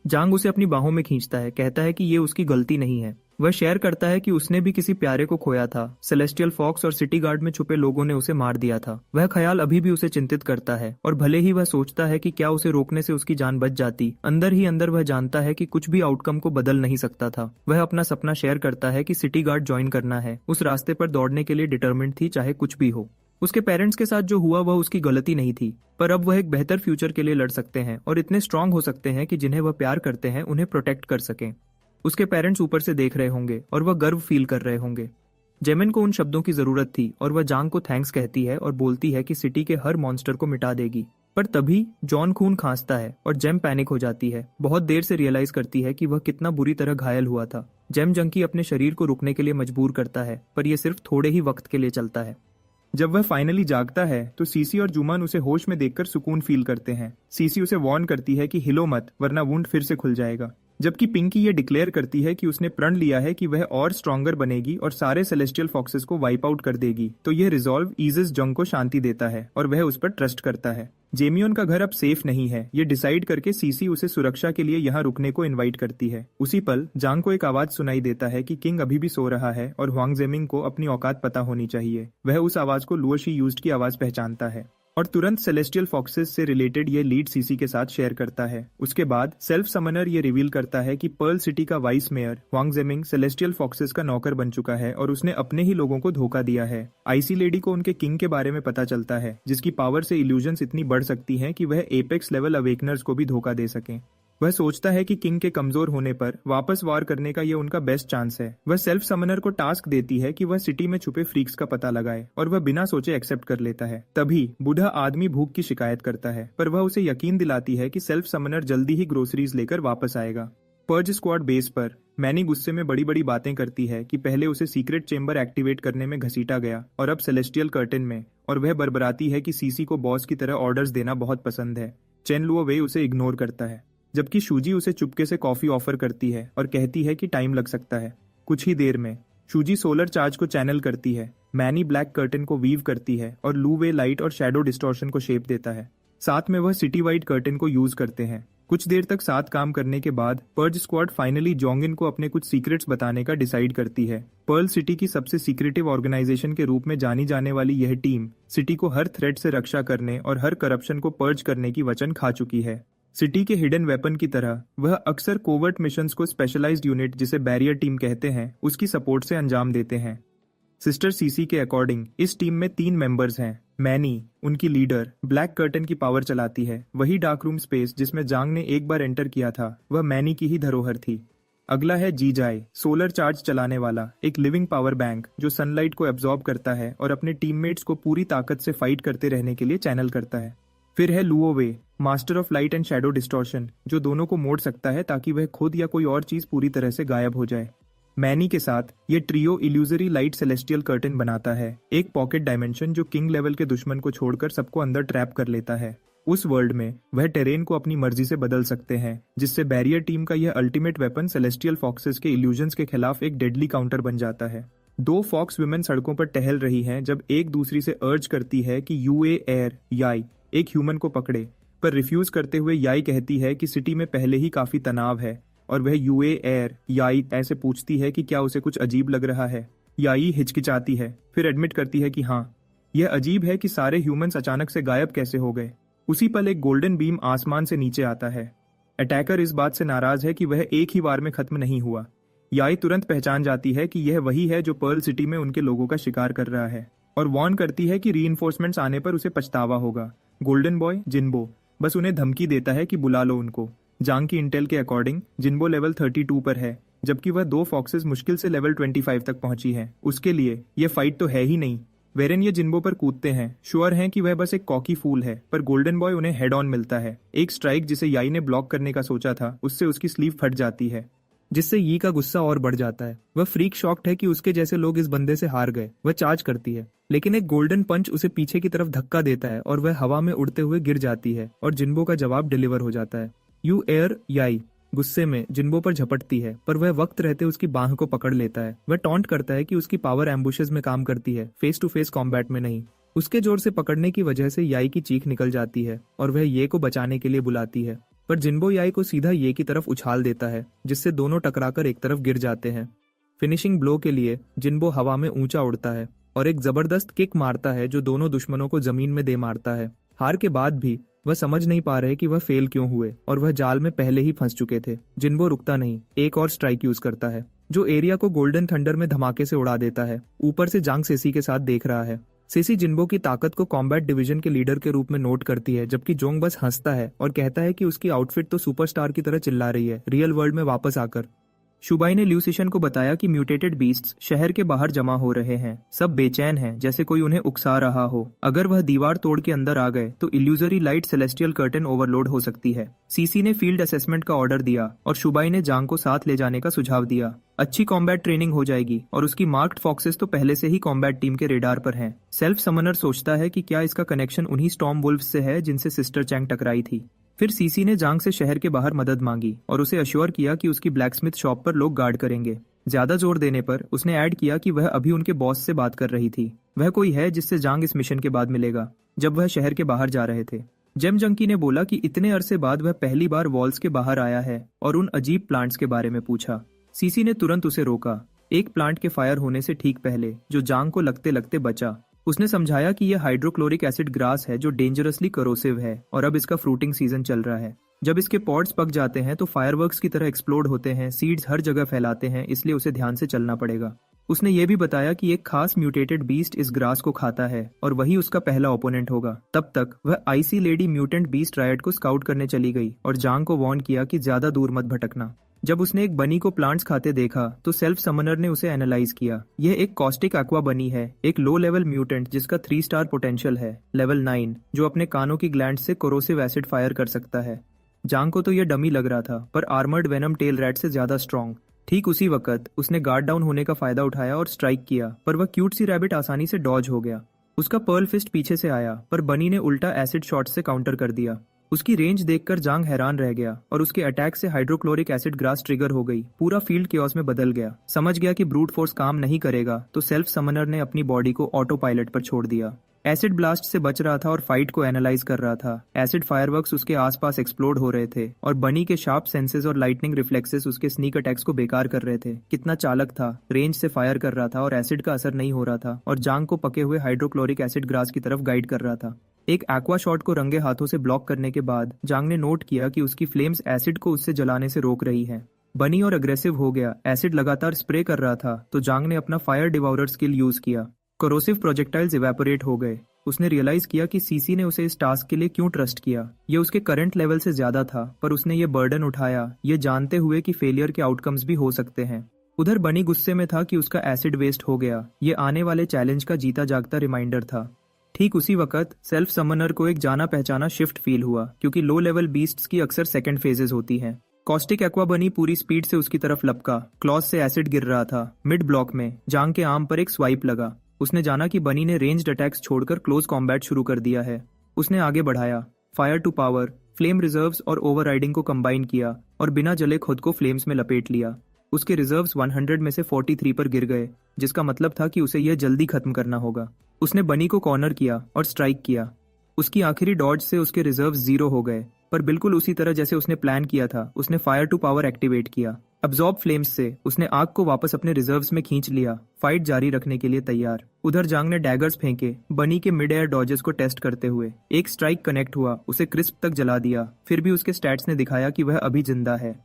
जांग उसे अपनी बाहों में खींचता है, कहता है कि ये उसकी गलती नहीं है। वह शेयर करता है कि उसने भी किसी प्यारे को खोया था। सेलेस्टियल फॉक्स और सिटी गार्ड में छुपे लोगों ने उसे मार दिया था। वह ख्याल अभी भी उसे चिंतित करता है और भले ही वह सोचता है कि क्या उसे रोकने से उसकी जान बच जाती, अंदर ही अंदर वह जानता है कि कुछ भी आउटकम को बदल नहीं सकता था। वह अपना सपना शेयर करता है कि सिटी गार्ड ज्वाइन करना है। उस रास्ते पर दौड़ने के लिए डिटर्मिन्ड थी, चाहे कुछ भी हो। उसके पेरेंट्स के साथ जो हुआ वह उसकी गलती नहीं थी, पर अब वह एक बेहतर फ्यूचर के लिए लड़ सकते हैं और इतने स्ट्रांग हो सकते हैं कि जिन्हें वह प्यार करते हैं उन्हें प्रोटेक्ट कर सकें। उसके पेरेंट्स ऊपर से देख रहे होंगे और वह गर्व फील कर रहे होंगे। जेमिन को उन शब्दों की जरूरत थी और वह जांग को थैंक्स कहती है और बोलती है कि सिटी के हर मॉन्स्टर को मिटा देगी। पर तभी जॉन खून खांसता है और जेम पैनिक हो जाती है। बहुत देर से रियलाइज करती है कि वह कितना बुरी तरह घायल हुआ था। जेम जंकी अपने शरीर को रुकने के लिए मजबूर करता है, पर यह सिर्फ थोड़े ही वक्त के लिए चलता है। जब वह फाइनली जागता है तो सीसी और जुमान उसे होश में देखकर सुकून फील करते हैं। सीसी उसे वार्न करती है कि हिलो मत, वरना वुंड फिर से खुल जाएगा। जबकि पिंकी ये डिक्लेयर करती है कि उसने प्रण लिया है कि वह और स्ट्रॉन्गर बनेगी और सारे सेलेस्टियल फॉक्सेस को वाइप आउट कर देगी। तो यह रिजॉल्व ईजिस जंग को शांति देता है और वह उस पर ट्रस्ट करता है। जेमियोन का घर अब सेफ नहीं है, ये डिसाइड करके सीसी उसे सुरक्षा के लिए यहाँ रुकने को इनवाइट करती है। उसी पल जांग को एक आवाज सुनाई देता है कि किंग अभी भी सो रहा है और हुआंग जेमिंग को अपनी औकात पता होनी चाहिए। वह उस आवाज को लुओशी यूज्ड की आवाज पहचानता है और तुरंत सेलेस्टियल फॉक्सेस से रिलेटेड ये लीड सीसी के साथ शेयर करता है। उसके बाद सेल्फ समनर ये रिवील करता है कि पर्ल सिटी का vice mayor Huang जेमिंग celestial foxes का नौकर बन चुका है और उसने अपने ही लोगों को धोखा दिया है। आईसी लेडी को उनके किंग के बारे में पता चलता है, जिसकी पावर से इल्यूजन्स इतनी बढ़ सकती हैं कि वह एपेक्स लेवल अवेकनर्स को भी धोखा दे सकें। वह सोचता है कि किंग के कमजोर होने पर वापस वार करने का ये उनका बेस्ट चांस है। वह सेल्फ समनर को टास्क देती है कि वह सिटी में छुपे फ्रीक्स का पता लगाए और वह बिना सोचे एक्सेप्ट कर लेता है। तभी बूढ़ा आदमी भूख की शिकायत करता है, पर वह उसे यकीन दिलाती है कि सेल्फ समनर जल्दी ही ग्रोसरीज लेकर वापस आएगा। पर्ज स्क्वाड बेस पर मैनी गुस्से में बड़ी बड़ी बातें करती है कि पहले उसे सीक्रेट चेंबर एक्टिवेट करने में घसीटा गया और अब सेलेस्टियल कर्टेन में, और वह बरबराती है कि सीसी को बॉस की तरह ऑर्डर्स देना बहुत पसंद है। चेन लुओ वे उसे इग्नोर करता है, जबकि शूजी उसे चुपके से कॉफी ऑफर करती है और कहती है कि टाइम लग सकता है। कुछ ही देर में शूजी सोलर चार्ज को चैनल करती है, मैनी ब्लैक कर्टन को वीव करती है और लू वे लाइट और शैडो डिस्टॉर्शन को शेप देता है। साथ में वह सिटी वाइड कर्टन को यूज करते हैं। कुछ देर तक साथ काम करने के बाद पर्ज स्क्वाड फाइनली जोंगिन को अपने कुछ सीक्रेट्स बताने का डिसाइड करती है। पर्ल सिटी की सबसे सीक्रेटिव ऑर्गेनाइजेशन के रूप में जानी जाने वाली यह टीम सिटी को हर थ्रेट से रक्षा करने और हर करप्शन को पर्ज करने की वचन खा चुकी है। सिटी के हिडन वेपन की तरह वह अक्सर कोवर्ट मिशंस को स्पेशलाइज्ड यूनिट, जिसे बैरियर टीम कहते हैं, उसकी सपोर्ट से अंजाम देते हैं। सिस्टर सीसी के अकॉर्डिंग इस टीम में 3 मेंबर्स हैं। मैनी, उनकी लीडर, ब्लैक कर्टन की पावर चलाती है। वही डार्क रूम स्पेस जिसमें जांग ने एक बार एंटर किया था, वह मैनी की ही धरोहर थी। अगला है जीजाई, सोलर चार्ज चलाने वाला एक लिविंग पावर बैंक जो सनलाइट को एब्जॉर्ब करता है और अपने टीममेट्स को पूरी ताकत से फाइट करते रहने के लिए चैनल करता है। फिर है Luo way, master of light and shadow distortion, जो दोनों को मोड़ सकता है ताकि वह खुद या कोई और चीज पूरी तरह से गायब हो जाए। मैनी के साथ ये trio illusory light celestial curtain बनाता है, एक पॉकेट डायमेंशन जो किंग लेवल के दुश्मन को छोड़कर सबको अंदर ट्रैप कर लेता है। उस वर्ल्ड में वह टेरेन को अपनी मर्जी से बदल सकते हैं, जिससे बैरियर टीम का यह अल्टीमेट वेपन सेलेस्टियल फॉक्सेस के इल्यूजन्स के खिलाफ एक डेडली काउंटर बन जाता है। 2 फॉक्स वुमेन सड़कों पर टहल रही हैं जब एक दूसरी से अर्ज करती है कि यूए एयर याई एक ह्यूमन को पकड़े, पर रिफ्यूज करते हुए याई कहती है कि सिटी में पहले ही काफी तनाव है, और वह यूए एयर याई ऐसे पूछती है कि क्या उसे कुछ अजीब लग रहा है। याई हिचकिचाती है, फिर एडमिट करती है कि हाँ, यह अजीब है कि सारे ह्यूमंस अचानक से गायब कैसे हो गए। उसी पल एक गोल्डन बीम आसमान से नीचे आता है। अटैकर इस बात से नाराज है कि वह एक ही बार में खत्म नहीं हुआ। याई तुरंत पहचान जाती है कि यह वही है जो पर्ल सिटी में उनके लोगों का शिकार कर रहा है, और वार्न करती है कि रीइंफोर्समेंट्स आने पर उसे पछतावा होगा। गोल्डन बॉय जिन्बो बस उन्हें धमकी देता है कि बुला लो उनको। जांग की इंटेल के अकॉर्डिंग जिन्बो लेवल 32 पर है, जबकि वह 2 फॉक्सेस मुश्किल से लेवल 25 तक पहुंची है। उसके लिए यह फाइट तो है ही नहीं। वेरेन ये जिन्बो पर कूदते हैं, श्योर हैं कि वह बस एक कॉकी फूल है, पर गोल्डन बॉय उन्हें हेड ऑन मिलता है। एक स्ट्राइक जिसे याई ने ब्लॉक करने का सोचा था, उससे उसकी स्लीव फट जाती है, जिससे यी का गुस्सा और बढ़ जाता है। वह फ्रीक शॉक्ड है कि उसके जैसे लोग इस बंदे से हार गए। वह चार्ज करती है, लेकिन एक गोल्डन पंच उसे पीछे की तरफ धक्का देता है और वह हवा में उड़ते हुए गिर जाती है और जिन्बो का जवाब डिलीवर हो जाता है। यू एयर याई गुस्से में जिन्बो पर झपटती है, पर वह वक्त रहते उसकी बाह को पकड़ लेता है। वह टॉन्ट करता है कि उसकी पावर एम्बुशेस में काम करती है, फेस टू फेस कॉम्बैट में नहीं। उसके जोर से पकड़ने की वजह से याई की चीख निकल जाती है और वह ये को बचाने के लिए बुलाती है। पर जिन्बो याई को सीधा ये की तरफ उछाल देता है, जिससे दोनों टकराकर एक तरफ गिर जाते हैं। फिनिशिंग ब्लो के लिए जिन्बो हवा में ऊंचा उड़ता है और एक जबरदस्त किक मारता है जो दोनों दुश्मनों को जमीन में दे मारता है। हार के बाद भी वह समझ नहीं पा रहे कि वह फेल क्यों हुए और वह जाल में पहले ही फंस चुके थे। जिन्बो रुकता नहीं, एक और स्ट्राइक यूज करता है जो एरिया को गोल्डन थंडर में धमाके से उड़ा देता है। ऊपर से जांग सेसी के साथ देख रहा है। सेसी जिन्बो की ताकत को कॉम्बैट डिवीजन के लीडर के रूप में नोट करती है, जबकि जोंग बस हंसता है और कहता है कि उसकी आउटफिट तो सुपरस्टार की तरह चिल्ला रही है रियल वर्ल्ड में वापस आकर। शुबाई ने ल्यू सिशन को बताया कि म्यूटेटेड बीस्ट्स शहर के बाहर जमा हो रहे हैं। सब बेचैन हैं, जैसे कोई उन्हें उकसा रहा हो। अगर वह दीवार तोड़ के अंदर आ गए तो illusory light celestial curtain overload हो सकती है। सीसी ने फील्ड असेसमेंट का ऑर्डर दिया और शुबाई ने जांग को साथ ले जाने का सुझाव दिया। अच्छी कॉम्बैट ट्रेनिंग हो जाएगी और उसकी मार्क्ड फॉक्सेस तो पहले से ही कॉम्बैट टीम के रेडार पर हैं। सेल्फ समनर सोचता है कि क्या इसका कनेक्शन उन्हीं स्टॉर्म वुल्फ्स से है जिनसे सिस्टर चैंग टकराई थी। फिर सीसी ने जांग से शहर के बाहर मदद मांगी और उसे अश्योर किया कि उसकी ब्लैकस्मिथ शॉप पर लोग गार्ड करेंगे। ज्यादा जोर देने पर उसने ऐड किया कि वह अभी उनके बॉस से बात कर रही थी। वह कोई है जिससे जांग इस मिशन के बाद मिलेगा। जब वह शहर के बाहर जा रहे थे, जेम जंकी ने बोला कि इतने अरसे बाद वह पहली बार वॉल्स के बाहर आया है और उन अजीब प्लांट्स के बारे में पूछा। सीसी ने तुरंत उसे रोका, एक प्लांट के फायर होने से ठीक पहले जो जांग को लगते लगते बचा। उसने समझाया कि यह हाइड्रोक्लोरिक एसिड ग्रास है जो डेंजरसली करोसिव है और अब इसका फ्रूटिंग सीजन चल रहा है। जब इसके पॉड्स पक जाते हैं तो फायरवर्क्स की तरह एक्सप्लोड होते हैं, सीड्स हर जगह फैलाते हैं, इसलिए उसे ध्यान से चलना पड़ेगा। उसने ये भी बताया कि एक खास म्यूटेटेड बीस्ट इस ग्रास को खाता है और वही उसका पहला ओपोनेंट होगा। तब तक वह icy lady mutant beast riot को स्काउट करने चली गई और जांग को वार्न किया कि ज्यादा दूर मत भटकना। जब उसने एक बनी को प्लांट्स खाते देखा तो सेल्फ समनर ने उसे एनालाइज किया। यह एक कॉस्टिक एक्वा बनी है, एक लो लेवल म्यूटेंट जिसका 3 स्टार पोटेंशियल है, लेवल 9, जो अपने कानों की ग्लैंड से कोरोसिव एसिड फायर कर सकता है। जांग को तो यह डमी लग रहा था, पर आर्मर्ड वेनम टेल रैट से ज्यादा स्ट्रॉन्ग। ठीक उसी वक्त उसने गार्ड डाउन होने का फायदा उठाया और स्ट्राइक किया, पर वह क्यूट सी रैबिट आसानी से डॉज हो गया। उसका पर्ल फिस्ट पीछे से आया, पर बनी ने उल्टा एसिड शॉट से काउंटर कर दिया। उसकी रेंज देखकर जांग हैरान रह गया और उसके अटैक से हाइड्रोक्लोरिक एसिड ग्रास ट्रिगर हो गई। पूरा फील्ड केओस में बदल गया। समझ गया कि ब्रूट फोर्स काम नहीं करेगा तो सेल्फ समनर ने अपनी बॉडी को ऑटो पायलट पर छोड़ दिया। एसिड ब्लास्ट से बच रहा था और फाइट को एनालाइज कर रहा था। एसिड फायरवर्क्स उसके आसपास एक्सप्लोड हो रहे थे और बनी के शार्प सेंसेस और लाइटनिंग रिफ्लेक्सेस उसके स्नीक अटैक्स को बेकार कर रहे थे। कितना चालक था, रेंज से फायर कर रहा था और एसिड का असर नहीं हो रहा था और जांग को पके हुए हाइड्रोक्लोरिक एसिड ग्रास की तरफ गाइड कर रहा था। एक एक्वा शॉट को रंगे हाथों से ब्लॉक करने के बाद जांग ने नोट किया कि उसकी फ्लेम्स एसिड को उससे जलाने से रोक रही है। बनी और अग्रेसिव हो गया। एसिड लगातार स्प्रे कर रहा था तो जांग ने अपना फायर डिवाउरर स्किल यूज किया। कोरोसिव प्रोजेक्टाइल्स इवेपोरेट हो गए। उसने रियलाइज किया कि सीसी ने उसे इस टास्क के लिए क्यों ट्रस्ट किया। यह उसके करंट लेवल से ज्यादा था, पर उसने ये बर्डन उठाया, ये जानते हुए कि फेलियर के आउटकम्स भी हो सकते हैं। उधर बनी गुस्से में था कि उसका एसिड वेस्ट हो गया। ये आने वाले चैलेंज का जीता जागता रिमाइंडर था। ठीक उसी वक्त सेल्फ समनर को एक जाना पहचाना शिफ्ट फील हुआ, क्योंकि लो लेवल बीस्ट्स की अक्सर सेकंड फेजेस होती हैं। कॉस्टिक एक्वा बनी पूरी स्पीड से उसकी तरफ लपका। क्लॉज से एसिड गिर रहा था। मिड ब्लॉक में जांग के आर्म पर एक स्वाइप लगा। उसने जाना कि बनी ने रेंज्ड अटैक्स छोड़कर क्लोज कॉम्बैट शुरू कर दिया है। उसने आगे बढ़ाया, fire to power, flame reserves और ओवरराइडिंग को कंबाइन किया और बिना जले खुद को फ्लेम्स में लपेट लिया। उसके रिजर्व्स 100 में से 43 पर गिर गए, जिसका मतलब था कि उसे यह जल्दी खत्म करना होगा। उसने बनी को कॉर्नर किया और स्ट्राइक किया। उसकी आखिरी डॉज से उसके रिजर्व्स 0 हो गए, पर बिल्कुल उसी तरह जैसे उसने प्लान किया था। उसने फायर टू पावर एक्टिवेट किया। अब्जॉर्ब फ्लेम्स से उसने आग को वापस अपने रिजर्व्स में खींच लिया, फाइट जारी रखने के लिए तैयार। उधर जांग ने डैगर्स फेंके, बनी के मिड एयर डॉजेस को टेस्ट करते हुए। एक स्ट्राइक कनेक्ट हुआ, उसे क्रिस्प तक जला दिया। फिर भी उसके स्टैट्स ने दिखाया कि वह अभी जिंदा है।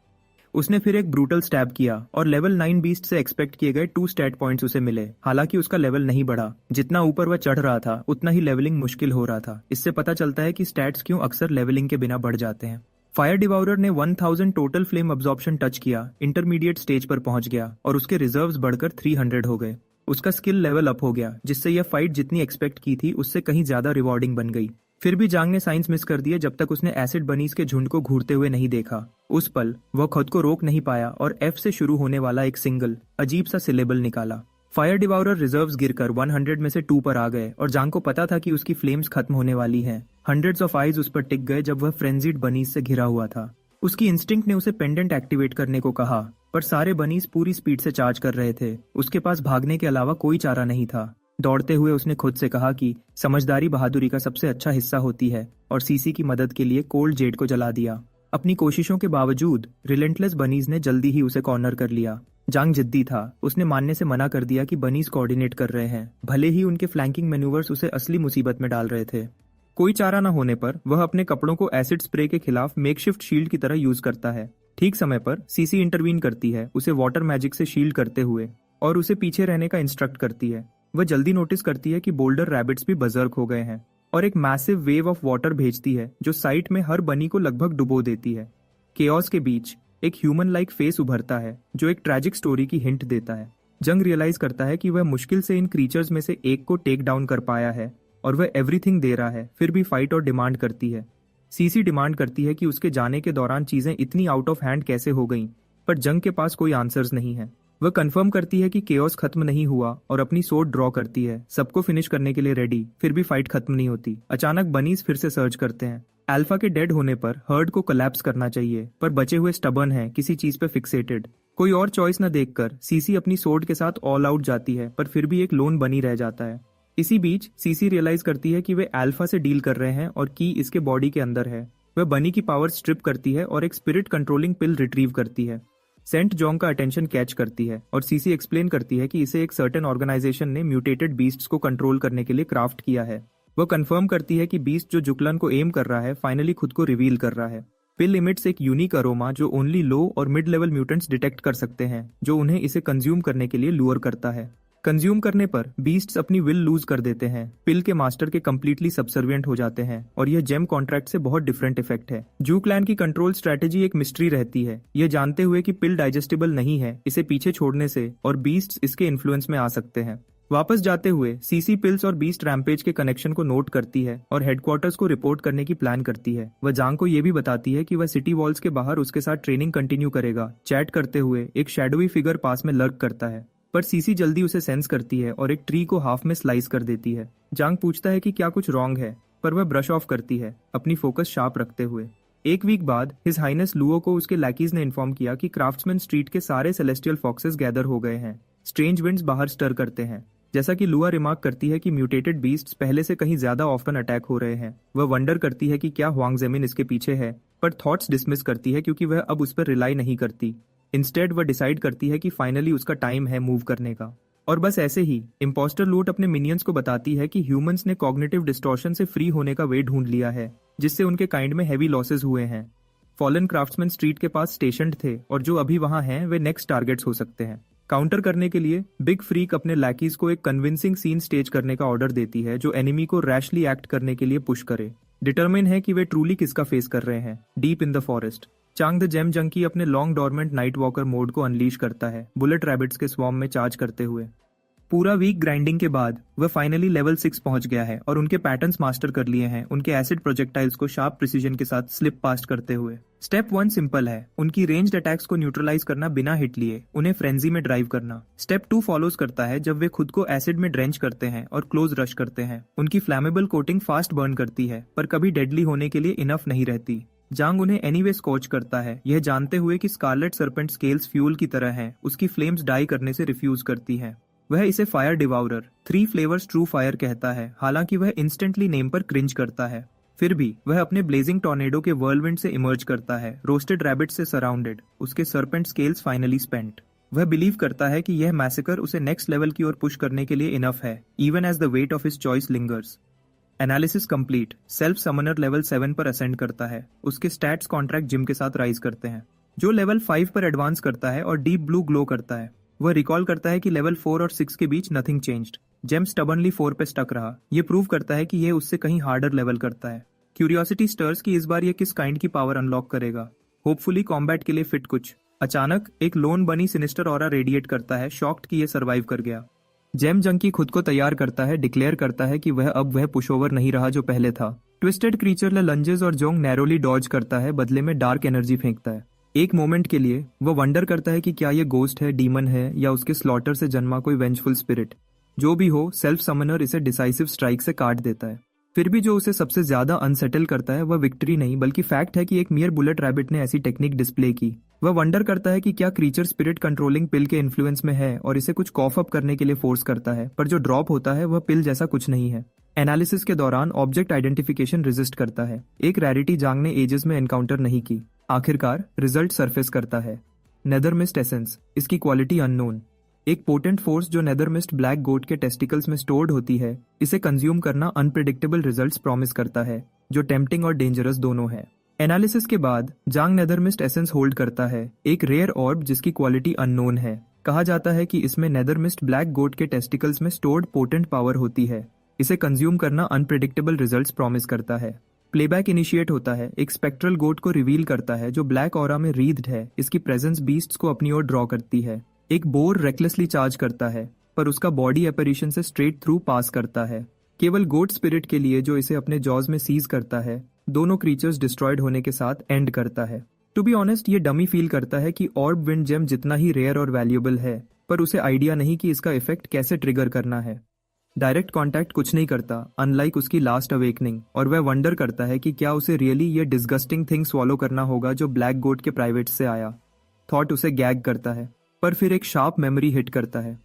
उसने फिर एक ब्रूटल स्टैब किया और लेवल 9 बीस्ट से एक्सपेक्ट किए गए 2 स्टैट पॉइंट्स उसे मिले। हालांकि उसका लेवल नहीं बढ़ा। जितना ऊपर वह चढ़ रहा था उतना ही लेवलिंग मुश्किल हो रहा था। इससे पता चलता है कि स्टैट्स क्यों अक्सर लेवलिंग के बिना बढ़ जाते हैं। फायर डिवाउरर ने 1000 टोटल फ्लेम अब्जॉर्प्शन टच किया, इंटरमीडिएट स्टेज पर पहुंच गया और उसके रिजर्व्स बढ़कर 300 हो गए। उसका स्किल लेवल अप हो गया, जिससे यह फाइट जितनी एक्सपेक्ट की थी उससे कहीं ज्यादा रिवॉर्डिंग बन गई। फिर भी जांग ने साइंस मिस कर दिए जब तक उसने एसिड बनीज के झुंड को घूरते हुए नहीं देखा। उस पल वह खुद को रोक नहीं पाया और एफ से शुरू होने वाला एक सिंगल अजीब सा सिलेबल निकाला। फायर डिवाउरर रिजर्व्स गिरकर 100 में से 2 पर आ गए और जांग को पता था कि उसकी फ्लेम्स खत्म होने वाली हैं। हंड्रेड्स ऑफ आइज उस पर टिक गए जब वह फ्रेंजिड बनीज से घिरा हुआ था। उसकी इंस्टिंक्ट ने उसे पेंडेंट एक्टिवेट करने को कहा, पर सारे बनीज पूरी स्पीड से चार्ज कर रहे थे। उसके पास भागने के अलावा कोई चारा नहीं था। दौड़ते हुए उसने खुद से कहा कि समझदारी बहादुरी का सबसे अच्छा हिस्सा होती है और सीसी की मदद के लिए कोल्ड जेड को जला दिया। अपनी कोशिशों के बावजूद रिलेंटलेस बनीज ने जल्दी ही उसे कॉर्नर कर लिया। जांग जिद्दी था, उसने मानने से मना कर दिया कि बनीज कोऑर्डिनेट कर रहे हैं, भले ही उनके फ्लैंकिंग मैन्यूवर्स उसे असली मुसीबत में डाल रहे थे। कोई चारा न होने पर वह अपने कपड़ों को एसिड स्प्रे के खिलाफ मेकशिफ्ट शील्ड की तरह यूज करता है। ठीक समय पर सीसी इंटरवीन करती है, उसे वाटर मैजिक से शील्ड करते हुए, और उसे पीछे रहने का इंस्ट्रक्ट करती है। वह जल्दी नोटिस करती है कि बोल्डर रैबिट्स भी बजर्क हो गए हैं और एक मैसिव वेव ऑफ वाटर भेजती है जो साइट में हर बनी को लगभग डुबो देती है। केओस के बीच एक ह्यूमन लाइक फेस उभरता है जो एक ट्रैजिक स्टोरी की हिंट देता है। जंग रियलाइज करता है कि वह मुश्किल से इन क्रीचर्स में से एक को टेक डाउन कर पाया है और वह एवरीथिंग दे रहा है, फिर भी फाइट और डिमांड करती है। सीसी डिमांड करती है कि उसके जाने के दौरान चीजें इतनी आउट ऑफ हैंड कैसे हो गईं, पर जंग के पास कोई आंसर्स नहीं है। वह कंफर्म करती है कि केओस खत्म नहीं हुआ और अपनी सोर्ड ड्रॉ करती है, सबको फिनिश करने के लिए रेडी, फिर भी फाइट खत्म नहीं होती। अचानक बनीज फिर से सर्च करते हैं। अल्फा के डेड होने पर हर्ड को कोलैप्स करना चाहिए, पर बचे हुए स्टबर्न हैं, किसी चीज पे फिक्सेटेड। कोई और चॉइस न देखकर सीसी अपनी सोर्ड के साथ ऑल आउट जाती है, पर फिर भी एक लोन बनी रह जाता है। इसी बीच सीसी रियलाइज करती है कि वे अल्फा से डील कर रहे हैं और की इसके बॉडी के अंदर है। वह बनी की पावर स्ट्रिप करती है और एक स्पिरिट कंट्रोलिंग पिल रिट्रीव करती है। सेंट जॉन्ग का अटेंशन कैच करती है और सीसी एक्सप्लेन करती है कि इसे एक सर्टेन ऑर्गेनाइजेशन ने म्यूटेटेड बीस्ट्स को कंट्रोल करने के लिए क्राफ्ट किया है। वह कंफर्म करती है कि बीस्ट जो जुकलन को एम कर रहा है फाइनली खुद को रिवील कर रहा है। पिल इमिट्स एक यूनिक अरोमा जो ओनली लो और मिड लेवल म्यूटेंट्स डिटेक्ट कर सकते हैं, जो उन्हें इसे कंज्यूम करने के लिए लूअर करता है। कंज्यूम करने पर बीस्ट्स अपनी विल लूज कर देते हैं, पिल के मास्टर के कंप्लीटली सबसर्विएंट हो जाते हैं, और यह जेम कॉन्ट्रैक्ट से बहुत डिफरेंट इफेक्ट है। जू क्लैन की कंट्रोल स्ट्रेटेजी एक मिस्ट्री रहती है, यह जानते हुए कि पिल डाइजेस्टेबल नहीं है, इसे पीछे छोड़ने से और बीस्ट्स इसके इन्फ्लुएंस में आ सकते हैं। वापस जाते हुए सीसी पिल्स और बीस्ट रैम्पेज के कनेक्शन को नोट करती है और हेडक्वार्टर्स को रिपोर्ट करने की प्लान करती है। वह जांग को यह भी बताती है कि वह सिटी वॉल्स के बाहर उसके साथ ट्रेनिंग कंटिन्यू करेगा। चैट करते हुए एक शैडोवी फिगर पास में लर्क करता है, पर सीसी जल्दी उसे सेंस करती है और एक ट्री को हाफ में स्लाइस कर देती है। जांग पूछता है कि क्या कुछ रॉन्ग है, पर वह ब्रश ऑफ करती है, अपनी फोकस शार्प रखते हुए। एक वीक बाद हिज हाइनेस लुओ को उसके लैकीज ने इन्फॉर्म किया कि क्राफ्ट्समैन स्ट्रीट के सारे सेलेस्टियल फॉक्सेस गैदर हो गए हैं। स्ट्रेंज विंड्स बाहर स्टर करते हैं। जैसा कि लुआ रिमार्क करती है कि म्यूटेटेड बीस्ट्स पहले से कहीं ज्यादा ऑफ्टन अटैक हो रहे हैं। वह वंडर करती है कि क्या हुआंग ज़ेमिन इसके पीछे है, पर थॉट्स डिसमिस करती है क्योंकि वह अब उस पर रिलाई नहीं करती। इंस्टेड वह डिसाइड करती है कि फाइनली उसका टाइम है मूव करने का। और बस ऐसे ही इम्पोस्टर लूट अपने मिनियंस को बताती है कि ह्यूमंस ने कॉग्निटिव डिस्टॉर्शन से फ्री होने का वे ढूंढ लिया है, जिससे उनके काइंड में हैवी लॉसेस हुए हैं। फॉलन क्राफ्ट्समैन स्ट्रीट के पास स्टेशन्ड थे और जो अभी वहां हैं वे नेक्स्ट टारगेट्स हो सकते हैं। काउंटर करने के लिए बिग फ्रीक अपने लैकीज को एक कन्विंसिंग सीन स्टेज करने का ऑर्डर देती है जो एनिमी को रैशली एक्ट करने के लिए पुश करे। डिटरमिन है कि वे ट्रूली किसका फेस कर रहे हैं। Deep in the forest Chang the gem junkie अपने long dormant night walker mode को अनलीश करता है, बुलेट रैबिट्स के स्वॉर्म में चार्ज करते हुए। पूरा वीक ग्राइंडिंग के बाद वह फाइनली लेवल 6 पहुंच गया है और उनके पैटर्न्स मास्टर कर लिए हैं, उनके एसिड प्रोजेक्टाइल्स को शार्प प्रिसीजन के साथ स्लिप पास्ट करते हुए। स्टेप 1 सिंपल है, उनकी रेंज्ड अटैक्स को न्यूट्रलाइज करना बिना हिट लिए, उन्हें फ्रेंजी में ड्राइव करना। स्टेप 2 फॉलोज करता है जब वे खुद को एसिड में ड्रेंच करते हैं और क्लोज रश करते हैं। उनकी फ्लैमेबल कोटिंग फास्ट बर्न करती है, पर कभी डेडली होने के लिए इनफ नहीं रहती। जांग उन्हें एनीवे स्कॉच करता है, यह जानते हुए कि स्कारलेट सर्पेंट स्केल्स फ्यूल की तरह हैं, उसकी फ्लेम्स डाई करने से रिफ्यूज करती है। वह इसे फायर डिवाउरर 3 फ्लेवर्स ट्रू फायर कहता है, हालांकि वह इंस्टेंटली नेम पर क्रिंज करता है। फिर भी वह अपने ब्लेजिंग टॉर्नेडो के व्हर्लविंड से इमर्ज करता है, रोस्टेड रैबिट से सराउंडेड, उसके सर्पेंट स्केल्स फाइनली स्पेंट। वह बिलीव करता है कि यह मैसेकर उसे नेक्स्ट लेवल की ओर पुश करने के लिए इनफ है, even as the weight of his choice lingers. Analysis complete. Self summoner level 7 पर असेंड करता है, उसके स्टैट्स कॉन्ट्रैक्ट जिम के साथ राइज करते हैं, जो लेवल 5 पर एडवांस करता है और डीप ब्लू ग्लो करता है। वह रिकॉल करता है कि लेवल 4 और 6 के बीच नथिंग चेंज्ड। जेम स्टबर्नली 4 पे स्टक रहा, यह प्रूव करता है कि यह उससे कहीं हार्डर लेवल करता है। क्यूरियोसिटी स्टर्स कि इस बार यह किस काइंड की पावर अनलॉक करेगा, होपफुली कॉम्बैट के लिए फिट कुछ। अचानक एक लोन बनी सिनिस्टर ऑरा रेडिएट करता है, शॉक्ड कि यह सर्वाइव कर गया। जेम जंकी खुद को तैयार करता है, डिक्लेयर करता है कि वह अब वह पुशओवर नहीं रहा जो पहले था। ट्विस्टेड क्रीचर लंजेस और जोंग नैरोली डॉज करता है, बदले में डार्क एनर्जी फेंकता है। एक मोमेंट के लिए वह वंडर करता है कि क्या ये गोस्ट है, डीमन है, या उसके स्लॉटर से जन्मा कोई वेंजफुल स्पिरिट। जो भी हो, सेल्फ समनर इसे डिसाइसिव स्ट्राइक से काट देता है। फिर भी जो उसे सबसे ज्यादा अनसेटल करता है वह विक्ट्री नहीं बल्कि फैक्ट है कि एक मियर बुलेट रैबिट ने ऐसी टेक्निक डिस्प्ले की। वह वंडर करता है कि क्या क्रीचर स्पिरिट कंट्रोलिंग पिल के इन्फ्लुएंस में है और इसे कुछ कॉफ अप करने के लिए फोर्स करता है, पर जो ड्रॉप होता है वह पिल जैसा कुछ नहीं है। एनालिसिस के दौरान ऑब्जेक्ट आइडेंटिफिकेशन रेजिस्ट करता है, एक रैरिटी जांग ने एजेस में एनकाउंटर नहीं की। आखिरकार रिजल्ट सरफेस करता है। नेदर मिस्ट एसेंस, इसकी क्वालिटी अननोन। एक पोटेंट फोर्स जो नेदर मिस्ट ब्लैक गोट के टेस्टिकल्स में स्टोर्ड होती है, इसे कंज्यूम करना अनप्रिडिक्टेबल रिजल्ट्स प्रॉमिस करता है, जो टेम्पटिंग और डेंजरस दोनों है। एनालिसिस के बाद जांग नेदर मिस्ट एसेंस होल्ड करता है, एक रेयर ऑर्ब जिसकी क्वालिटी अननोन है। कहा जाता है कि इसमें नेदर मिस्ट ब्लैक गोट के टेस्टिकल्स में स्टोर्ड पोटेंट पावर होती है। इसे कंज्यूम करना अनप्रिडिक्टेबल रिजल्ट्स प्रॉमिस करता है। प्लेबैक इनिशिएट होता है, एक स्पेक्ट्रल गोट को रिवील करता है जो ब्लैक ऑरा में रीद्ड है। इसकी प्रेजेंस बीस्ट्स को अपनी ओर ड्रॉ करती है। एक बोर रेकलेसली चार्ज करता है, पर उसका बॉडी एपरिशन से स्ट्रेट थ्रू पास करता है। केवल गोट स्पिरिट के लिए, जो इसे अपने जॉज में सीज करता है, दोनों क्रीचर्स डिस्ट्रॉयड होने के साथ एंड करता है। टू बी ऑनेस्ट, ये डमी फील करता है कि ऑर्ब विंड जेम जितना ही रेयर और वैल्यूएबल है, पर उसे आइडिया नहीं कि इसका इफेक्ट कैसे ट्रिगर करना है। डायरेक्ट कॉन्टैक्ट कुछ नहीं करता, अनलाइक उसकी लास्ट अवेकनिंग, और वह वंडर करता है कि क्या उसे रियली ये डिस्गस्टिंग थिंग स्वॉलो करना होगा जो ब्लैक गोट के प्राइवेट से आया। थॉट उसे गैग करता है, पर फिर एक शार्प मेमोरी हिट करता है।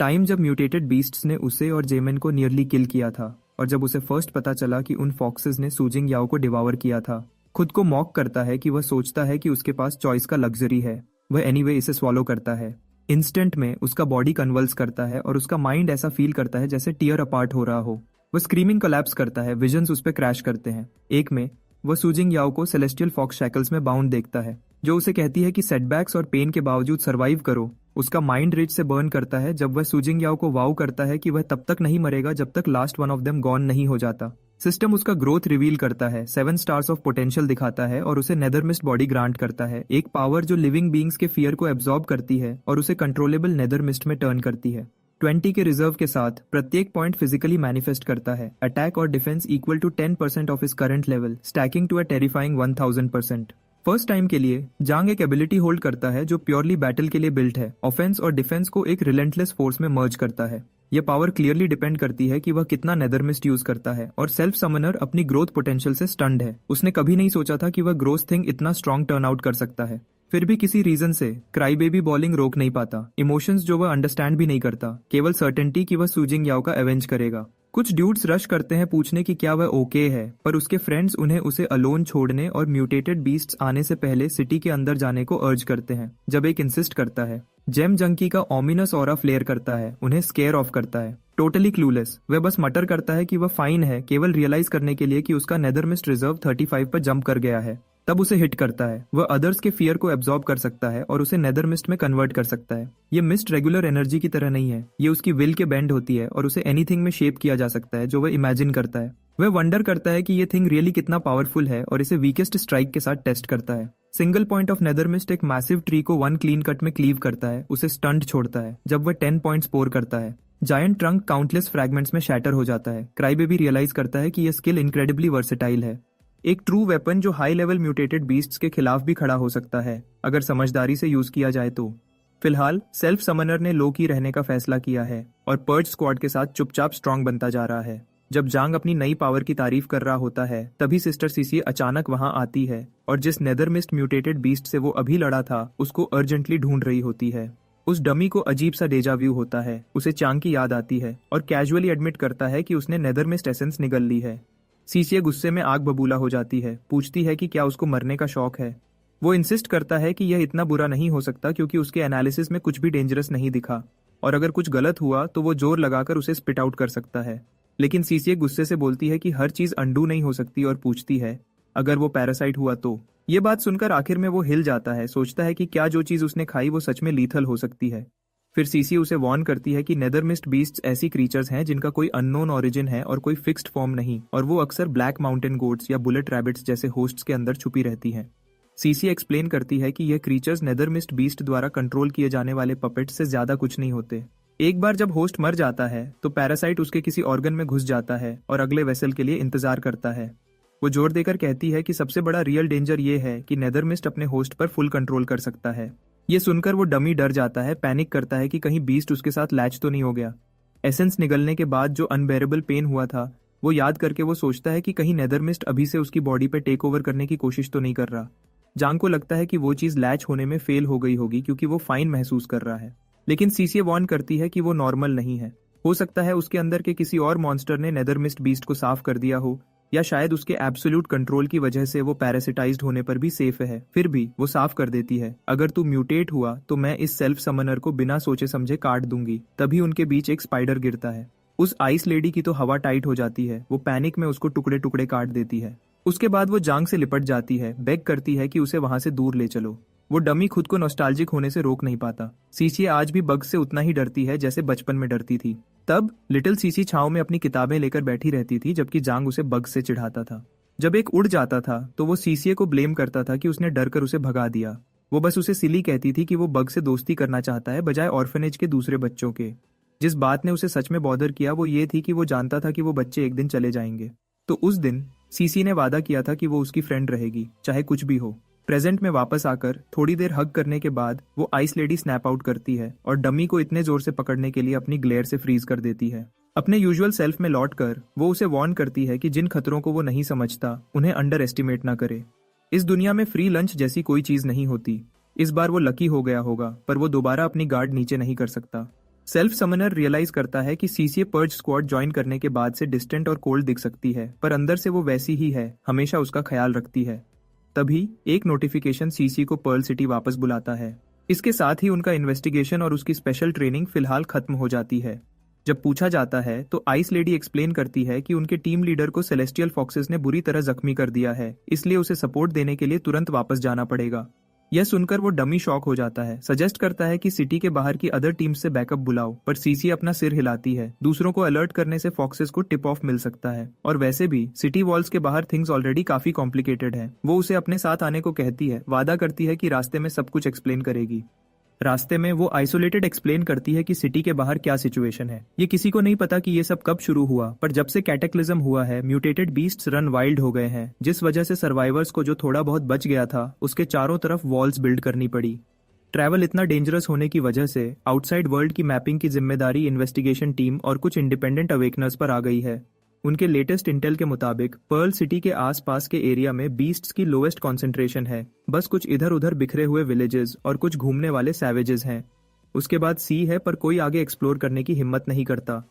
टाइम जब म्यूटेटेड बीस्ट्स ने उसे और जेमिन को नियरली किल किया था, और जब उसे फर्स्ट पता चला कि उन फॉक्सेस ने सूजिंग याओ को डिवावर किया था। खुद को मॉक करता है कि वह सोचता है कि उसके पास चॉइस का लग्जरी है। वह एनीवे इसे स्वॉलो करता है। इंस्टेंट में उसका बॉडी कन्वल्स करता है और उसका माइंड ऐसा फील करता है जैसे टीयर अपार्ट हो रहा हो। वह स्क्रीमिंग कोलैप्स करता है, विजन्स उस पर क्रैश करते हैं। एक में वह सूजिंग याओ को सेलेस्टियल फॉक्स शैकल्स में बाउंड देखता है, जो उसे कहती है कि सेटबैक्स और पेन के बावजूद सर्वाइव करो। उसका माइंड रिज से बर्न करता है जब वह सूजिंग याओ को वाउ करता है कि वह तब तक नहीं मरेगा जब तक last one of them gone नहीं हो जाता। सिस्टम उसका ग्रोथ रिवील करता है, 7 स्टार्स ऑफ पोटेंशियल दिखाता है और उसे नेदर मिस्ट बॉडी ग्रांट करता है, एक पावर जो लिविंग बीइंग्स के फियर को एब्जॉर्ब करती है और उसे कंट्रोलेबल नेदर मिस्ट में टर्न करती है। 20 के रिजर्व के साथ प्रत्येक पॉइंट फिजिकली मैनिफेस्ट करता है। अटैक और defence equal to 10% of his current level, stacking to a terrifying 1000%। First time के लिए जांग एक एबिलिटी होल्ड करता है जो प्योरली बैटल के लिए बिल्ट है। ऑफेंस और डिफेंस को एक रिलेंटलेस फोर्स में मर्ज करता है। यह पावर क्लियरली डिपेंड करती है कि वह कितना नेदर मिस्ट यूज करता है, और सेल्फ समनर अपनी ग्रोथ पोटेंशियल से स्टन्ड है। उसने कभी नहीं सोचा था कि वह ग्रोथ थिंग इतना स्ट्रॉन्ग टर्न आउट कर सकता है। फिर भी किसी रीजन से क्राई बेबी बॉलिंग रोक नहीं पाता, इमोशंस जो वह अंडरस्टैंड भी नहीं करता, केवल सर्टेनिटी कि वह सूजिंग याओ का एवेंज करेगा। कुछ ड्यूड्स रश करते हैं पूछने की क्या वह ओके है, पर उसके फ्रेंड्स उन्हें उसे अलोन छोड़ने और म्यूटेटेड बीस्ट्स आने से पहले सिटी के अंदर जाने को अर्ज करते हैं। जब एक इंसिस्ट करता है, जेम जंकी का ऑमिनस ऑरा फ्लेयर करता है, उन्हें स्केयर ऑफ करता है। टोटली क्लूलेस, वह बस मटर करता है कि वह फाइन है, केवल रियलाइज करने के लिए कि उसका नेदर मिस्ट रिजर्व 35 पर जंप कर गया है। तब उसे हिट करता है। वह अदर्स के फियर को एब्जॉर्ब कर सकता है और उसे नेदर मिस्ट में कन्वर्ट कर सकता है। ये मिस्ट रेगुलर एनर्जी की तरह नहीं है, ये उसकी विल के बेंड होती है और उसे एनीथिंग में शेप किया जा सकता है जो वह इमेजिन करता है। वह वंडर करता है कि ये थिंग रियली कितना पावरफुल है और इसे वीकेस्ट स्ट्राइक के साथ टेस्ट करता है। Single point of nether mist एक मैसिव ट्री को 1 क्लीन कट में क्लीव करता है, उसे स्टंट छोड़ता है। जब वह 10 पॉइंट्स पोर करता है, जायंट ट्रंक काउंटलेस फ्रैगमेंट्स में शैटर हो जाता है। क्राई बेबी रियलाइज करता है कि यह स्किल इनक्रेडिबली वर्सेटाइल है, एक ट्रू वेपन जो हाई लेवल म्यूटेटेड बीस्ट्स के खिलाफ भी खड़ा हो सकता है अगर समझदारी से यूज किया जाए तो। फिलहाल सेल्फ समनर ने लो की रहने का फैसला किया है और पर्ज स्क्वाड के साथ चुपचाप स्ट्रांग बनता जा रहा है। जब जांग अपनी नई पावर की तारीफ कर रहा होता है, तभी सिस्टर सीसी अचानक वहां आती है और जिस नेदर मिस्ट म्यूटेटेड बीस्ट से वो अभी लड़ा था, उसको अर्जेंटली ढूंढ रही होती है। उस डमी को अजीब सा डेजा व्यू होता है, उसे चांग की याद आती है और कैजुअली एडमिट करता है कि उसने नेदर मिस्ट एसेंस निगल ली है। सीसीए गुस्से में आग बबूला हो जाती है, पूछती है कि क्या उसको मरने का शौक है। वो इंसिस्ट करता है कि यह इतना बुरा नहीं हो सकता क्योंकि उसके एनालिसिस में कुछ भी डेंजरस नहीं दिखा, और अगर कुछ गलत हुआ तो वो जोर लगाकर उसे स्पिट आउट कर सकता है। लेकिन सीसीए गुस्से से बोलती है कि हर चीज अंडू नहीं हो सकती और पूछती है अगर वो पैरासाइट हुआ तो। ये बात सुनकर आखिर में वो हिल जाता है, सोचता है कि क्या जो चीज उसने खाई वो सच में लीथल हो सकती है। फिर सीसी उसे वार्न करती है कि नेदर मिस्ट बीस्ट्स ऐसी क्रीचर्स हैं जिनका कोई अननोन ओरिजिन है और कोई फिक्स्ड फॉर्म नहीं, और वो अक्सर ब्लैक माउंटेन गोट्स या बुलेट रैबिट्स जैसे होस्ट्स के अंदर छुपी रहती हैं। सीसी एक्सप्लेन करती है कि यह क्रीचर्स नेदर मिस्ट बीस्ट द्वारा कंट्रोल किए जाने वाले पपेट्स से ज्यादा कुछ नहीं होते। एक बार जब होस्ट मर जाता है तो पैरासाइट उसके किसी ऑर्गन में घुस जाता है और अगले वेसल के लिए इंतजार करता है। वो जोर देकर कहती है कि सबसे बड़ा रियल डेंजर ये है कि नेदर मिस्ट अपने होस्ट पर फुल कंट्रोल कर सकता है। ये सुनकर वो डमी डर जाता है, पैनिक करता है कि कहीं बीस्ट उसके साथ लैच तो नहीं हो गया। एसेंस निगलने के बाद जो अनबेरेबल पेन हुआ था वो याद करके वो सोचता है कि कहीं नेदर मिस्ट अभी से उसकी बॉडी पे टेक ओवर करने की कोशिश तो नहीं कर रहा। जांग को लगता है कि वो चीज लैच होने में फेल हो गई होगी क्योंकि वो फाइन महसूस कर रहा है, लेकिन सीसीए वार्न करती है कि वो नॉर्मल नहीं है। हो सकता है उसके अंदर के किसी और मॉन्स्टर ने नेदर मिस्ट बीस्ट को साफ कर दिया हो या शायद उसके एब्सोल्यूट कंट्रोल की वजह से वो पैरासिटाइज्ड होने पर भी सेफ है। फिर भी वो साफ कर देती है, अगर तू म्यूटेट हुआ तो मैं इस सेल्फ समनर को बिना सोचे समझे काट दूंगी। तभी उनके बीच एक स्पाइडर गिरता है। उस आइस लेडी की तो हवा टाइट हो जाती है, वो पैनिक में उसको टुकड़े टुकड़े काट देती है। उसके बाद वो जांग से लिपट जाती है, बेग करती है कि उसे वहां से दूर ले चलो। वो डमी खुद को नॉस्टैल्जिक होने से रोक नहीं पाता। सीसी आज भी बग से उतना ही डरती है जैसे बचपन में डरती थी। तब लिटिल सीसी छाव में अपनी किताबें लेकर बैठी रहती थी, जबकि जांग उसे बग से चिढ़ाता था। जब एक उड़ जाता था तो वो सीसीए को ब्लेम करता था कि उसने डर कर उसे भगा दिया। वो बस उसे सिली कहती थी कि वो बग से दोस्ती करना चाहता है, बजाय ऑर्फनेज के दूसरे बच्चों के। जिस बात ने उसे सच में बॉदर किया वो ये थी कि वो जानता था कि वो बच्चे एक दिन चले जाएंगे। तो उस दिन सीसी ने वादा किया था कि वो उसकी फ्रेंड रहेगी, चाहे कुछ भी हो। प्रेजेंट में वापस आकर थोड़ी देर हग करने के बाद वो आइस लेडी स्नैप आउट करती है और डमी को इतने जोर से पकड़ने के लिए अपनी ग्लेयर से फ्रीज कर देती है। अपने यूजुअल सेल्फ में लौटकर वो उसे वार्न करती है कि जिन खतरों को वो नहीं समझता उन्हें अंडर एस्टिमेट ना करे। इस दुनिया में फ्री लंच जैसी कोई चीज नहीं होती। इस बार वो लकी हो गया होगा, पर वो दोबारा अपनी गार्ड नीचे नहीं कर सकता। सेल्फ समनर रियलाइज करता है कि सीसीए पर्ज स्क्वाड ज्वाइन करने के बाद से डिस्टेंट और कोल्ड दिख सकती है, पर अंदर से वो वैसी ही है, हमेशा उसका ख्याल रखती है। तभी एक नोटिफिकेशन सीसी को पर्ल सिटी वापस बुलाता है। इसके साथ ही उनका इन्वेस्टिगेशन और उसकी स्पेशल ट्रेनिंग फिलहाल खत्म हो जाती है। जब पूछा जाता है तो आइस लेडी एक्सप्लेन करती है कि उनके टीम लीडर को सेलेस्टियल फॉक्सेस ने बुरी तरह जख्मी कर दिया है, इसलिए उसे सपोर्ट देने के लिए तुरंत वापस जाना पड़ेगा। यह सुनकर वो डमी शॉक हो जाता है, सजेस्ट करता है कि सिटी के बाहर की अदर टीम्स से बैकअप बुलाओ, पर सीसी अपना सिर हिलाती है। दूसरों को अलर्ट करने से फॉक्सेस को टिप ऑफ मिल सकता है, और वैसे भी सिटी वॉल्स के बाहर थिंग्स ऑलरेडी काफी कॉम्प्लिकेटेड है। वो उसे अपने साथ आने को कहती है, वादा करती है कि रास्ते में सब कुछ एक्सप्लेन करेगी। रास्ते में वो आइसोलेटेड एक्सप्लेन करती है कि सिटी के बाहर क्या सिचुएशन है। ये किसी को नहीं पता कि ये सब कब शुरू हुआ, पर जब से कैटेक्लिज्म हुआ है म्यूटेटेड बीस्ट्स रन वाइल्ड हो गए हैं, जिस वजह से सर्वाइवर्स को जो थोड़ा बहुत बच गया था उसके चारों तरफ वॉल्स बिल्ड करनी पड़ी। ट्रैवल इतना डेंजरस होने की वजह से आउटसाइड वर्ल्ड की मैपिंग की जिम्मेदारी इन्वेस्टिगेशन टीम और कुछ इंडिपेंडेंट अवेकनर्स पर आ गई है। उनके लेटेस्ट इंटेल के मुताबिक पर्ल सिटी के आसपास के एरिया में बीस्ट्स की लोएस्ट कॉन्सेंट्रेशन है। बस कुछ इधर उधर बिखरे हुए विलेजेस और कुछ घूमने वाले सैवेजेस हैं। उसके बाद सी है, पर कोई आगे एक्सप्लोर करने की हिम्मत नहीं करता।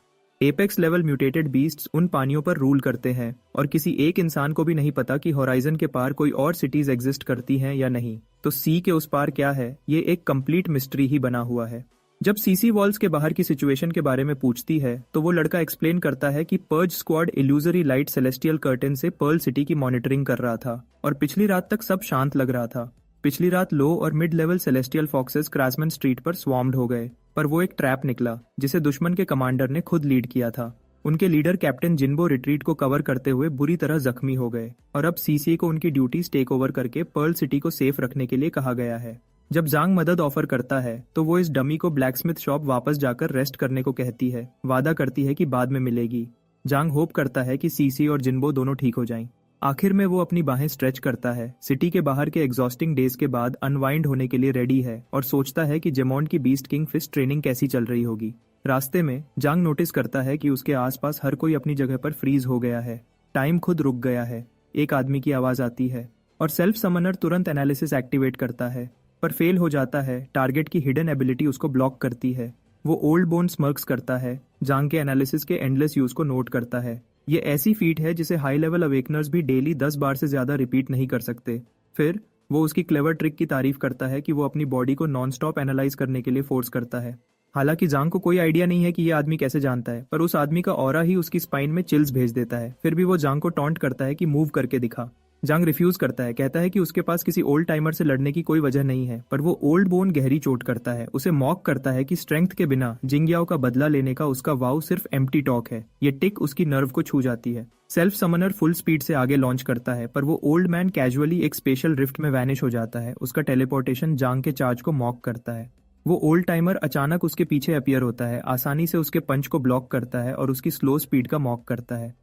एपेक्स लेवल म्यूटेटेड बीस्ट्स उन पानियों पर रूल करते हैं और किसी एक इंसान को भी नहीं पता कि होराइजन के पार कोई और सिटीज एग्जिस्ट करती हैं या नहीं। तो सी के उस पार क्या है, ये एक कंप्लीट मिस्ट्री ही बना हुआ है। जब सीसी वॉल्स के बाहर की सिचुएशन के बारे में पूछती है तो वो लड़का एक्सप्लेन करता है कि purge squad illusory light celestial curtain से पर्ल सिटी की मॉनिटरिंग कर रहा था और पिछली रात तक सब शांत लग रहा था। पिछली रात लो और mid level celestial foxes Crossman street पर स्वॉर्म्ड हो गए, पर वो एक ट्रैप निकला जिसे दुश्मन के कमांडर ने खुद लीड किया था। उनके लीडर कैप्टन जिन्बो रिट्रीट को कवर करते हुए बुरी तरह जख्मी हो गए और अब सीसी को उनकी ड्यूटीज टेक ओवर करके पर्ल सिटी को सेफ रखने के लिए कहा गया है। जब जांग मदद ऑफर करता है तो वो इस डमी को ब्लैकस्मिथ शॉप वापस जाकर रेस्ट करने को कहती है, वादा करती है कि बाद में मिलेगी। जांग होप करता है कि सीसी और जिन्बो दोनों ठीक हो जाएं। आखिर में वो अपनी बाहें स्ट्रेच करता है, सिटी के बाहर के एग्जॉस्टिंग डेज के बाद अनवाइंड होने के लिए रेडी है और सोचता है कि जेमॉन्ड की बीस्ट किंग फिश ट्रेनिंग कैसी चल रही होगी। रास्ते में जांग नोटिस करता है कि उसके आसपास हर कोई अपनी जगह पर फ्रीज हो गया है। टाइम खुद रुक गया है। एक आदमी की आवाज आती है और सेल्फ समनर तुरंत एनालिसिस एक्टिवेट करता है, पर फेल हो जाता है। टारगेट की हिडन एबिलिटी उसको ब्लॉक करती है। वो ओल्ड बोन स्मर्क्स करता है, जांग के एनालिसिस के एंडलेस यूज को नोट करता है। ये ऐसी फीट है जिसे हाई लेवल अवेकनर्स भी डेली 10 बार से ज्यादा रिपीट नहीं कर सकते। फिर वो उसकी क्लेवर ट्रिक की तारीफ करता है कि वो अपनी बॉडी को नॉन स्टॉप एनालाइज करने के लिए फोर्स करता है। हालांकि जांग को कोई आइडिया नहीं है कि ये आदमी कैसे जानता है, पर उस आदमी का ऑरा ही उसकी स्पाइन में चिल्स भेज देता है। फिर भी वो जांग को टॉन्ट करता है कि मूव करके दिखा। जांग रिफ्यूज करता है, कहता है कि उसके पास किसी ओल्ड टाइमर से लड़ने की कोई वजह नहीं है, पर वो ओल्ड बोन गहरी चोट करता है। उसे मॉक करता है कि स्ट्रेंथ के बिना जिंगयाओ का बदला लेने का उसका वाव सिर्फ एम्प्टी टॉक है। ये टिक उसकी नर्व को छू जाती है। सेल्फ समनर फुल स्पीड से आगे लॉन्च करता है, पर वो ओल्ड मैन कैजुअली एक स्पेशल रिफ्ट में वैनिश हो जाता है। उसका टेलीपोर्टेशन जांग के चार्ज को मॉक करता है। वो ओल्ड टाइमर अचानक उसके पीछे अपीयर होता है, आसानी से उसके पंच को ब्लॉक करता है और उसकी स्लो स्पीड का मॉक करता है।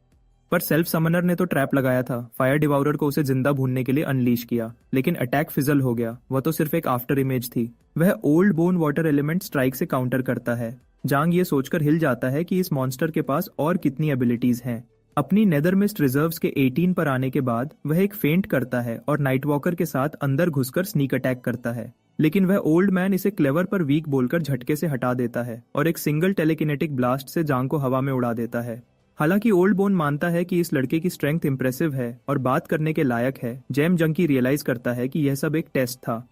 पर सेल्फ समनर ने तो ट्रैप लगाया था, फायर डिवाउरर को उसे जिंदा भूनने के लिए अनलीश किया, लेकिन अटैक फिजल हो गया। वह तो सिर्फ एक आफ्टर इमेज थी। वह old bone water element strike से काउंटर करता है। जांग ये सोचकर हिल जाता है कि इस मॉन्स्टर के पास और कितनी एबिलिटीज हैं। अपनी नेदरमिस्ट रिजर्व्स के 18 पर आने के बाद वह एक फेंट करता है और नाइट वॉकर के साथ अंदर घुसकर स्नीक अटैक करता है, लेकिन वह ओल्ड मैन इसे क्लेवर पर वीक बोलकर झटके से हटा देता है और एक सिंगल टेलीकिनेटिक ब्लास्ट से जांग को हवा में उड़ा देता है। हालांकि ओल्ड बोन मानता है कि इस लड़के की स्ट्रेंथ इंप्रेसिव है और बात करने के लायक है, जैम जंकी रियलाइज करता है कि यह सब एक टेस्ट था।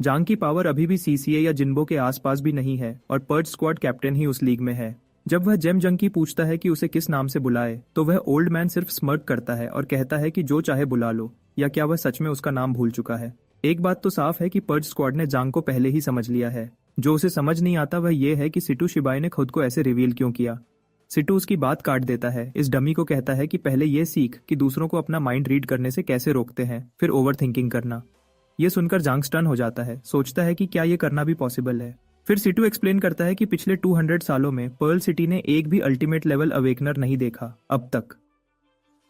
जांग की पावर अभी भी सीसीए या जिन्बो के आसपास भी नहीं है और पर्ज स्क्वाड कैप्टन ही उस लीग में है। जब वह जेम जंकी पूछता है कि उसे किस नाम से बुलाए, तो वह ओल्ड मैन सिर्फ स्मर्क करता है और कहता है कि जो चाहे बुला लो, या क्या वह सच में उसका नाम भूल चुका है। एक बात तो साफ है कि पर्ज स्क्वाड ने जांग को पहले ही समझ लिया है। जो उसे समझ नहीं आता वह यह है कि सिटू शिबाई ने खुद को ऐसे रिवील क्यों किया। सिटू उसकी बात काट देता है, इस डमी को कहता है कि पहले यह सीख कि दूसरों को अपना माइंड रीड करने से कैसे रोकते हैं, फिर ओवर थिंकिंग करना। यह सुनकर जांग स्टन हो जाता है, सोचता है कि क्या यह करना भी पॉसिबल है। फिर सिटू एक्सप्लेन करता है कि पिछले 200 सालों में पर्ल सिटी ने एक भी अल्टीमेट लेवल अवेकनर नहीं देखा अब तक।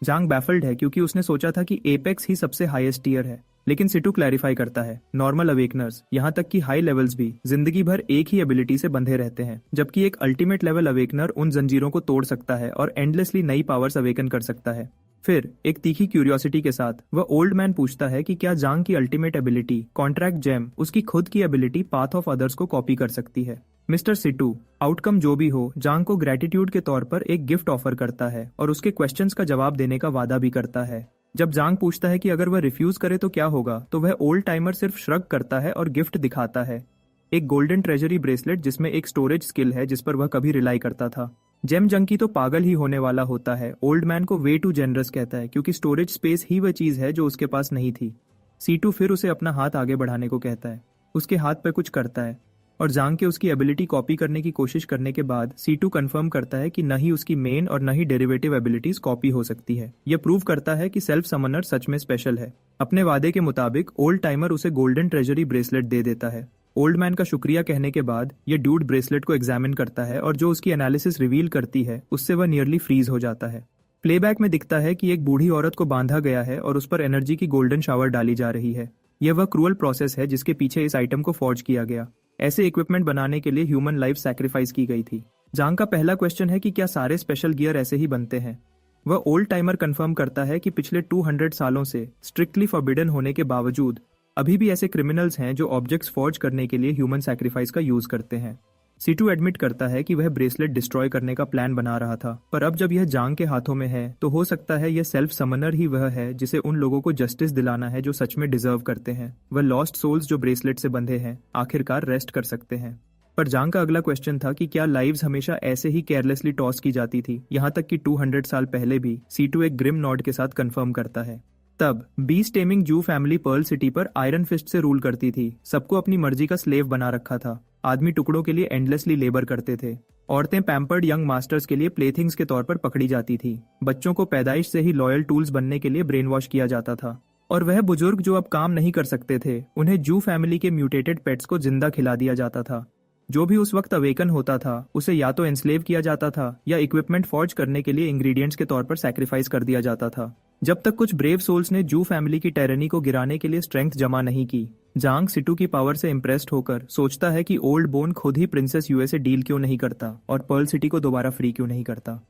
जांग बैफल्ड है क्योंकि उसने सोचा था कि एपेक्स ही सबसे हाईएस्ट टीयर है, लेकिन सिटू क्लैरिफाई करता है नॉर्मल अवेकनर्स, यहाँ तक कि हाई लेवल्स भी जिंदगी भर एक ही एबिलिटी से बंधे रहते हैं, जबकि एक अल्टीमेट लेवल अवेकनर उन जंजीरों को तोड़ सकता है और एंडलेसली नई पावर्स अवेकन कर सकता है। फिर एक तीखी क्यूरियोसिटी के साथ वह ओल्ड मैन पूछता है कि क्या जांग की अल्टीमेट एबिलिटी कॉन्ट्रैक्ट जेम उसकी खुद की एबिलिटी पाथ ऑफ अदर्स को कॉपी कर सकती है। मिस्टर सिटू आउटकम जो भी हो, जांग को ग्रेटिट्यूड के तौर पर एक गिफ्ट ऑफर करता है और उसके क्वेश्चंस का जवाब देने का वादा भी करता है। जब जांग पूछता है कि अगर वह रिफ्यूज करे तो क्या होगा, तो वह ओल्ड टाइमर सिर्फ श्रग करता है और गिफ्ट दिखाता है, एक गोल्डन ट्रेजरी ब्रेसलेट जिसमें एक स्टोरेज स्किल है जिस पर वह कभी रिलाई करता था। जेम जंकी तो पागल ही होने वाला होता है, ओल्ड मैन को वे टू जेनरस कहता है क्योंकि स्टोरेज स्पेस ही वह चीज है जो उसके पास नहीं थी। सीटू फिर उसे अपना हाथ आगे बढ़ाने को कहता है, उसके हाथ पर कुछ करता है और जांग के उसकी एबिलिटी कॉपी करने की कोशिश करने के बाद सीटू कंफर्म करता है कि न ही उसकी मेन और न ही डेरिवेटिव एबिलिटीज कॉपी हो सकती है। यह प्रूव करता है कि सेल्फ समनर सच में स्पेशल है। अपने वादे के मुताबिक ओल्ड टाइमर उसे गोल्डन ट्रेजरी ब्रेसलेट दे देता है। ओल्ड मैन का शुक्रिया कहने के बाद यह ड्यूड ब्रेसलेट को एग्जामिन करता है और जो उसकी एनालिसिस रिवील करती है उससे वह नियरली फ्रीज हो जाता है। प्लेबैक में दिखता है कि एक बूढ़ी औरत को बांधा गया है और उस पर एनर्जी की गोल्डन शावर डाली जा रही है। यह वह क्रूअल प्रोसेस है जिसके पीछे इस आइटम को फॉर्ज किया गया। ऐसे इक्विपमेंट बनाने के लिए ह्यूमन लाइफ सैक्रिफाइस की गई थी। जांग का पहला क्वेश्चन है कि क्या सारे स्पेशल गियर ऐसे ही बनते हैं। वह ओल्ड टाइमर कंफर्म करता है कि पिछले 200 सालों से स्ट्रिक्टली फॉरबिडन होने के बावजूद अभी भी ऐसे क्रिमिनल्स हैं जो ऑब्जेक्ट्स फॉर्ज करने के लिए ह्यूमन सैक्रिफाइस का यूज करते हैं। सीटू एडमिट करता है कि वह ब्रेसलेट डिस्ट्रॉय करने का प्लान बना रहा था, पर अब जब यह जांग के हाथों में है तो हो सकता है यह सेल्फ समनर ही वह है जिसे उन लोगों को जस्टिस दिलाना है जो सच में डिजर्व करते हैं। वह लॉस्ट सोल्स जो ब्रेसलेट से बंधे हैं आखिरकार रेस्ट कर सकते हैं। पर जांग का अगला क्वेश्चन था कि क्या लाइव्स हमेशा ऐसे ही केयरलेसली टॉस की जाती थी, यहाँ तक कि 200 साल पहले भी। सीटू एक ग्रिम नॉड के साथ कंफर्म करता है। तब बीस्ट टेमिंग जू फैमिली पर्ल सिटी पर आयरन फिस्ट से रूल करती थी, सबको अपनी मर्जी का स्लेव बना रखा था। आदमी टुकड़ों के लिए एंडलेसली लेबर करते थे। औरतें पैम्पर्ड यंग मास्टर्स के लिए प्लेथिंग्स के तौर पर पकड़ी जाती थी। बच्चों को पैदाइश से ही लॉयल टूल्स बनने के लिए ब्रेन वॉश किया जाता था। और वह बुजुर्ग जो अब काम नहीं कर सकते थे, उन्हें जू फैमिली के म्यूटेटेड पेट्स को जिंदा खिला दिया जाता था। जो भी उस वक्त अवेकन होता था उसे या तो एनस्लेव किया जाता था या इक्विपमेंट फॉर्ज करने के लिए इंग्रेडिएंट्स के तौर पर सैक्रिफाइस कर दिया जाता था, जब तक कुछ ब्रेव सोल्स ने जू फैमिली की टेरनी को गिराने के लिए स्ट्रेंथ जमा नहीं की। जांग सिटू की पावर से इम्प्रेस्ड होकर सोचता है कि ओल्ड बोन खुद ही प्रिंसेस यूए से डील क्यों नहीं करता और पर्ल सिटी को दोबारा फ्री क्यों नहीं करता।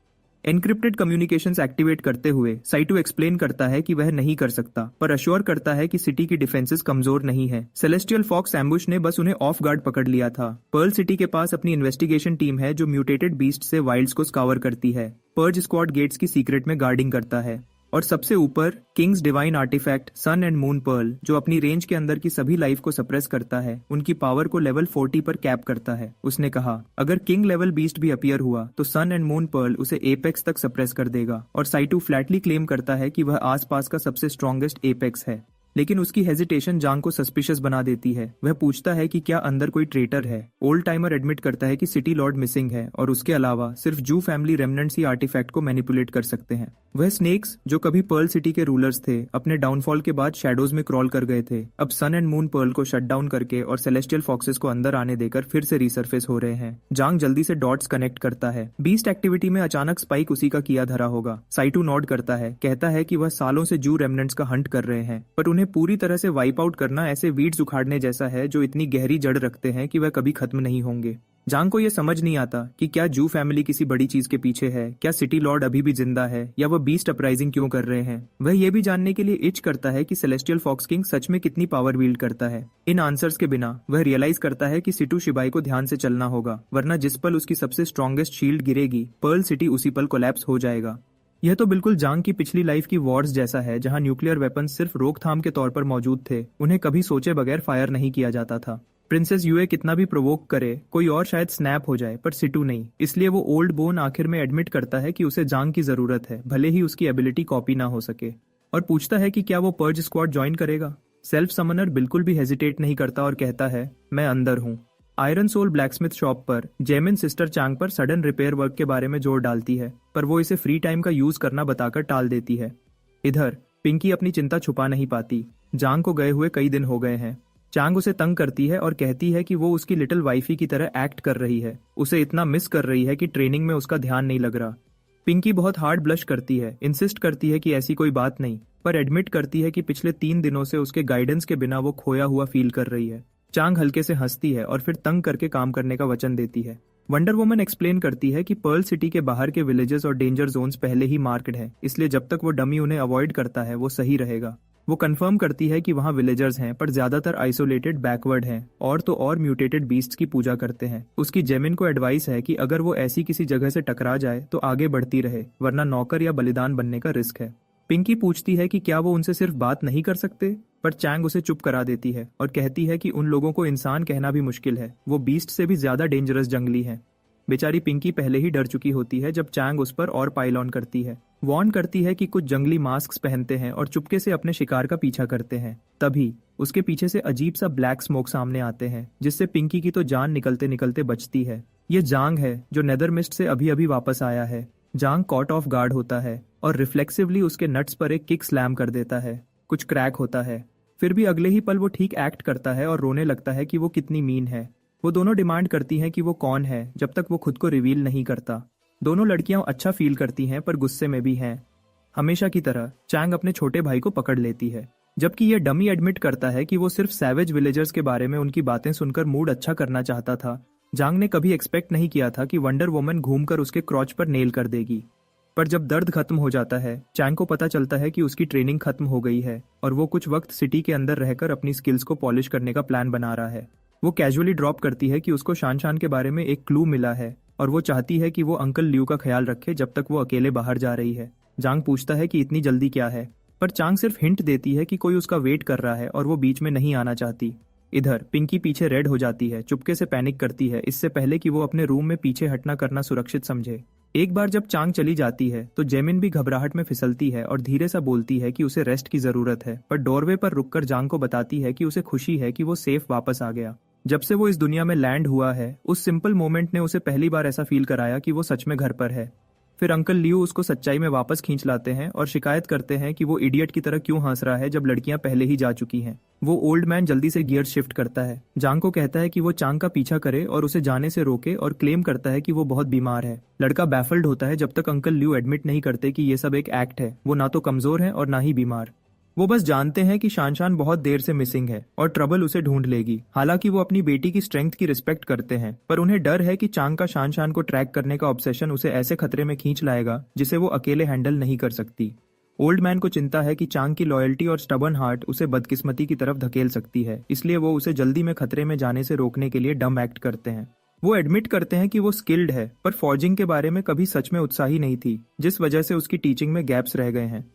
एनक्रिप्टेड कम्युनिकेशंस एक्टिवेट करते हुए साइटू एक्सप्लेन करता है कि वह नहीं कर सकता, पर अश्योर करता है कि सिटी की डिफेंसेस कमजोर नहीं है। सेलेस्टियल फॉक्स एम्बुश ने बस उन्हें ऑफ गार्ड पकड़ लिया था। पर्ल सिटी के पास अपनी इन्वेस्टिगेशन टीम है जो म्यूटेटेड बीस्ट से वाइल्ड्स को स्कावर करती है, पर्ज स्क्वाड गेट्स की सीक्रेट में गार्डिंग करता है, और सबसे ऊपर king's divine artifact sun and moon pearl जो अपनी रेंज के अंदर की सभी लाइफ को सप्रेस करता है, उनकी पावर को लेवल 40 पर कैप करता है। उसने कहा अगर किंग लेवल बीस्ट भी अपीयर हुआ तो सन एंड मून पर्ल उसे एपेक्स तक सप्रेस कर देगा, और साइटू फ्लैटली क्लेम करता है कि वह आसपास का सबसे स्ट्रॉन्गेस्ट एपेक्स है। लेकिन उसकी हेजिटेशन जांग को सस्पिशियस बना देती है। वह पूछता है कि क्या अंदर कोई ट्रेटर है। ओल्ड टाइमर एडमिट करता है कि सिटी लॉर्ड मिसिंग है और उसके अलावा सिर्फ जू फैमिली रेमनेंट्स ही आर्टिफैक्ट को मैनिपुलेट कर सकते हैं। वह स्नेक्स जो कभी पर्ल सिटी के रूलर्स थे, अपने डाउनफॉल के बाद शैडोज में क्रॉल कर गए थे, अब सन एंड मून पर्ल को शट डाउन करके और सेलेस्टियल फॉक्सेस को अंदर आने देकर फिर से रिसर्फेस हो रहे हैं। जांग जल्दी से डॉट्स कनेक्ट करता है। बीस्ट एक्टिविटी में अचानक स्पाइक उसी का किया धरा होगा। साइटू नॉड करता है, कहता है कि वह सालों से जू रेमनेंट्स का हंट कर रहे हैं, पर उन्हें पूरी तरह से वाइप आउट करना ऐसे वीड्स उखाड़ने जैसा है जो इतनी गहरी जड़ रखते हैं कि वह कभी खत्म नहीं होंगे। जांग को यह समझ नहीं आता कि क्या जू फैमिली किसी बड़ी चीज के पीछे है, क्या सिटी लॉर्ड अभी भी जिंदा है, या वह बीस्ट अपराइजिंग क्यों कर रहे हैं। वह यह भी जानने के लिए इच करता है कि सेलेस्टियल फॉक्स किंग सच में कितनी पावर विल्ड करता है। इन आंसर्स के बिना वह रियलाइज करता है कि सिटू शिबाई को ध्यान से चलना होगा, वरना जिस पल उसकी सबसे स्ट्रॉन्गेस्ट शील्ड गिरेगी, पर्ल सिटी उसी पल कोलैप्स हो जाएगा। यह तो बिल्कुल जांग की पिछली लाइफ की वॉर्स जैसा है, जहां न्यूक्लियर वेपन्स सिर्फ रोकथाम के तौर पर मौजूद थे, उन्हें कभी सोचे बगैर फायर नहीं किया जाता था। प्रिंसेस यूए कितना भी प्रोवोक करे, कोई और शायद स्नैप हो जाए, पर सिटू नहीं। इसलिए वो ओल्ड बोन आखिर में एडमिट करता है कि उसे जांग की जरूरत है, भले ही उसकी एबिलिटी कॉपी ना हो सके, और पूछता है कि क्या वो पर्ज स्क्वाड ज्वाइन करेगा। सेल्फ समनर बिल्कुल भी हेजिटेट नहीं करता और कहता है, मैं अंदर हूँ। आयरन सोल ब्लैकस्मिथ शॉप पर जेमिन सिस्टर चांग पर सडन रिपेयर वर्क के बारे में जोर डालती है, पर वो इसे फ्री टाइम का यूज करना बताकर टाल देती है। इधर पिंकी अपनी चिंता छुपा नहीं पाती। जांग को गए हुए कई दिन हो गए हैं। चांग उसे तंग करती है और कहती है कि वो उसकी लिटिल वाइफी की तरह एक्ट कर रही है, उसे इतना मिस कर रही है कि ट्रेनिंग में उसका ध्यान नहीं लग रहा। पिंकी बहुत हार्ड ब्लश करती है, इंसिस्ट करती है कि ऐसी कोई बात नहीं, पर एडमिट करती है कि पिछले 3 दिनों से उसके गाइडेंस के बिना वो खोया हुआ फील कर रही है। चांग हल्के से हंसती है और फिर तंग करके काम करने का वचन देती है। वंडर वुमन एक्सप्लेन करती है कि पर्ल सिटी के बाहर के विलेजेस और डेंजर जोन्स पहले ही मार्क्ड है, इसलिए जब तक वो डमी उन्हें अवॉइड करता है वो सही रहेगा। वो कंफर्म करती है कि वहाँ विलेजर्स हैं, पर ज्यादातर आइसोलेटेड बैकवर्ड हैं, और तो और म्यूटेटेड बीस्ट्स की पूजा करते हैं। उसकी जेमिन को एडवाइस है कि अगर वो ऐसी किसी जगह से टकरा जाए तो आगे बढ़ती रहे, वरना नौकर या बलिदान बनने का रिस्क है। पिंकी पूछती है कि क्या वो उनसे सिर्फ बात नहीं कर सकते, पर चैंग उसे चुप करा देती है और कहती है कि उन लोगों को इंसान कहना भी मुश्किल है, वो बीस्ट से भी ज्यादा डेंजरस जंगली है। बेचारी पिंकी पहले ही डर चुकी होती है जब चैंग उस पर और पाइल ऑन करती है, वार्न करती है कि कुछ जंगली मास्क पहनते हैं और चुपके से अपने शिकार का पीछा करते हैं। तभी उसके पीछे से अजीब सा ब्लैक स्मोक सामने आते हैं, जिससे पिंकी की तो जान निकलते निकलते बचती है। ये जांग है जो नेदर मिस्ट से अभी अभी वापस आया है। जांग कॉट ऑफ गार्ड होता है और रिफ्लेक्सिवली उसके नट्स पर एक किक स्लैम कर देता है। कुछ क्रैक होता है, फिर भी अगले ही पल वो ठीक एक्ट करता है और रोने लगता है कि वो कितनी मीन है। वो दोनों डिमांड करती हैं कि वो कौन है, जब तक वो खुद को रिवील नहीं करता। दोनों लड़कियां अच्छा फील करती हैं, पर गुस्से में भी हैं। हमेशा की तरह चैंग अपने छोटे भाई को पकड़ लेती है, जबकि ये डमी एडमिट करता है कि वो सिर्फ सैवेज विलेजर्स के बारे में उनकी बातें सुनकर मूड अच्छा करना चाहता था। जांग ने कभी एक्सपेक्ट नहीं किया था कि वंडर वुमन घूमकर उसके क्रॉच पर नेल कर देगी। पर जब दर्द खत्म हो जाता है, चैंग को पता चलता है कि उसकी ट्रेनिंग खत्म हो गई है और वो कुछ वक्त सिटी के अंदर रहकर अपनी स्किल्स को पॉलिश करने का प्लान बना रहा है। वो कैजुअली ड्रॉप करती है कि उसको शान शान के बारे में एक क्लू मिला है और वो चाहती है कि वो अंकल लियू का ख्याल रखे जब तक वो अकेले बाहर जा रही है। जांग पूछता है कि इतनी जल्दी क्या है, पर चांग सिर्फ हिंट देती है कि कोई उसका वेट कर रहा है और वो बीच में नहीं आना चाहती। इधर पिंकी पीछे रेड हो जाती है, चुपके से पैनिक करती है, इससे पहले कि वो अपने रूम में पीछे हटना करना सुरक्षित समझे। एक बार जब चांग चली जाती है तो जेमिन भी घबराहट में फिसलती है और धीरे सा बोलती है कि उसे रेस्ट की जरूरत है, पर डोरवे पर रुककर जांग को बताती है कि उसे खुशी है कि वो सेफ वापस आ गया। जब से वो इस दुनिया में लैंड हुआ है, उस सिंपल मोमेंट ने उसे पहली बार ऐसा फील कराया कि वो सच में घर पर है। फिर अंकल लियू उसको सच्चाई में वापस खींच लाते हैं और शिकायत करते हैं कि वो इडियट की तरह क्यों हंस रहा है जब लड़कियां पहले ही जा चुकी हैं। वो ओल्ड मैन जल्दी से गियर शिफ्ट करता है, जांग को कहता है कि वो चांग का पीछा करे और उसे जाने से रोके, और क्लेम करता है कि वो बहुत बीमार है। लड़का बैफल्ड होता है जब तक अंकल लियू एडमिट नहीं करते कि ये सब एक एक्ट है। वो ना तो कमजोर है और ना ही बीमार। वो बस जानते हैं कि शान बहुत देर से मिसिंग है और ट्रबल उसे ढूंढ लेगी। हालांकि वो अपनी बेटी की स्ट्रेंथ की रिस्पेक्ट करते हैं, पर उन्हें डर है कि चांग का शान को ट्रैक करने का ऑब्सेशन उसे ऐसे खतरे में खींच लाएगा जिसे वो अकेले हैंडल नहीं कर सकती। ओल्ड मैन को चिंता है कि चांग की लॉयल्टी और स्टबर्न हार्ट उसे बदकिस्मती की तरफ धकेल सकती है, इसलिए वो उसे जल्दी में खतरे में जाने से रोकने के लिए डम एक्ट करते हैं। वो एडमिट करते हैं कि वो स्किल्ड है, पर फॉर्जिंग के बारे में कभी सच में उत्साही नहीं थी, जिस वजह से उसकी टीचिंग में गैप्स रह गए हैं।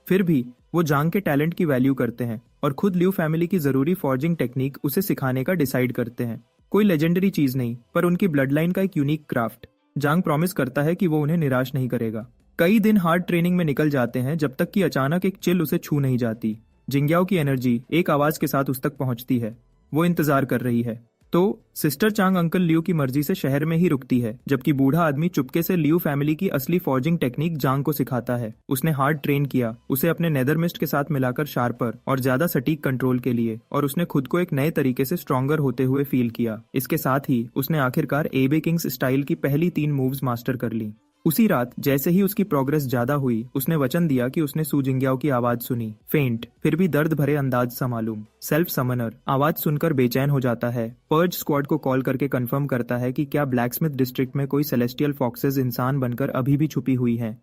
फिर भी वो जांग के टैलेंट की वैल्यू करते हैं और खुद लियू फैमिली की जरूरी फॉर्जिंग टेक्निक उसे सिखाने का डिसाइड करते हैं। कोई लेजेंडरी चीज नहीं, पर उनकी ब्लड लाइन का एक यूनिक क्राफ्ट। जांग प्रॉमिस करता है कि वो उन्हें निराश नहीं करेगा। कई दिन हार्ड ट्रेनिंग में निकल जाते हैं, जब तक कि अचानक एक चिल उसे छू नहीं जाती। जिंग्याओ की एनर्जी एक आवाज के साथ उस तक पहुंचती है। वो इंतजार कर रही है तो सिस्टर चांग अंकल लियू की मर्जी से शहर में ही रुकती है, जबकि बूढ़ा आदमी चुपके से लियू फैमिली की असली फॉर्जिंग टेक्निक जांग को सिखाता है। उसने हार्ड ट्रेन किया, उसे अपने नेदर मिस्ट के साथ मिलाकर शार्पर और ज्यादा सटीक कंट्रोल के लिए, और उसने खुद को एक नए तरीके से स्ट्रॉन्गर होते हुए फील किया। इसके साथ ही उसने आखिरकार एबे किंग्स स्टाइल की पहली 3 मूव्स मास्टर कर ली। उसी रात जैसे ही उसकी प्रोग्रेस ज्यादा हुई, उसने वचन दिया कि उसने सू जिंग्याओ की आवाज सुनी, फेंट फिर भी दर्द भरे अंदाज सा मालूम। सेल्फ समनर आवाज सुनकर बेचैन हो जाता है, पर्ज स्क्वाड को कॉल करके कंफर्म करता है कि क्या ब्लैकस्मिथ डिस्ट्रिक्ट में कोई सेलेस्टियल फॉक्सेस इंसान बनकर अभी भी छुपी हुई हैं।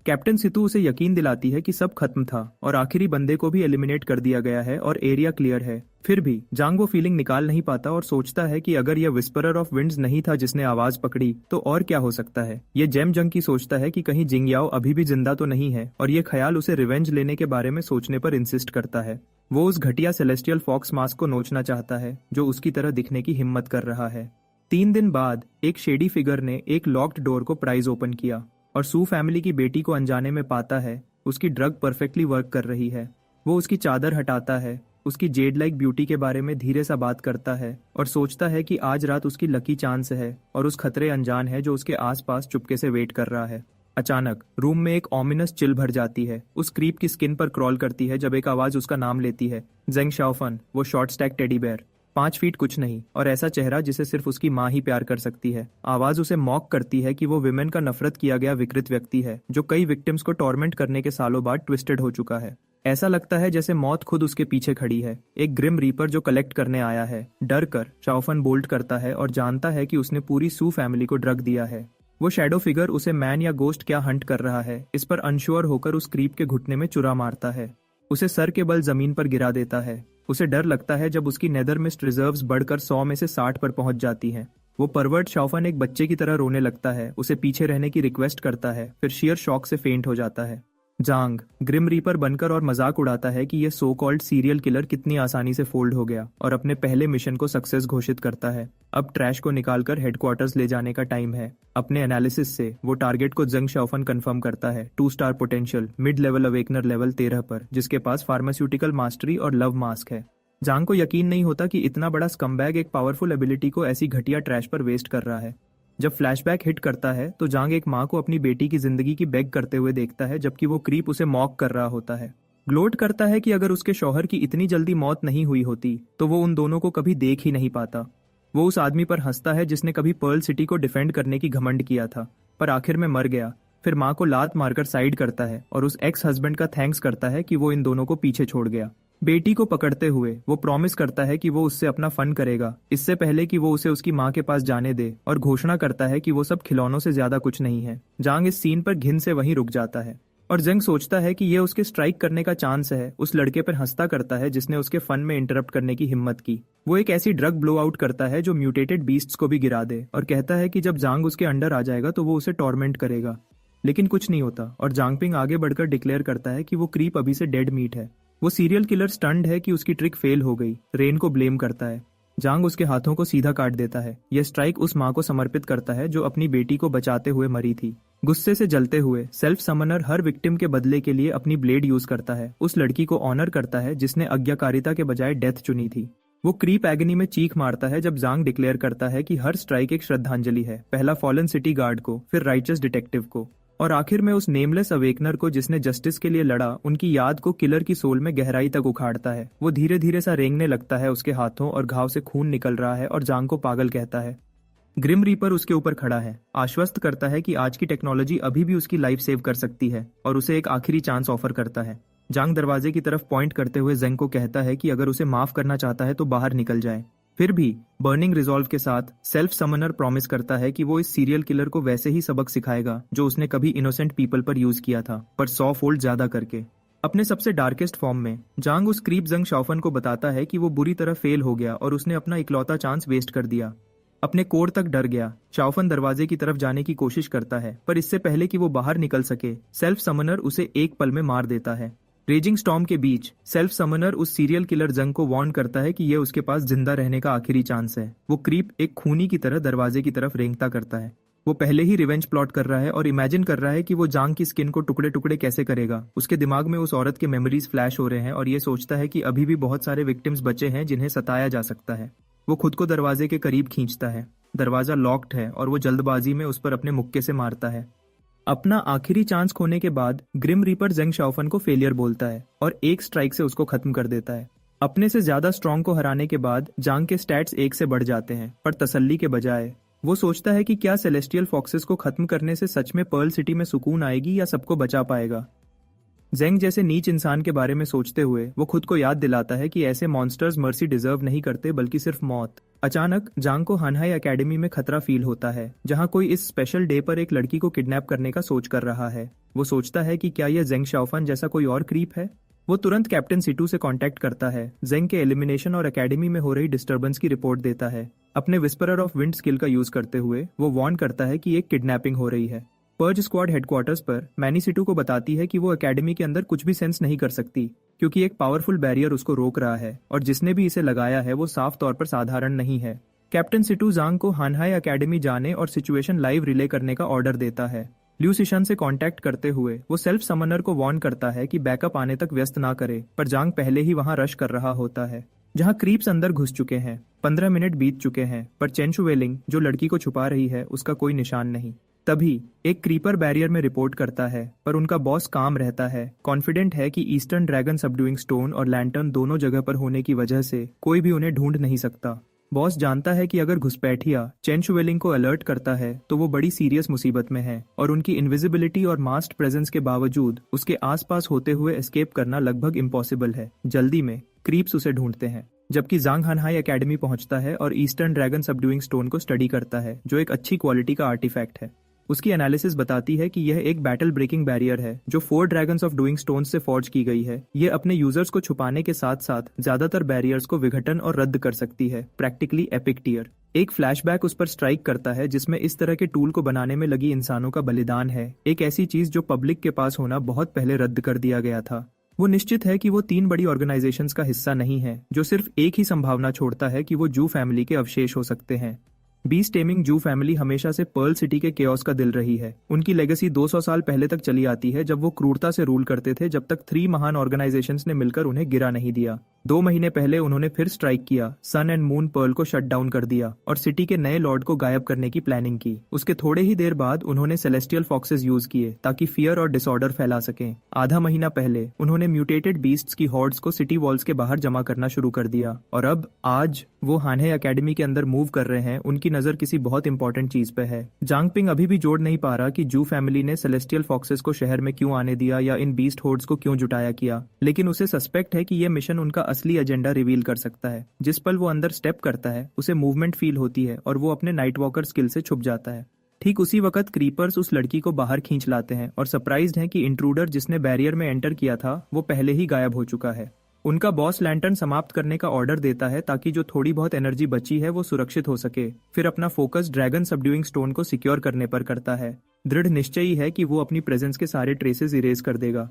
कैप्टन सितु उसे यकीन दिलाती है कि सब खत्म था और आखिरी बंदे को भी एलिमिनेट कर दिया गया है और एरिया क्लियर है। फिर भी जांग वो फीलिंग निकाल नहीं पाता और सोचता है कि अगर यह विस्परर ऑफ विंड्स नहीं था जिसने आवाज पकड़ी तो और क्या हो सकता है। ये जेम जंग की सोचता है कि कहीं जिंगयाओ अभी भी जिंदा तो नहीं है और ये ख्याल उसे रिवेंज लेने के बारे में सोचने पर इंसिस्ट करता है। वो उस घटिया सेलेस्टियल फॉक्स मास्क को नोचना चाहता है जो उसकी तरह दिखने की हिम्मत कर रहा है। 3 दिन बाद एक शेडी फिगर ने एक लॉक्ड डोर को प्राइज ओपन किया और सू फैमिली की बेटी को अनजाने में पाता है उसकी ड्रग परफेक्टली वर्क कर रही है। वो उसकी चादर हटाता है, उसकी जेड लाइक ब्यूटी के बारे में धीरे सा बात करता है और सोचता है कि आज रात उसकी लकी चांस है और उस खतरे अनजान है जो उसके आसपास चुपके से वेट कर रहा है। अचानक रूम में एक ऑमिनस चिल भर जाती है, उस क्रीप की स्किन पर क्रॉल करती है जब एक आवाज उसका नाम लेती है, जेंग शाओफन, वो short stack teddy bear, 5 feet कुछ नहीं और ऐसा चेहरा जिसे सिर्फ उसकी माँ ही प्यार कर सकती है। आवाज उसे मॉक करती है कि वो विमेन का नफरत किया गया विकृत व्यक्ति है जो कई विक्टिम्स को टॉर्मेंट करने के सालों बाद ट्विस्टेड हो चुका है। ऐसा लगता है जैसे मौत खुद उसके पीछे खड़ी है, एक ग्रिम रीपर जो कलेक्ट करने आया है। डर कर शाओफन बोल्ट करता है और जानता है कि उसने पूरी सू फैमिली को ड्रग दिया है। वो शैडो फिगर उसे मैन या गोस्ट क्या हंट कर रहा है इस पर अनश्योर होकर उस क्रीप के घुटने में चुरा मारता है, उसे सर के बल जमीन पर गिरा देता है। उसे डर लगता है जब उसकी नेदर मिस्ट रिजर्व्स बढ़कर 100 में से 60 पर पहुंच जाती हैं। वो परवर्ट शाओफन एक बच्चे की तरह रोने लगता है, उसे पीछे रहने की रिक्वेस्ट करता है, फिर शेयर शॉक से फेंट हो जाता है। जांग ग्रिम रीपर बनकर और मजाक उड़ाता है कि ये सो कॉल्ड सीरियल किलर कितनी आसानी से फोल्ड हो गया और अपने पहले मिशन को सक्सेस घोषित करता है। अब ट्रैश को निकालकर हेडक्वार्टर्स ले जाने का टाइम है। अपने एनालिसिस से वो टारगेट को जेंग शाओफन कंफर्म करता है, 2 star potential, mid level awakener level 13 पर, जिसके पास फार्मास्यूटिकल मास्टरी और लव मास्क है। जांग को यकीन नहीं होता कि इतना बड़ा स्कमबैग एक पावरफुल एबिलिटी को ऐसी घटिया ट्रैश पर वेस्ट कर रहा है। जब फ्लैशबैक हिट करता है तो जांग एक माँ को अपनी बेटी की जिंदगी की बेग करते हुए देखता है जबकि वो क्रीप उसे मॉक कर रहा होता है। ग्लोट करता है कि अगर उसके शौहर की इतनी जल्दी मौत नहीं हुई होती तो वो उन दोनों को कभी देख ही नहीं पाता। वो उस आदमी पर हंसता है जिसने कभी पर्ल सिटी को डिफेंड करने की घमंड किया था पर आखिर में मर गया। फिर माँ को लात मारकर साइड करता है और उस एक्स हस्बैंड का थैंक्स करता है कि वो इन दोनों को पीछे छोड़ गया। बेटी को पकड़ते हुए वो प्रॉमिस करता है कि वो उससे अपना फन करेगा इससे पहले कि वो उसे उसकी माँ के पास जाने दे और घोषणा करता है कि वो सब खिलौनों से ज्यादा कुछ नहीं है। जांग इस सीन पर घिन से वहीं रुक जाता है और जेंग सोचता है कि ये उसके स्ट्राइक करने का चांस है। उस लड़के पर हंसता करता है जिसने उसके फन में इंटरप्ट करने की हिम्मत की। वो एक ऐसी ड्रग ब्लो आउट करता है जो म्यूटेटेड बीस्ट्स को भी गिरा दे और कहता है कि जब जांग उसके अंडर आ जाएगा तो वो उसे टॉर्मेंट करेगा। लेकिन कुछ नहीं होता और जांगपिंग आगे बढ़कर डिक्लेयर करता है कि वो क्रीप अभी से डेड मीट है। वो सीरियल किलर स्टन्ड है कि उसकी ट्रिक फेल हो गई, रेन को ब्लेम करता है। जांग उसके हाथों को सीधा काट देता है। यह स्ट्राइक उस माँ को समर्पित करता है जो अपनी बेटी को बचाते हुए मरी थी। गुस्से से जलते हुए सेल्फ समनर हर विक्टिम के बदले के लिए अपनी ब्लेड यूज करता है, उस लड़की को ऑनर करता है जिसने आज्ञाकारिता के बजाय डेथ चुनी थी। वो क्रीप एगनी में चीख मारता है जब जांग डिक्लेयर करता है कि हर स्ट्राइक एक श्रद्धांजलि है, पहला फॉलन सिटी गार्ड को, फिर राइचस डिटेक्टिव को और आखिर में उस नेमलेस अवेकनर को जिसने जस्टिस के लिए लड़ा। उनकी याद को किलर की सोल में गहराई तक उखाड़ता है। वो धीरे धीरे सा रेंगने लगता है, उसके हाथों और घाव से खून निकल रहा है और जांग को पागल कहता है। ग्रिम रीपर उसके ऊपर खड़ा है, आश्वस्त करता है कि आज की टेक्नोलॉजी अभी भी उसकी लाइफ सेव कर सकती है और उसे एक आखिरी चांस ऑफर करता है। जांग दरवाजे की तरफ पॉइंट करते हुए जेंग को कहता है कि अगर उसे माफ करना चाहता है तो बाहर निकल जाए। फिर भी बर्निंग रिजॉल्व के साथ सेल्फ समनर प्रॉमिस करता है कि वो इस सीरियल किलर को वैसे ही सबक सिखाएगा जो उसने कभी इनोसेंट पीपल पर यूज किया था, पर 100 फोल्ड ज्यादा करके। अपने सबसे डार्केस्ट फॉर्म में जांग उस क्रीप जेंग शाओफन को बताता है कि वो बुरी तरह फेल हो गया और उसने अपना इकलौता चांस वेस्ट कर दिया। अपने कोर तक डर गया। शाओफन दरवाजे की तरफ जाने की कोशिश करता है पर इससे पहले कि वो बाहर निकल सके सेल्फ समनर उसे एक पल में मार देता है। रेजिंग स्टॉर्म के बीच सेल्फ समनर उस सीरियल किलर जंग को वार्न करता है कि यह उसके पास जिंदा रहने का आखिरी चांस है। वो क्रीप एक खूनी की तरह दरवाजे की तरफ रेंगता करता है। वो पहले ही रिवेंज प्लॉट कर रहा है और इमेजिन कर रहा है कि वो जांग की स्किन को टुकड़े टुकड़े कैसे करेगा। उसके दिमाग में उस औरत के मेमोरीज फ्लैश हो रहे हैं और ये सोचता है कि अभी भी बहुत सारे विक्टिम्स बचे हैं जिन्हें सताया जा सकता है। वो खुद को दरवाजे के करीब खींचता है। दरवाजा लॉक्ड है और वो जल्दबाजी में उस पर अपने मुक्के से मारता है। अपना आखिरी चांस खोने के बाद ग्रिम रीपर जेंग शाओफन को फेलियर बोलता है और एक स्ट्राइक से उसको खत्म कर देता है। अपने से ज्यादा स्ट्रॉन्ग को हराने के बाद जांग के स्टैट्स 1 से बढ़ जाते हैं, पर तसल्ली के बजाय वो सोचता है कि क्या सेलेस्टियल फॉक्सेस को खत्म करने से सच में पर्ल सिटी में सुकून आएगी या सबको बचा पाएगा। जेंग जैसे नीच इंसान के बारे में सोचते हुए वो खुद को याद दिलाता है कि ऐसे मॉन्स्टर्स मर्सी डिजर्व नहीं करते बल्कि सिर्फ मौत। अचानक जांग को हानहाई एकेडमी में खतरा फील होता है, जहां कोई इस स्पेशल डे पर एक लड़की को किडनैप करने का सोच कर रहा है। वो सोचता है कि क्या यह जेंग शाओफन जैसा कोई और क्रीप है। वो तुरंत कैप्टन सिटू से कांटेक्ट करता है, जेंग के एलिमिनेशन और एकेडमी में हो रही डिस्टर्बेंस की रिपोर्ट देता है। अपने विस्परर ऑफ विंड स्किल का यूज करते हुए वो वार्न करता है कि एक किडनैपिंग हो रही है। पर्ज स्क्वाड हेडक्वार्टर्स पर मैनी सिटू को बताती है कि वो एकेडमी के अंदर कुछ भी सेंस नहीं कर सकती, क्योंकि एक पावरफुल बैरियर उसको रोक रहा है और जिसने भी इसे लगाया है वो साफ तौर पर साधारण नहीं है। कैप्टन सिटू जांग को हानहाई एकेडमी जाने और सिचुएशन लाइव रिले करने का ऑर्डर देता है। ल्यू सिशन से कांटेक्ट करते हुए वो सेल्फ समनर को वार्न करता है कि बैकअप आने तक व्यस्त ना करे, पर जांग पहले ही वहां रश कर रहा होता है, जहां क्रीप्स अंदर घुस चुके हैं। 15 मिनट बीत चुके हैं, पर चेन शुवेलिंग जो लड़की को छुपा रही है उसका कोई निशान नहीं। तभी एक क्रीपर बैरियर में रिपोर्ट करता है, पर उनका बॉस काम रहता है, कॉन्फिडेंट है कि ईस्टर्न ड्रैगन सबड्यूइंग स्टोन और लैंटर्न दोनों जगह पर होने की वजह से कोई भी उन्हें ढूंढ नहीं सकता। बॉस जानता है कि अगर घुसपैठिया चेन शुवेलिंग को अलर्ट करता है तो वो बड़ी सीरियस मुसीबत में है और उनकी इनविजिबिलिटी और मास्ड प्रेजेंस के बावजूद उसके आसपास होते हुए एस्केप करना लगभग इम्पॉसिबल है। जल्दी में क्रीप्स उसे ढूंढते हैं, जबकि जांग हानहाई एकेडमी पहुंचता है और ईस्टर्न ड्रैगन सबड्यूइंग स्टोन को स्टडी करता है, जो एक अच्छी क्वालिटी का आर्टिफैक्ट है। उसकी एनालिसिस बताती है कि यह एक बैटल ब्रेकिंग बैरियर है जो 4 ड्रैगन्स ऑफ डूइंग स्टोन्स से फॉर्ज की गई है। ये अपने यूजर्स को छुपाने के साथ साथ ज्यादातर बैरियर्स को विघटन और रद्द कर सकती है, प्रैक्टिकली एपिक टियर। एक फ्लैशबैक उस पर स्ट्राइक करता है जिसमें इस तरह के टूल को बनाने में लगी इंसानों का बलिदान है, एक ऐसी चीज जो पब्लिक के पास होना बहुत पहले रद्द कर दिया गया था। वो निश्चित है कि वो 3 बड़ी ऑर्गेनाइजेशंस का हिस्सा नहीं है, जो सिर्फ एक ही संभावना छोड़ता है कि वो जू फैमिली के अवशेष हो सकते हैं। बीस्ट टेमिंग जू फैमिली हमेशा से पर्ल सिटी के केओस का दिल रही है। उनकी लेगेसी 200 साल पहले तक चली आती है, जब वो क्रूरता से रूल करते थे, जब तक 3 महान ऑर्गेनाइजेशंस ने मिलकर उन्हें गिरा नहीं दिया। 2 महीने पहले उन्होंने फिर स्ट्राइक किया, सन एंड मून पर्ल को शट डाउन कर दिया और सिटी के नए लॉर्ड को गायब करने की प्लानिंग की। उसके थोड़े ही देर बाद उन्होंने सेलेस्टियल फॉक्सेस यूज किए ताकि फियर और डिसऑर्डर फैला सकें। आधा महीना पहले उन्होंने म्यूटेटेड बीस्ट्स की हॉर्ड्स को सिटी वॉल्स के बाहर जमा करना शुरू कर दिया और अब आज वो हानहे एकेडमी के अंदर मूव कर रहे हैं। उनकी नजर किसी बहुत इंपॉर्टेंट चीज पे है। जांग पिंग अभी भी जोड़ नहीं पा रहा कि जू फैमिली ने सेलेस्टियल फॉक्सेस को शहर में क्यों आने दिया या इन बीस्ट हॉर्ड्स को क्यों जुटाया किया, लेकिन उसे सस्पेक्ट है कि यह मिशन उनका असली एजेंडा रिवील कर सकता है। जिस पल वो अंदर स्टेप करता है उसे मूवमेंट फील होती है और वो अपने नाइट वॉकर स्किल से छुप जाता है। ठीक उसी वक्त क्रीपर्स उस लड़की को बाहर खींच लाते हैं और सरप्राइज्ड हैं कि इंट्रूडर जिसने बैरियर में एंटर किया था वो पहले ही गायब हो चुका है। उनका बॉस लैंटर्न समाप्त करने का ऑर्डर देता है ताकि जो थोड़ी बहुत एनर्जी बची है वो सुरक्षित हो सके। फिर अपना फोकस ड्रैगन सबड्यूइंग स्टोन को सिक्योर करने पर करता है, दृढ़ निश्चयी है कि वो अपनी प्रेजेंस के सारे ट्रेसेस इरेज कर देगा।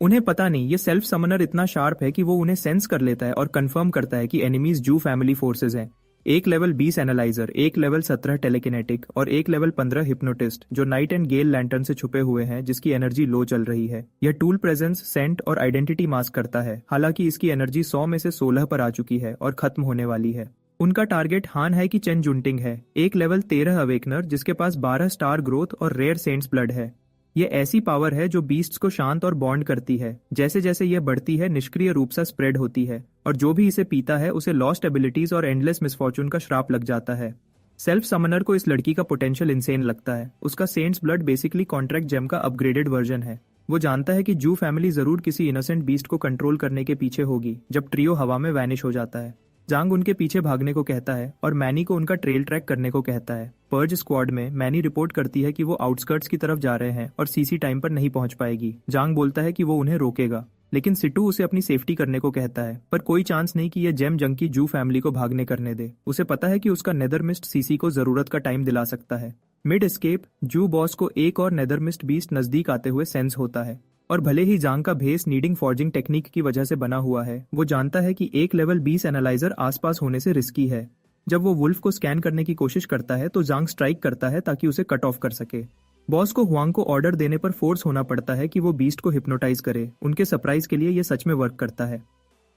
उन्हें पता नहीं ये सेल्फ समनर इतना शार्प है कि वो उन्हें सेंस कर लेता है और कंफर्म करता है कि एनिमीज जू फैमिली फोर्सेज हैं। एक लेवल 20 एनालाइजर, एक लेवल 17 टेलीकिनेटिक और एक लेवल 15 हिप्नोटिस्ट जो नाइट एंड गेल लैंटर्न से छुपे हुए हैं, जिसकी एनर्जी लो चल रही है। यह टूल प्रेजेंस, सेंट और आइडेंटिटी मास्क करता है। हालांकि इसकी एनर्जी 100 में से 16 पर आ चुकी है और खत्म होने वाली है। उनका टारगेट हान है कि चेन जुंटिंग है, एक लेवल 13 अवेकनर जिसके पास 12 स्टार ग्रोथ और रेयर सेंट्स ब्लड है। ये ऐसी पावर है जो बीस्ट्स को शांत और बॉन्ड करती है। जैसे जैसे ये बढ़ती है निष्क्रिय रूप से स्प्रेड होती है और जो भी इसे पीता है उसे लॉस्ट एबिलिटीज और एंडलेस मिसफॉर्चून का श्राप लग जाता है। सेल्फ समनर को इस लड़की का पोटेंशियल इंसेन लगता है। उसका saint's blood basically contract gem का अपग्रेडेड वर्जन है। वो जानता है कि जू फैमिली जरूर किसी इनोसेंट बीस्ट को कंट्रोल करने के पीछे होगी जब ट्रियो हवा में वैनिश हो जाता है। जांग उनके पीछे भागने को कहता है और मैनी को उनका ट्रेल ट्रैक करने को कहता है। पर्ज स्क्वाड में मैनी रिपोर्ट करती है कि वो आउटस्कर्ट्स की तरफ जा रहे हैं और सीसी टाइम पर नहीं पहुंच पाएगी। जांग बोलता है कि वो उन्हें रोकेगा, लेकिन सिटू उसे अपनी सेफ्टी करने को कहता है, पर कोई चांस नहीं कि यह जेम जंकी जू फैमिली को भागने करने दे। उसे पता है कि उसका नेदरमिस्ट सीसी को जरूरत का टाइम दिला सकता है। मिड एस्केप जू बॉस को एक और नेदरमिस्ट बीस्ट नजदीक आते हुए सेंस होता है और भले ही जांग का भेस नीडिंग फॉर्जिंग टेक्निक की वजह से बना हुआ है, वो जानता है कि एक लेवल 20 एनालाइजर आसपास होने से रिस्की है। जब वो वुल्फ को स्कैन करने की कोशिश करता है तो जांग स्ट्राइक करता है ताकि उसे कट ऑफ कर सके। बॉस को हुआंग को ऑर्डर देने पर फोर्स होना पड़ता है कि वो बीस्ट को हिप्नोटाइज करे। उनके सरप्राइज के लिए ये सच में वर्क करता है,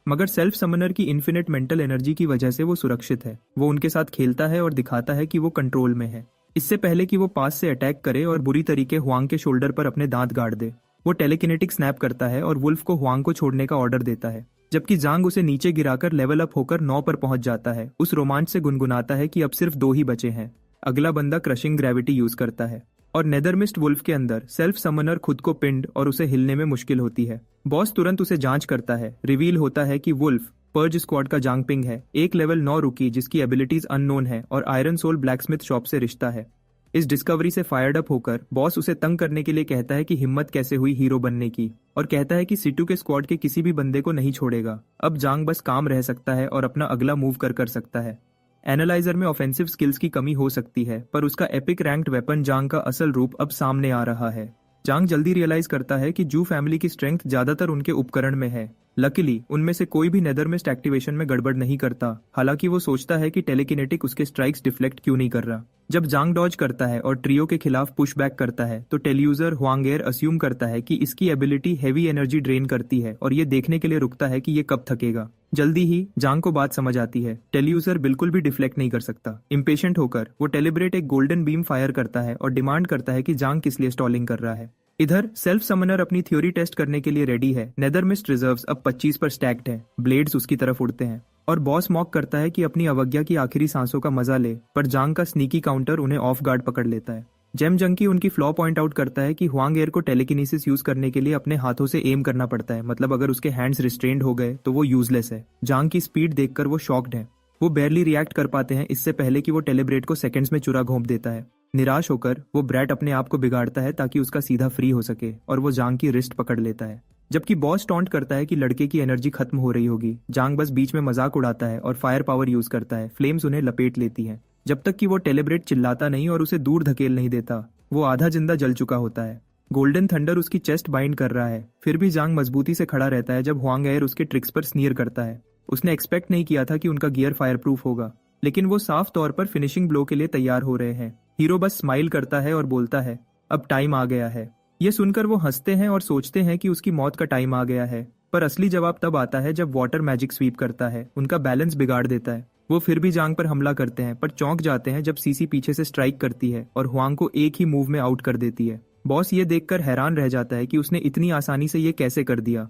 मगर सेल्फ समनर की इन्फिनिट मेंटल एनर्जी की वजह से वो सुरक्षित है। वो उनके साथ खेलता है और दिखाता है कि वो कंट्रोल में है। इससे पहले कि वो पास से अटैक करे और बुरी तरीके हुआंग के शोल्डर पर अपने दांत गाड़ दे, वो टेलीकिनेटिक स्नैप करता है और वुल्फ को हुआंग को छोड़ने का ऑर्डर देता है, जबकि जांग उसे नीचे गिराकर लेवल अप होकर 9 पर पहुंच जाता है। उस रोमांच से गुनगुनाता है कि अब सिर्फ 2 ही बचे हैं। अगला बंदा क्रशिंग ग्रेविटी यूज करता है और नेदरमिस्ट वुल्फ के अंदर सेल्फ समनर खुद को पिंड और उसे हिलने में मुश्किल होती है। बॉस तुरंत उसे जांच करता है। रिवील होता है कि वुल्फ पर्ज स्क्वाड का जांगपिंग है, एक लेवल 9 रुकी जिसकी एबिलिटीज अननोन है और आयरन सोल ब्लैकस्मिथ शॉप से रिश्ता है। इस डिस्कवरी से फायर्ड अप होकर बॉस उसे तंग करने के लिए कहता है कि हिम्मत कैसे हुई हीरो बनने की, और कहता है कि सिटू के स्क्वाड के किसी भी बंदे को नहीं छोड़ेगा। अब जांग बस काम रह सकता है और अपना अगला मूव कर सकता है। एनालाइजर में ऑफेंसिव स्किल्स की कमी हो सकती है, पर उसका एपिक रैंक्ड वेपन जांग का असल रूप अब सामने आ रहा है। जांग जल्दी रियलाइज करता है कि जू फैमिली की स्ट्रेंथ ज्यादातर उनके उपकरण में है। लकीली उनमें से कोई भी नेदरमिस्ट एक्टिवेशन में गड़बड़ नहीं करता। हालांकि वो सोचता है कि टेलीकिनेटिक उसके स्ट्राइक्स डिफ्लेक्ट क्यों नहीं कर रहा। जब जांग डॉज करता है और ट्रियो के खिलाफ पुश बैक करता है तो टेलीयूजर हुआंगेर अस्यूम करता है कि इसकी एबिलिटी हेवी एनर्जी ड्रेन करती है और ये देखने के लिए रुकता है कि ये कब थकेगा। जल्दी ही जांग को बात समझ आती है। टेलीयूजर बिल्कुल भी डिफ्लेक्ट नहीं कर सकता। इम्पेशेंट होकर वो टेलीब्रेट एक गोल्डन बीम फायर करता है और डिमांड करता है कि जांग किस लिए स्टॉलिंग कर रहा है। इधर सेल्फ समनर अपनी थ्योरी टेस्ट करने के लिए रेडी है। नेदरमिस्ट रिजर्व्स अब 25 पर स्टैक्ड है। ब्लेड्स उसकी तरफ उड़ते हैं और बॉस मॉक करता है कि अपनी अवज्ञा की आखिरी सांसों का मजा ले, पर जांग का स्नीकी काउंटर उन्हें ऑफ गार्ड पकड़ लेता है। जेम जंकी उनकी फ्लॉ पॉइंट आउट करता है कि हुआंगेर को टेलीकिनेसिस यूज करने के लिए अपने हाथों से एम करना पड़ता है, मतलब अगर उसके हैंड्स रिस्ट्रेंड हो गए तो वो यूजलेस है। जांग की स्पीड देखकर वो शॉक्ड है। वो बैरली रिएक्ट कर पाते हैं इससे पहले कि वो टेलीब्रेट को सेकंड्स में चुरा घोंप देता है। निराश होकर वो ब्रैट अपने आप को बिगाड़ता है ताकि उसका सीधा फ्री हो सके और वो जांग की रिस्ट पकड़ लेता है। जबकि बॉस टॉन्ट करता है कि लड़के की एनर्जी खत्म हो रही होगी। जांग बस बीच में मजाक उड़ाता है और फायर पावर यूज करता है। फ्लेम्स उन्हें लपेट लेती हैं जब तक कि वो टेलीब्रेट चिल्लाता नहीं और उसे दूर धकेल नहीं देता। वो आधा जिंदा जल चुका होता है। गोल्डन थंडर उसकी चेस्ट बाइंड कर रहा है। फिर भी जांग मजबूती से खड़ा रहता है जब हुआंगेर उसके ट्रिक्स पर स्नीयर करता है। उसने एक्सपेक्ट नहीं किया था कि उनका गियर फायर प्रूफ होगा, लेकिन वो साफ तौर पर फिनिशिंग ब्लो के लिए तैयार हो रहे हैं। हीरो बस स्माइल करता है और बोलता है, अब टाइम आ गया है। ये सुनकर वो हंसते हैं और सोचते हैं कि उसकी मौत का टाइम आ गया है, पर असली जवाब तब आता है जब वाटर मैजिक स्वीप करता है। उनका बैलेंस बिगाड़ देता है। वो फिर भी जांग पर हमला करते हैं, पर चौंक जाते हैं जब सीसी पीछे से स्ट्राइक करती है और हुआंग को एक ही मूव में आउट कर देती है। बॉस ये देखकर हैरान रह जाता है कि उसने इतनी आसानी से ये कैसे कर दिया।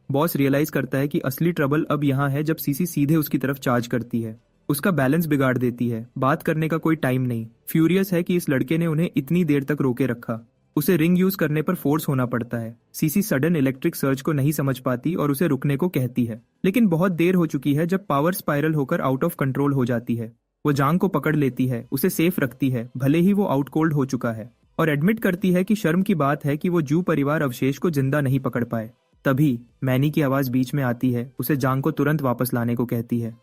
बॉस रियलाइज करता है कि असली ट्रबल अब यहाँ है जब सीसी सीधे उसकी तरफ चार्ज करती है। उसका बैलेंस बिगाड़ देती है। बात करने का कोई टाइम नहीं। फ्यूरियस है कि इस लड़के ने उन्हें इतनी देर तक रोके रखा। उसे रिंग यूज करने पर फोर्स होना पड़ता है। सीसी सडन इलेक्ट्रिक सर्ज को नहीं समझ पाती और उसे रुकने को कहती है, लेकिन बहुत देर हो चुकी है जब पावर स्पाइरल होकर आउट ऑफ कंट्रोल हो जाती है। वो जांग को पकड़ लेती है, उसे सेफ रखती है भले ही वो आउट कोल्ड हो चुका है, और एडमिट करती है कि शर्म की बात है कि वो जू परिवार अवशेष को जिंदा नहीं पकड़ पाए। तभी मैनी की आवाज बीच में आती है। उसे जांग को तुरंत वापस लाने को कहती है।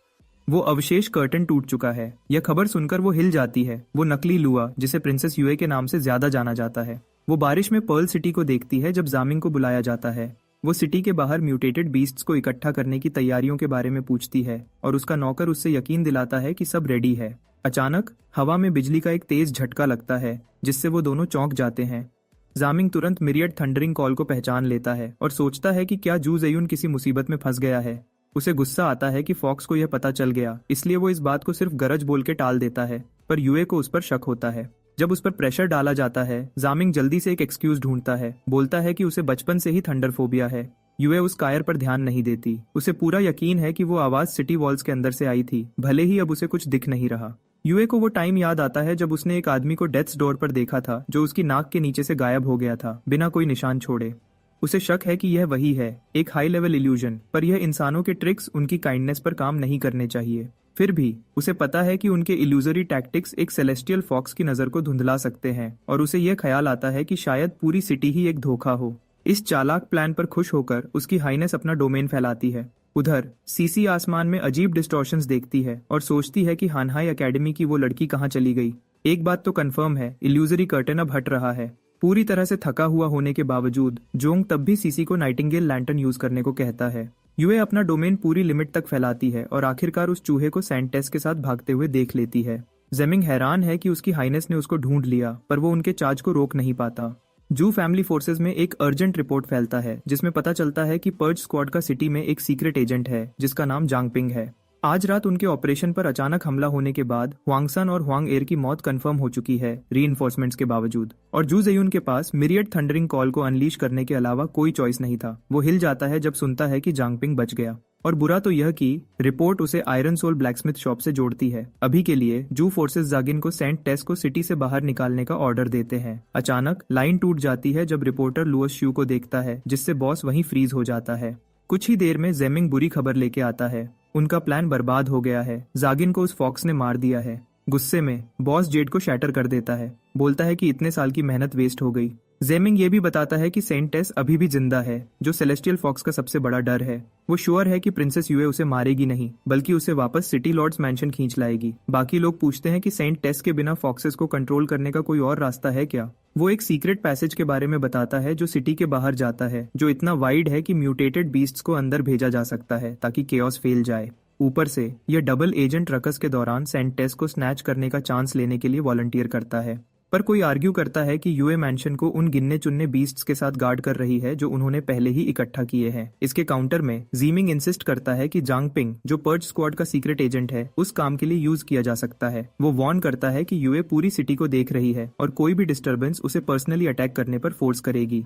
वो अवशेष कर्टन टूट चुका है। यह खबर सुनकर वो हिल जाती है। वो नकली लुआ, जिसे प्रिंसेस यूए के नाम से ज्यादा जाना जाता है। वो बारिश में पर्ल सिटी को देखती है जब जामिंग को बुलाया जाता है। वो सिटी के बाहर म्यूटेटेड बीस्ट्स को इकट्ठा करने की तैयारियों के बारे में पूछती है और उसका नौकर उससे यकीन दिलाता है कि सब रेडी है। अचानक हवा में बिजली का एक तेज झटका लगता है जिससे वो दोनों चौंक जाते हैं। जामिंग तुरंत मिरियड थंडरिंग कॉल को पहचान लेता है और सोचता है कि क्या जू ज़ेयुन किसी मुसीबत में फंस गया है। उसे गुस्सा आता है कि फॉक्स को यह पता चल गया, इसलिए वो इस बात को सिर्फ गरज बोल के टाल देता है, पर यूए को उस पर शक होता है। जब उस पर प्रेशर डाला जाता है, जामिंग जल्दी से एक एक्सक्यूज ढूंढता है। बोलता है कि उसे बचपन से ही थंडर फोबिया है। यूए उस कायर पर ध्यान नहीं देती। उसे पूरा यकीन है कि वो आवाज सिटी वॉल्स के अंदर से आई थी, भले ही अब उसे कुछ दिख नहीं रहा। यूए को वो टाइम याद आता है जब उसने एक आदमी को डेथ्स डोर पर देखा था जो उसकी नाक के नीचे से गायब हो गया था बिना कोई निशान छोड़े। उसे शक है कि यह वही है, एक हाई लेवल इल्यूजन, पर यह इंसानों के ट्रिक्स उनकी काइंडनेस पर काम नहीं करने चाहिए। फिर भी उसे पता है कि उनके इल्यूजरी टैक्टिक्स एक सेलेस्टियल फॉक्स की नजर को धुंधला सकते हैं, और उसे यह ख्याल आता है कि शायद पूरी सिटी ही एक धोखा हो। इस चालाक प्लान पर खुश होकर उसकी हाईनेस अपना डोमेन फैलाती है। उधर सीसी आसमान में अजीब डिस्टॉर्शंस देखती है और सोचती है कि हानहाई एकेडमी की वो लड़की कहाँ चली गई। एक बात तो कंफर्म है, इल्यूजरी कर्टन अब हट रहा है। पूरी तरह से थका हुआ होने के बावजूद जोंग तब भी सीसी को नाइटिंगेल लैंटर्न यूज करने को कहता है। यूए अपना डोमेन पूरी लिमिट तक फैलाती है और आखिरकार उस चूहे को सैंटेस के साथ भागते हुए देख लेती है। जेमिंग हैरान है कि उसकी हाइनेस ने उसको ढूंढ लिया, पर वो उनके चार्ज को रोक नहीं पाता। जू फैमिली फोर्सेस में एक अर्जेंट रिपोर्ट फैलता है जिसमें पता चलता है कि पर्ज स्क्वाड का सिटी में एक सीक्रेट एजेंट है जिसका नाम जांगपिंग है। आज रात उनके ऑपरेशन पर अचानक हमला होने के बाद हुआंगसन और हुआंग एर की मौत कंफर्म हो चुकी है रीइंफोर्समेंट्स के बावजूद, और जू ज़ेयुन के पास मिरियड थंडरिंग कॉल को अनलीश करने के अलावा कोई चॉइस नहीं था। वो हिल जाता है जब सुनता है कि जांगपिंग बच गया। और बुरा तो यह कि रिपोर्ट उसे आयरन सोल ब्लैकस्मिथ शॉप से जोड़ती है। अभी के लिए जू फोर्सेस जागिन को सेंट टेस को सिटी से बाहर निकालने का ऑर्डर देते हैं। अचानक लाइन टूट जाती है जब रिपोर्टर लुओस शू को देखता है, जिससे बॉस वहीं फ्रीज हो जाता है। कुछ ही देर में जेमिंग बुरी खबर लेके आता है। उनका प्लान बर्बाद हो गया है। जागिन को उस फॉक्स ने मार दिया है। गुस्से में बॉस जेड को शैटर कर देता है। बोलता है कि इतने साल की मेहनत वेस्ट हो गई। जेमिंग ये भी बताता है कि सेंट टेस अभी भी जिंदा है, जो सेलेस्टियल फॉक्स का सबसे बड़ा डर है। वो श्योर है कि प्रिंसेस यूए उसे मारेगी नहीं, बल्कि उसे वापस सिटी लॉर्ड्स मैंशन खींच लाएगी। बाकी लोग पूछते हैं कि सेंट टेस के बिना फॉक्सेस को कंट्रोल करने का कोई और रास्ता है क्या। वो एक सीक्रेट पैसेज के बारे में बताता है जो सिटी के बाहर जाता है, जो इतना वाइड है कि म्यूटेटेड बीस्ट्स को अंदर भेजा जा सकता है ताकि केओस फैल जाए। ऊपर से यह डबल एजेंट रकस के दौरान सेंट टेस को स्नैच करने का चांस लेने के लिए वॉलंटियर करता है। पर कोई आर्ग्यू करता है कि यूए मैंशन को उन गिनने चुनने बीस्ट्स के साथ गार्ड कर रही है जो उन्होंने पहले ही इकट्ठा किए हैं। इसके काउंटर में जीमिंग इंसिस्ट करता है कि जांग पिंग, जो पर्ज स्क्वाड का सीक्रेट एजेंट है, उस काम के लिए यूज किया जा सकता है। वो वार्न करता है कि यूए पूरी सिटी को देख रही है और कोई भी डिस्टर्बेंस उसे पर्सनली अटैक करने पर फोर्स करेगी।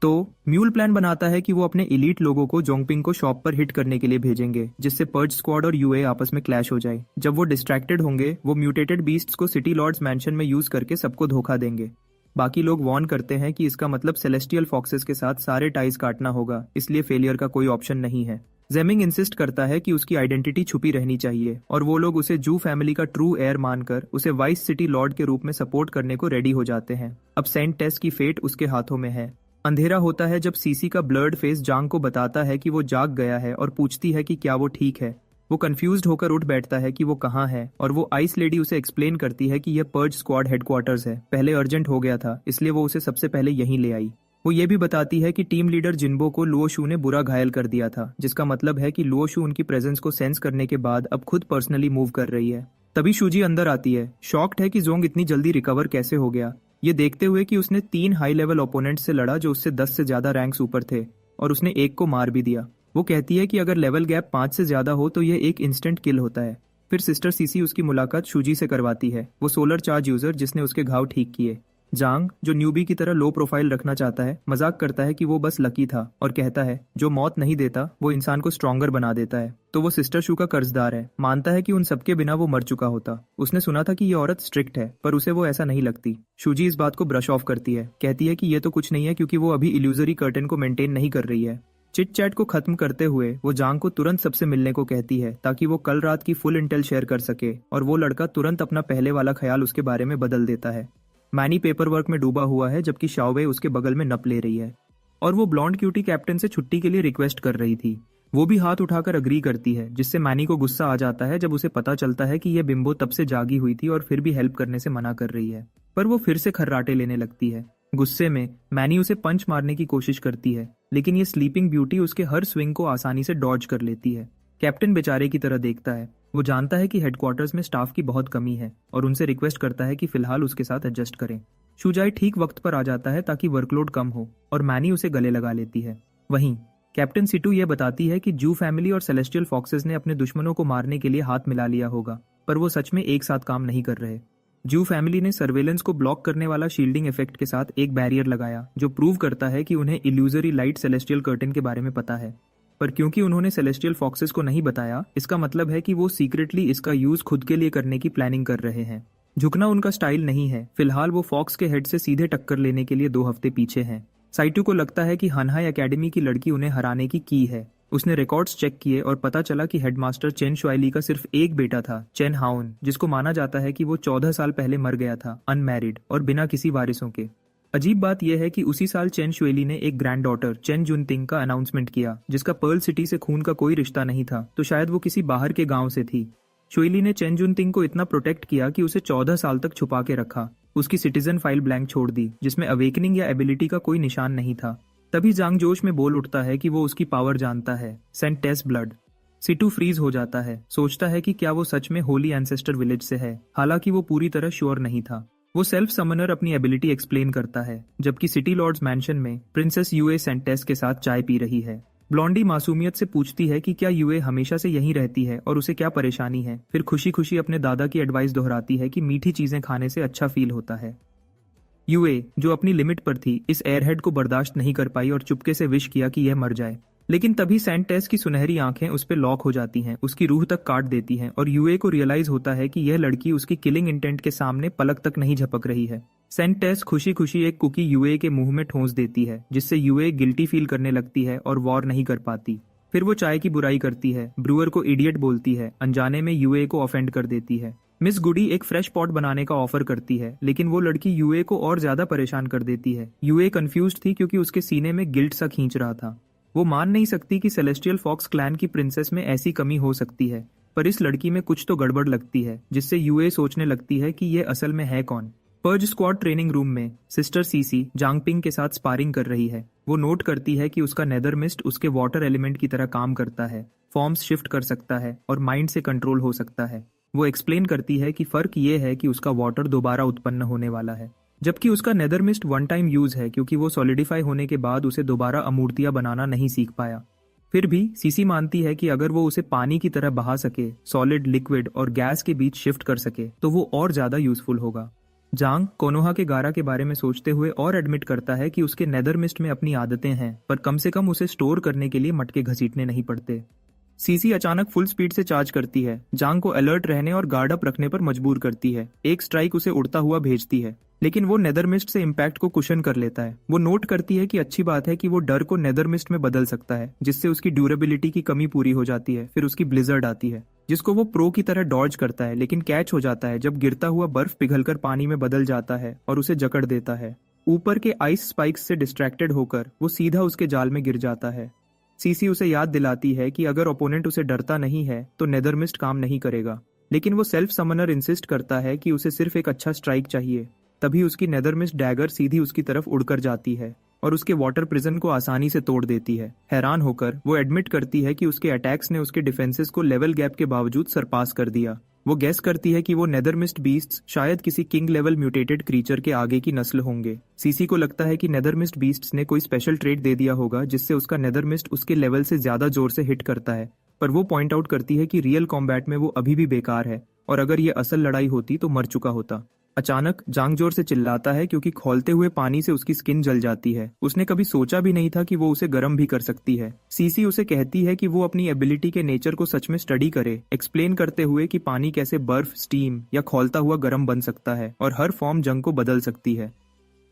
तो म्यूल प्लान बनाता है कि वो अपने इलीट लोगों को जोंगपिंग को शॉप पर हिट करने के लिए भेजेंगे, जिससे पर्ज स्क्वाड और यूए आपस में क्लैश हो जाए। जब वो डिस्ट्रैक्टेड होंगे, वो म्यूटेटेड बीस्ट्स को सिटी लॉर्ड्स मैंशन में यूज करके सबको धोखा देंगे। बाकी लोग वार्न करते हैं कि इसका मतलब सेलेस्टियल फॉक्सेस के साथ सारे टाइज काटना होगा, इसलिए फेलियर का कोई ऑप्शन नहीं है। जेमिंग इंसिस्ट करता है कि उसकी आइडेंटिटी छुपी रहनी चाहिए और वो लोग उसे जू फैमिली का ट्रू एयर मानकर उसे वाइस सिटी लॉर्ड के रूप में सपोर्ट करने को रेडी हो जाते हैं। अब सेंट टेस की फेट उसके हाथों में है। अंधेरा होता है जब सीसी का ब्लर्ड फेस जांग को बताता है कि वो जाग गया है और पूछती है कि क्या वो ठीक है। वो कंफ्यूज्ड होकर उठ बैठता है कि वो कहाँ है, और वो आइस लेडी उसे एक्सप्लेन करती है कि यह पर्ज स्क्वाड हेडक्वार्टर्स है। पहले अर्जेंट हो गया था, इसलिए वो उसे सबसे पहले यहीं ले आई। वो ये भी बताती है कि टीम लीडर जिन्बो को लुओ शू ने बुरा घायल कर दिया था, जिसका मतलब है कि लुओ शू उनकी प्रेजेंस को सेंस करने के बाद अब खुद पर्सनली मूव कर रही है। तभी शूजी अंदर आती है, शॉक्ड है कि जोंग इतनी जल्दी रिकवर कैसे हो गया, ये देखते हुए कि उसने 3 हाई लेवल ओपोनेंट से लड़ा जो उससे 10 से ज्यादा रैंक्स ऊपर थे, और उसने एक को मार भी दिया। वो कहती है कि अगर लेवल गैप 5 से ज्यादा हो तो यह एक इंस्टेंट किल होता है। फिर सिस्टर सीसी उसकी मुलाकात शूजी से करवाती है, वो सोलर चार्ज यूजर जिसने उसके घाव ठीक किए। जांग, जो न्यूबी की तरह लो प्रोफाइल रखना चाहता है, मजाक करता है कि वो बस लकी था और कहता है जो मौत नहीं देता वो इंसान को स्ट्रॉन्गर बना देता है। तो वो सिस्टर शू का कर्जदार है, मानता है कि उन सबके बिना वो मर चुका होता। उसने सुना था कि ये औरत स्ट्रिक्ट है, पर उसे वो ऐसा नहीं लगती। शूजी इस बात को ब्रश ऑफ करती है, कहती है कि ये तो कुछ नहीं है क्योंकि वो अभी इल्यूजरी कर्टन को मेंटेन नहीं कर रही है। चिट चैट को खत्म करते हुए वो जांग को तुरंत सबसे मिलने को कहती है ताकि वो कल रात की फुल इंटेल शेयर कर सके, और वो लड़का तुरंत अपना पहले वाला ख्याल उसके बारे में बदल देता है। मैनी पेपर वर्क में डूबा हुआ है जबकि शाओवे उसके बगल में नप ले रही है, और वो ब्लॉन्ड क्यूटी कैप्टन से छुट्टी के लिए रिक्वेस्ट कर रही थी। वो भी हाथ उठाकर अग्री करती है, जिससे मैनी को गुस्सा आ जाता है जब उसे पता चलता है कि यह बिम्बो तब से जागी हुई थी और फिर भी हेल्प करने से मना कर रही है। पर वो फिर से खर्राटे लेने लगती है। गुस्से में मैनी उसे पंच मारने की कोशिश करती है, लेकिन ये स्लीपिंग ब्यूटी उसके हर स्विंग को आसानी से डॉज कर लेती है। कैप्टन बेचारे की तरह देखता है। वो जानता है कि हेडक्वार्टर्स में स्टाफ की बहुत कमी है और उनसे रिक्वेस्ट करता है कि फिलहाल उसके साथ एडजस्ट करें। शुजाई ठीक वक्त पर आ जाता है ताकि वर्कलोड कम हो, और मैनी उसे गले लगा लेती है। वहीं कैप्टन सिटू ये बताती है कि जू फैमिली और सेलेस्टियल फॉक्सेस ने अपने दुश्मनों को मारने के लिए हाथ मिला लिया होगा, पर वो सच में एक साथ काम नहीं कर रहे। जू फैमिली ने सर्वेलेंस को ब्लॉक करने वाला शील्डिंग इफेक्ट के साथ एक बैरियर लगाया, जो प्रूव करता है कि उन्हें इल्यूजरी लाइट सेलेस्टियल कर्टन के बारे में पता है। पर क्योंकि उन्होंने सेलेस्टियल फॉक्सेस को नहीं बताया, इसका मतलब है कि वो सीक्रेटली इसका यूज खुद के लिए करने की प्लानिंग कर रहे हैं। झुकना उनका स्टाइल नहीं है। फिलहाल वो फॉक्स के हेड से सीधे टक्कर लेने के लिए 2 हफ्ते पीछे हैं। साइटू को लगता है कि हनहाई एकेडमी की लड़की उन्हें हराने की है। उसने रिकॉर्ड्स चेक किए और पता चला कि हेडमास्टर चेन शुआइली का सिर्फ एक बेटा था, चेन हाउन, जिसको माना जाता है कि वो 14 साल पहले मर गया था, अनमैरिड और बिना किसी वारिसों के। अजीब बात यह है कि उसी साल चेन शुएली ने एक ग्रैंड डॉटर चेन जुनतिंग का अनाउंसमेंट किया, जिसका पर्ल सिटी से खून का कोई रिश्ता नहीं था, तो शायद वो किसी बाहर के गांव से थी। शुएली ने चेन जुनतिंग को इतना प्रोटेक्ट किया कि उसे 14 साल तक छुपा के रखा। उसकी सिटीजन फाइल ब्लैंक छोड़ दी, जिसमें अवेकनिंग या एबिलिटी का कोई निशान नहीं था। तभी जांग जोश में बोल उठता है कि वो उसकी पावर जानता है, सेंट टेस ब्लड। सिटू फ्रीज हो जाता है, सोचता है कि क्या वो सच में होली एंसेस्टर विलेज से है, हालांकि वो पूरी तरह श्योर नहीं था। वो सेल्फ समनर अपनी एबिलिटी एक्सप्लेन करता है, जबकि सिटी लॉर्ड्स मैंशन में प्रिंसेस यूए सेंट टेस के साथ चाय पी रही है। ब्लॉन्डी मासूमियत से पूछती है कि क्या यूए हमेशा से यहीं रहती है और उसे क्या परेशानी है। फिर खुशी खुशी अपने दादा की एडवाइस दोहराती है कि मीठी चीजें खाने से अच्छा फील होता है। यूए, जो अपनी लिमिट पर थी, इस एयरहेड को बर्दाश्त नहीं कर पाई और चुपके से विश किया कि यह मर जाए। लेकिन तभी सेंटेस की सुनहरी आंखें उस पर लॉक हो जाती हैं, उसकी रूह तक काट देती हैं और यूए को रियलाइज होता है कि यह लड़की उसकी किलिंग इंटेंट के सामने पलक तक नहीं झपक रही है। सेंटेस खुशी खुशी एक कुकी यूए के मुंह में ठोंस देती है, जिससे यूए गिल्टी फील करने लगती है और वॉर नहीं कर पाती। फिर वो चाय की बुराई करती है, ब्रूअर को इडियट बोलती है, अनजाने में यूए को ऑफेंड कर देती है। मिस गुडी एक फ्रेश पॉट बनाने का ऑफर करती है, लेकिन वो लड़की यूए को और ज्यादा परेशान कर देती है। यूए कंफ्यूज्ड थी क्योंकि उसके सीने में गिल्ट सा खींच रहा था। वो मान नहीं सकती कि सेलेस्टियल फॉक्स क्लैन की प्रिंसेस में ऐसी कमी हो सकती है, पर इस लड़की में कुछ तो गड़बड़ लगती है, जिससे यूए सोचने लगती है कि ये असल में है कौन। पर्ज स्क्वाड ट्रेनिंग रूम में सिस्टर सीसी जांगपिंग के साथ स्पारिंग कर रही है। वो नोट करती है कि उसका नेदर मिस्ट उसके वाटर एलिमेंट की तरह काम करता है, फॉर्म्स शिफ्ट कर सकता है और माइंड से कंट्रोल हो सकता है। वो एक्सप्लेन करती है कि फर्क ये है कि उसका वाटर दोबारा उत्पन्न होने वाला है, जबकि उसका nether mist one time use है, क्योंकि वो सॉलिडिफाई होने के बाद उसे दोबारा अमूर्तियां बनाना नहीं सीख पाया। फिर भी सीसी मानती है कि अगर वो उसे पानी की तरह बहा सके, सॉलिड, लिक्विड और गैस के बीच शिफ्ट कर सके, तो वो और ज्यादा यूजफुल होगा। जांग कोनोहा के गारा के बारे में सोचते हुए और एडमिट करता है कि उसके नेदर मिस्ट में अपनी आदतें हैं, पर कम से कम उसे स्टोर करने के लिए मटके घसीटने नहीं पड़ते। सीसी अचानक फुल स्पीड से चार्ज करती है, जांग को अलर्ट रहने और गार्ड अप रखने पर मजबूर करती है। एक स्ट्राइक उसे उड़ता हुआ भेजती है, लेकिन वो नेदर मिस्ट से इम्पैक्ट को कुशन कर लेता है। वो नोट करती है कि अच्छी बात है कि वो डर को नेदर मिस्ट में बदल सकता है, जिससे उसकी ड्यूरेबिलिटी की कमी पूरी हो जाती है। फिर उसकी ब्लिजर्ड आती है, जिसको वो प्रो की तरह डॉज करता है, लेकिन कैच हो जाता है जब गिरता हुआ बर्फ पिघलकर पानी में बदल जाता है और उसे जकड़ देता है। ऊपर के आइस स्पाइक्स से डिस्ट्रैक्टेड होकर वो सीधा उसके जाल में गिर जाता है। सीसी उसे याद दिलाती है कि अगर ओपोनेंट उसे डरता नहीं है तो नेदर मिस्ट काम नहीं करेगा, लेकिन वो सेल्फ समनर इंसिस्ट करता है कि उसे सिर्फ एक अच्छा स्ट्राइक चाहिए। तभी उसकी नेदर मिस्ट डैगर सीधी उसकी तरफ उड़कर जाती है और उसके वाटर प्रिजन को आसानी से तोड़ देती है। हैरान होकर वो एडमिट करती है कि उसके अटैक्स ने उसके डिफेंसेस को लेवल गैप के बावजूद सरपास कर दिया। वो गेस करती है कि वो नेदर मिस्ट बीस्ट्स शायद किसी किंग लेवल म्यूटेटेड क्रीचर के आगे की नस्ल होंगे। सीसी को लगता है कि नेदर मिस्ट बीस्ट्स ने कोई स्पेशल ट्रेट दे दिया होगा, जिससे उसका नेदर मिस्ट उसके लेवल से ज्यादा जोर से हिट करता है। पर वो पॉइंट आउट करती है कि रियल कॉम्बैट में वो अभी भी बेकार है, और अगर ये असल लड़ाई होती तो मर चुका होता। अचानक जांग जोर से चिल्लाता है क्योंकि खौलते हुए पानी से उसकी स्किन जल जाती है। उसने कभी सोचा भी नहीं था कि वो उसे गर्म भी कर सकती है। सीसी उसे कहती है कि वो अपनी एबिलिटी के नेचर को सच में स्टडी करे, एक्सप्लेन करते हुए कि पानी कैसे बर्फ, स्टीम या खौलता हुआ गर्म बन सकता है और हर फॉर्म जंग को बदल सकती है।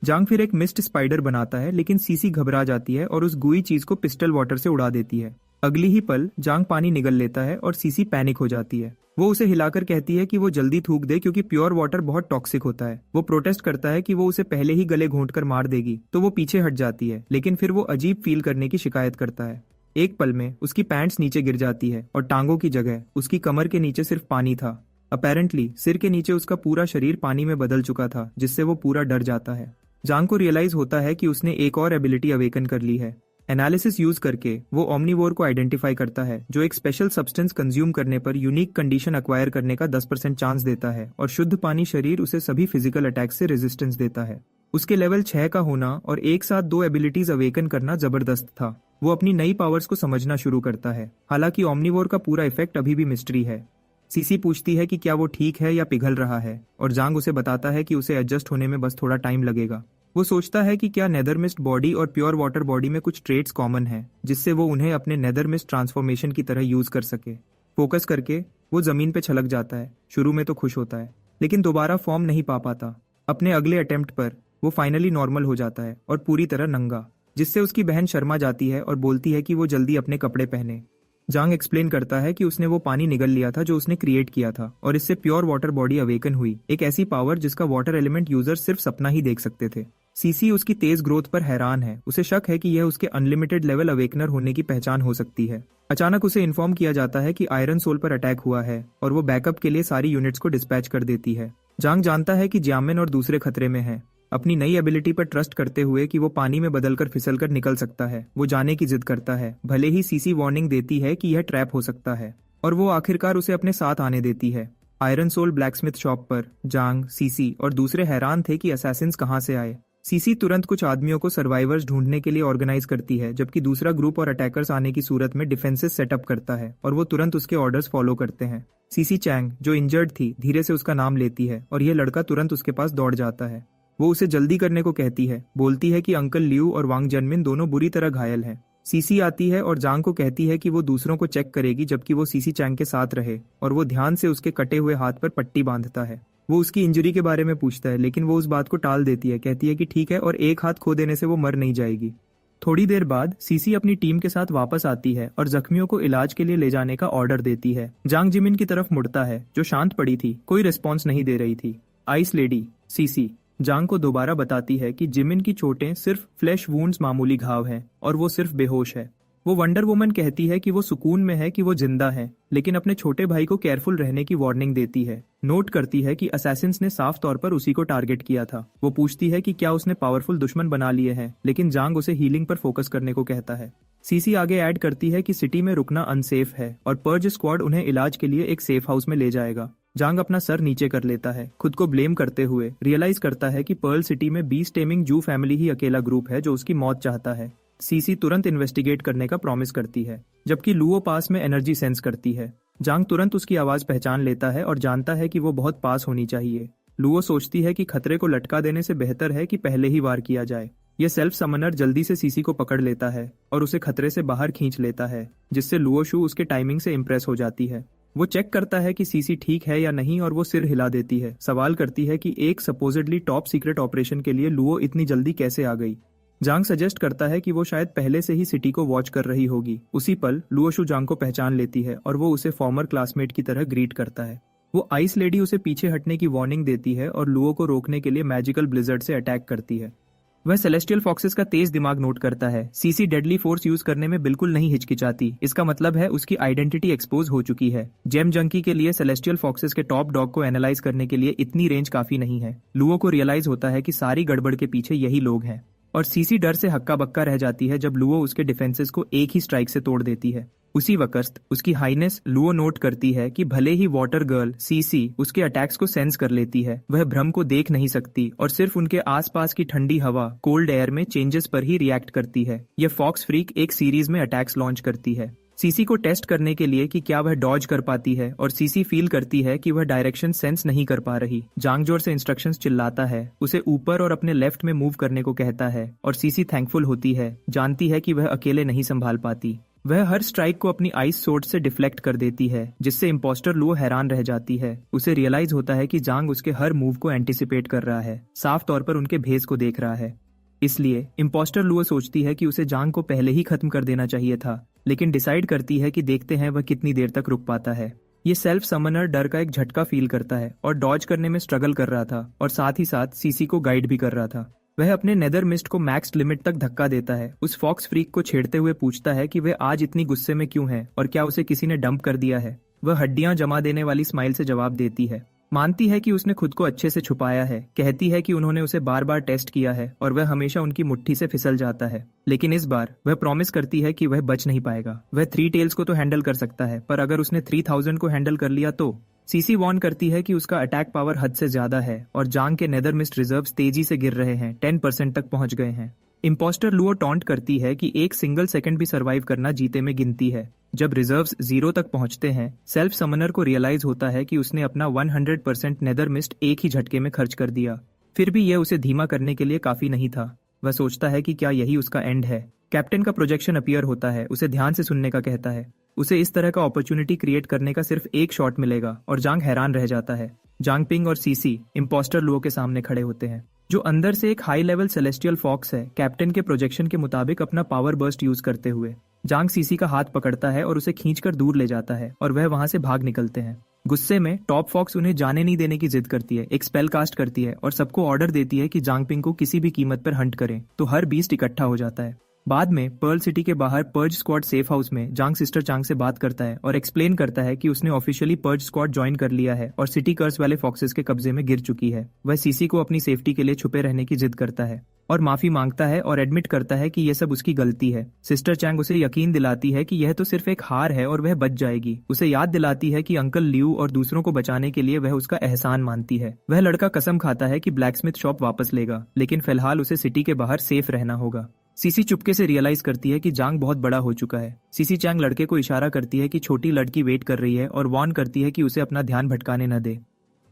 जांग फिर एक मिस्ट स्पाइडर बनाता है, लेकिन सीसी घबरा जाती है और उस गुई चीज को पिस्टल वाटर से उड़ा देती है। अगली ही पल जांग पानी निगल लेता है और सीसी पैनिक हो जाती है। वो उसे हिलाकर कहती है कि वो जल्दी थूक दे क्योंकि प्योर वाटर बहुत टॉक्सिक होता है। वो प्रोटेस्ट करता है कि वो उसे पहले ही गले घोंटकर मार देगी, तो वो पीछे हट जाती है, लेकिन फिर वो अजीब फील करने की शिकायत करता है। एक पल में उसकी पैंट्स नीचे गिर जाती है और टांगों की जगह उसकी कमर के नीचे सिर्फ पानी था। अपेरेंटली सिर के नीचे उसका पूरा शरीर पानी में बदल चुका था, जिससे वो पूरा डर जाता है। जांग को रियलाइज होता है कि उसने एक और एबिलिटी अवेकन कर ली है। एनालिसिस यूज करके वो ओमनीवोर को आइडेंटिफाई करता है, जो एक स्पेशल सब्सटेंस कंज्यूम करने पर यूनिक कंडीशन अक्वायर करने का 10% चांस देता है, और शुद्ध पानी शरीर उसे सभी फिजिकल अटैक से रेजिस्टेंस देता है। उसके लेवल 6 का होना और एक साथ 2 एबिलिटीज अवेकन करना जबरदस्त था। वो अपनी नई पावर्स को समझना शुरू करता है, हालांकि ओमनीवोर का पूरा इफेक्ट अभी भी मिस्ट्री है। सीसी पूछती है कि क्या वो ठीक है या पिघल रहा है, और जांग उसे बताता है कि उसे एडजस्ट होने में बस थोड़ा टाइम लगेगा। वो सोचता है कि क्या नेदर मिस्ट बॉडी और प्योर वाटर बॉडी में कुछ ट्रेट्स कॉमन हैं, जिससे वो उन्हें अपने नेदर मिस्ट ट्रांसफॉर्मेशन की तरह यूज कर सके। फोकस करके वो जमीन पे छलक जाता है। शुरू में तो खुश होता है, लेकिन दोबारा फॉर्म नहीं पा पाता। अपने अगले अटेम्प्ट पर वो फाइनली नॉर्मल हो जाता है और पूरी तरह नंगा, जिससे उसकी बहन शर्मा जाती है और बोलती है कि वो जल्दी अपने कपड़े पहने। जांग एक्सप्लेन करता है कि उसने वो पानी निगल लिया था जो उसने क्रिएट किया था, और इससे प्योर वाटर बॉडी अवेकन हुई, एक ऐसी पावर जिसका वाटर एलिमेंट यूजर सिर्फ सपना ही देख सकते थे। सीसी उसकी तेज ग्रोथ पर हैरान है। उसे शक है कि यह उसके अनलिमिटेड लेवल अवेकनर होने की पहचान हो सकती है। अचानक उसे इन्फॉर्म किया जाता है कि आयरन सोल पर अटैक हुआ है, और वो बैकअप के लिए सारी यूनिट्स को डिस्पैच कर देती है। जांग जानता है कि जियामिन और दूसरे खतरे में है। अपनी नई एबिलिटी पर ट्रस्ट करते हुए कि वो पानी में बदलकर फिसलकर निकल सकता है, वो जाने की जिद करता है, भले ही सीसी वार्निंग देती है कि यह ट्रैप हो सकता है, और वो आखिरकार उसे अपने साथ आने देती है। आयरन सोल ब्लैकस्मिथ शॉप पर जांग, सीसी और दूसरे हैरान थे कि असैसिन्स कहां से आए। सीसी तुरंत कुछ आदमियों को सर्वाइवर्स ढूंढने के लिए ऑर्गेनाइज करती है, जबकि दूसरा ग्रुप और अटैकर्स आने की सूरत में डिफेंसेस सेटअप करता है, और वो तुरंत उसके ऑर्डर्स फॉलो करते हैं। सीसी चैंग, जो इंजर्ड थी, धीरे से उसका नाम लेती है, और यह लड़का तुरंत उसके पास दौड़ जाता है। वो उसे जल्दी करने को कहती है, बोलती है कि अंकल लियू और वांग जनमिन दोनों बुरी तरह घायल हैं। सीसी आती है और जांग को कहती है कि वो दूसरों को चेक करेगी जबकि वो सीसी चैंग के साथ रहे, और वो ध्यान से उसके कटे हुए हाथ पर पट्टी बांधता है। वो उसकी इंजरी के बारे में पूछता है, लेकिन वो उस बात को टाल देती है, कहती है कि ठीक है और एक हाथ खो देने से वो मर नहीं जाएगी। थोड़ी देर बाद सीसी अपनी टीम के साथ वापस आती है और जख्मियों को इलाज के लिए ले जाने का ऑर्डर देती है। जांग जिमिन की तरफ मुड़ता है जो शांत पड़ी थी, कोई रिस्पॉन्स नहीं दे रही थी। आइस लेडी सीसी जांग को दोबारा बताती है कि जिमिन की चोटें सिर्फ फ्लैश वुंड्स मामूली घाव हैं और वो सिर्फ बेहोश है। वो वंडर वुमन कहती है कि वो सुकून में है कि वो जिंदा है, लेकिन अपने छोटे भाई को केयरफुल रहने की वार्निंग देती है। नोट करती है कि असैसिन्स ने साफ तौर पर उसी को टारगेट किया था। वो पूछती है कि क्या उसने पावरफुल दुश्मन बना लिए हैं, लेकिन जांग उसे हीलिंग पर फोकस करने को कहता है। सीसी आगे ऐड करती है कि सिटी में रुकना अनसेफ है और पर्ज स्क्वाड उन्हें इलाज के लिए एक सेफ हाउस में ले जाएगा। जांग अपना सर नीचे कर लेता है, खुद को ब्लेम करते हुए रियलाइज करता है कि पर्ल सिटी में बीस्ट टेमिंग जू फैमिली ही अकेला ग्रुप है जो उसकी मौत चाहता है। सीसी तुरंत इन्वेस्टिगेट करने का प्रॉमिस करती है, जबकि लुओ पास में एनर्जी सेंस करती है। जांग तुरंत उसकी आवाज पहचान लेता है और जानता है कि वो बहुत पास होनी चाहिए। लुओ सोचती है कि खतरे को लटका देने से बेहतर है कि पहले ही वार किया जाए। यह सेल्फ समनर जल्दी से सीसी को पकड़ लेता है और उसे खतरे से बाहर खींच लेता है, जिससे लुओ शू उसके टाइमिंग से इम्प्रेस हो जाती है। वो चेक करता है कि सीसी ठीक है या नहीं और वो सिर हिला देती है, सवाल करती है कि एक सपोजिडली टॉप सीक्रेट ऑपरेशन के लिए लुओ इतनी जल्दी कैसे आ गई। जांग सजेस्ट करता है कि वो शायद पहले से ही सिटी को वॉच कर रही होगी। उसी पल लुओ शू जांग को पहचान लेती है और वो उसे फॉर्मर क्लासमेट की तरह ग्रीट करता है। वो आइस लेडी उसे पीछे हटने की वार्निंग देती है और लुओ को रोकने के लिए मैजिकल ब्लिजर्ड से अटैक करती है। वह सेलेस्टियल फॉक्सेस का तेज दिमाग नोट करता है। सीसी डेडली फोर्स यूज करने में बिल्कुल नहीं हिचकिचाती। इसका मतलब है उसकी आइडेंटिटी एक्सपोज हो चुकी है। जेम जंकी के लिए सेलेस्टियल फॉक्सेस के टॉप डॉग को एनालाइज करने के लिए इतनी रेंज काफी नहीं है। लुओ को रियलाइज होता है कि सारी गड़बड़ के पीछे यही लोग हैं, और सीसी डर से हक्का बक्का रह जाती है जब लुओ उसके डिफेंसेस को एक ही स्ट्राइक से तोड़ देती है। उसी वक्त उसकी हाईनेस लुओ नोट करती है कि भले ही वाटर गर्ल सीसी उसके अटैक्स को सेंस कर लेती है, वह भ्रम को देख नहीं सकती और सिर्फ उनके आसपास की ठंडी हवा कोल्ड एयर में चेंजेस पर ही रिएक्ट करती है। यह फॉक्स फ्रीक एक सीरीज में अटैक्स लॉन्च करती है, सीसी को टेस्ट करने के लिए कि क्या वह डॉज कर पाती है, और सीसी फील करती है कि वह डायरेक्शन सेंस नहीं कर पा रही। जांग जोर से इंस्ट्रक्शंस चिल्लाता है, उसे ऊपर और अपने लेफ्ट में मूव करने को कहता है, और सीसी थैंकफुल होती है, जानती है कि वह अकेले नहीं संभाल पाती। वह हर स्ट्राइक को अपनी आइस सोर्ड से डिफ्लेक्ट कर देती है, जिससे इम्पोस्टर लुओ हैरान रह जाती है। उसे रियलाइज होता है कि जांग उसके हर मूव को एंटिसिपेट कर रहा है, साफ तौर पर उनके भेस को देख रहा है। इसलिए इम्पोस्टर लुओ सोचती है कि उसे जांग को पहले ही खत्म कर देना चाहिए था, लेकिन डिसाइड करती है कि देखते हैं वह कितनी देर तक रुक पाता है। ये सेल्फ समनर डर का एक झटका फील करता है और डॉज करने में स्ट्रगल कर रहा था, और साथ ही साथ सीसी को गाइड भी कर रहा था। वह अपने नेदर मिस्ट को मैक्स लिमिट तक धक्का देता है, उस फॉक्स फ्रीक को छेड़ते हुए पूछता है कि वह आज इतनी गुस्से में क्यों है और क्या उसे किसी ने डंप कर दिया है। वह हड्डियां जमा देने वाली स्माइल से जवाब देती है, मानती है कि उसने खुद को अच्छे से छुपाया है, कहती है कि उन्होंने उसे बार बार टेस्ट किया है और वह हमेशा उनकी मुट्ठी से फिसल जाता है, लेकिन इस बार वह प्रॉमिस करती है कि वह बच नहीं पाएगा। वह 3 टेल्स को तो हैंडल कर सकता है, पर अगर उसने 3000 को हैंडल कर लिया तो। सीसी वार्न करती है कि उसका अटैक पावर हद से ज्यादा है और जांग के नेदर मिस्ट रिजर्व्स तेजी से गिर रहे हैं, 10% तक पहुंच गए हैं। इम्पोस्टर लुओ टॉन्ट करती है कि एक सिंगल सेकंड भी सरवाइव करना जीते में गिनती है। जब रिजर्व्स 0 तक पहुंचते हैं, सेल्फ समनर को रियलाइज होता है कि उसने अपना 100% नेदर मिस्ट एक ही झटके में खर्च कर दिया। फिर भी यह उसे धीमा करने के लिए काफी नहीं था। वह सोचता है कि क्या यही उसका एंड है। कैप्टन का प्रोजेक्शन अपीयर होता है, उसे ध्यान से सुनने का कहता है। उसे इस तरह का अपॉर्चुनिटी क्रिएट करने का सिर्फ एक शॉट मिलेगा, और जांग हैरान रह जाता है। जांग पिंग और सीसी इम्पोस्टर लुओ के सामने खड़े होते हैं, जो अंदर से एक हाई लेवल सेलेस्टियल फॉक्स है, कैप्टन के प्रोजेक्शन के मुताबिक अपना पावर बर्स्ट यूज करते हुए। जांग सीसी का हाथ पकड़ता है और उसे खींचकर दूर ले जाता है, और वह वहां से भाग निकलते हैं। गुस्से में टॉप फॉक्स उन्हें जाने नहीं देने की जिद करती है, एक स्पेल कास्ट करती है और सबको ऑर्डर देती है कि जांग पिंग को किसी भी कीमत पर हंट करें, तो हर बीस्ट इकट्ठा हो जाता है। बाद में पर्ल सिटी के बाहर पर्ज स्क्वाड सेफ हाउस में जांग सिस्टर चांग से बात करता है और एक्सप्लेन करता है कि उसने ऑफिशियली पर्ज स्क्वाड ज्वाइन कर लिया है और सिटी कर्स वाले फॉक्सेस के कब्जे में गिर चुकी है। वह सीसी को अपनी सेफ्टी के लिए छुपे रहने की जिद करता है और माफी मांगता है और एडमिट करता है कि यह सब उसकी गलती है। सिस्टर चैंग उसे यकीन दिलाती है कि यह तो सिर्फ एक हार है और वह बच जाएगी। उसे याद दिलाती है कि अंकल लियू और दूसरों को बचाने के लिए वह उसका एहसान मानती है। वह लड़का कसम खाता है कि ब्लैकस्मिथ शॉप वापस लेगा, लेकिन फिलहाल उसे सिटी के बाहर सेफ रहना होगा। सीसी चुपके से रियलाइज करती है कि जांग बहुत बड़ा हो चुका है। सीसी चैंग लड़के को इशारा करती है कि छोटी लड़की वेट कर रही है और वार्न करती है कि उसे अपना ध्यान भटकाने न दे।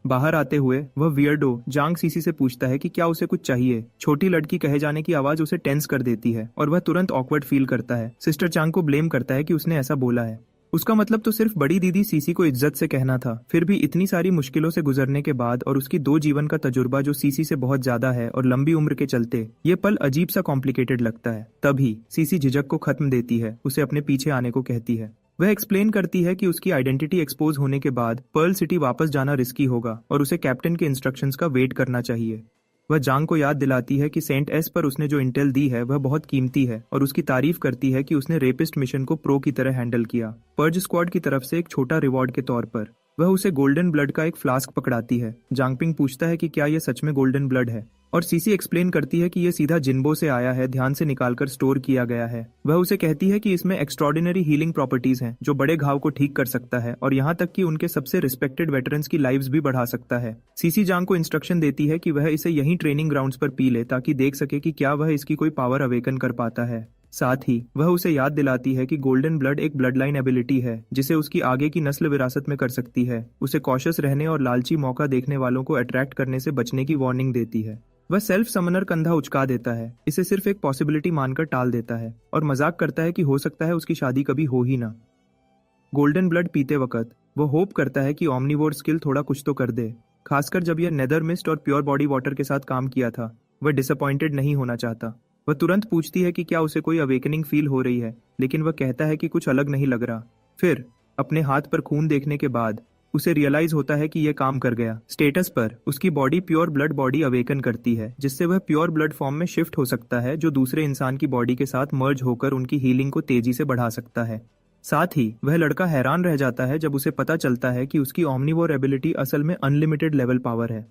बाहर आते हुए वह वियर्डो जांग सीसी से पूछता है कि क्या उसे कुछ चाहिए। छोटी लड़की कहे जाने की आवाज उसे टेंस कर देती है और वह तुरंत ऑकवर्ड फील करता है। सिस्टर चांग को ब्लेम करता है कि उसने ऐसा बोला है। उसका मतलब तो सिर्फ बड़ी दीदी सीसी को इज्जत से कहना था। फिर भी इतनी सारी मुश्किलों से गुजरने के बाद और उसकी 2 जीवन का तजुर्बा जो सीसी से बहुत ज्यादा है और लंबी उम्र के चलते ये पल अजीब सा कॉम्प्लिकेटेड लगता है। तभी सीसी झिझक को खत्म देती है, उसे अपने पीछे आने को कहती है। वह एक्सप्लेन करती है कि उसकी आइडेंटिटी एक्सपोज होने के बाद पर्ल सिटी वापस जाना रिस्की होगा और उसे कैप्टन के इंस्ट्रक्शंस का वेट करना चाहिए। वह जांग को याद दिलाती है कि सेंट एस पर उसने जो इंटेल दी है वह बहुत कीमती है और उसकी तारीफ करती है कि उसने रेपिस्ट मिशन को प्रो की तरह हैंडल किया, पर्ज स्क्वाड की तरफ से एक छोटा रिवॉर्ड के तौर पर। वह उसे गोल्डन ब्लड का एक फ्लास्क पकड़ाती है। जांगपिंग पूछता है कि क्या यह सच में गोल्डन ब्लड है और सीसी एक्सप्लेन करती है कि यह सीधा जिन्बो से आया है, ध्यान से निकालकर स्टोर किया गया है। वह उसे कहती है कि इसमें एक्स्ट्रॉर्डिनरी हीलिंग प्रॉपर्टीज हैं जो बड़े घाव को ठीक कर सकता है और यहाँ तक कि उनके सबसे रिस्पेक्टेड वेटरन्स की लाइव्स भी बढ़ा सकता है। सीसी जांग को इंस्ट्रक्शन देती है कि वह इसे यहीं ट्रेनिंग ग्राउंड्स पर पी ले ताकि देख सके कि क्या वह इसकी कोई पावर अवेकन कर पाता है। साथ ही वह उसे याद दिलाती है कि गोल्डन ब्लड एक ब्लड लाइन एबिलिटी है जिसे उसकी आगे की नस्ल विरासत में कर सकती है। उसे कॉशियस रहने और लालची मौका देखने वालों को अट्रैक्ट करने से बचने की वार्निंग देती है। वह सेल्फ समनर कंधा उचका देता है, इसे सिर्फ एक पॉसिबिलिटी मानकर टाल देता है और मजाक करता है कि हो सकता है उसकी शादी कभी हो ही ना। गोल्डन ब्लड पीते वक्त वो होप करता है कि ओमनीवोर स्किल थोड़ा कुछ तो कर दे, खासकर जब यह नेदर मिस्ट और प्योर बॉडी वाटर के साथ काम किया था। वह डिसअपॉइंटेड नहीं होना चाहता। वह तुरंत पूछती है कि क्या उसे कोई अवेकनिंग फील हो रही है, लेकिन वह कहता है कि कुछ अलग नहीं लग रहा। फिर अपने हाथ पर खून देखने के बाद उसे रियलाइज होता है कि यह काम कर गया। स्टेटस पर उसकी body pure blood body awaken करती है जिससे वह प्योर ब्लड फॉर्म में शिफ्ट हो सकता है जो दूसरे इंसान की बॉडी के साथ मर्ज होकर उनकी हीलिंग को तेजी से बढ़ा सकता है। साथ ही वह लड़का हैरान रह जाता है जब उसे पता चलता है कि उसकी ओमनीवोर एबिलिटी असल में अनलिमिटेड लेवल पावर है।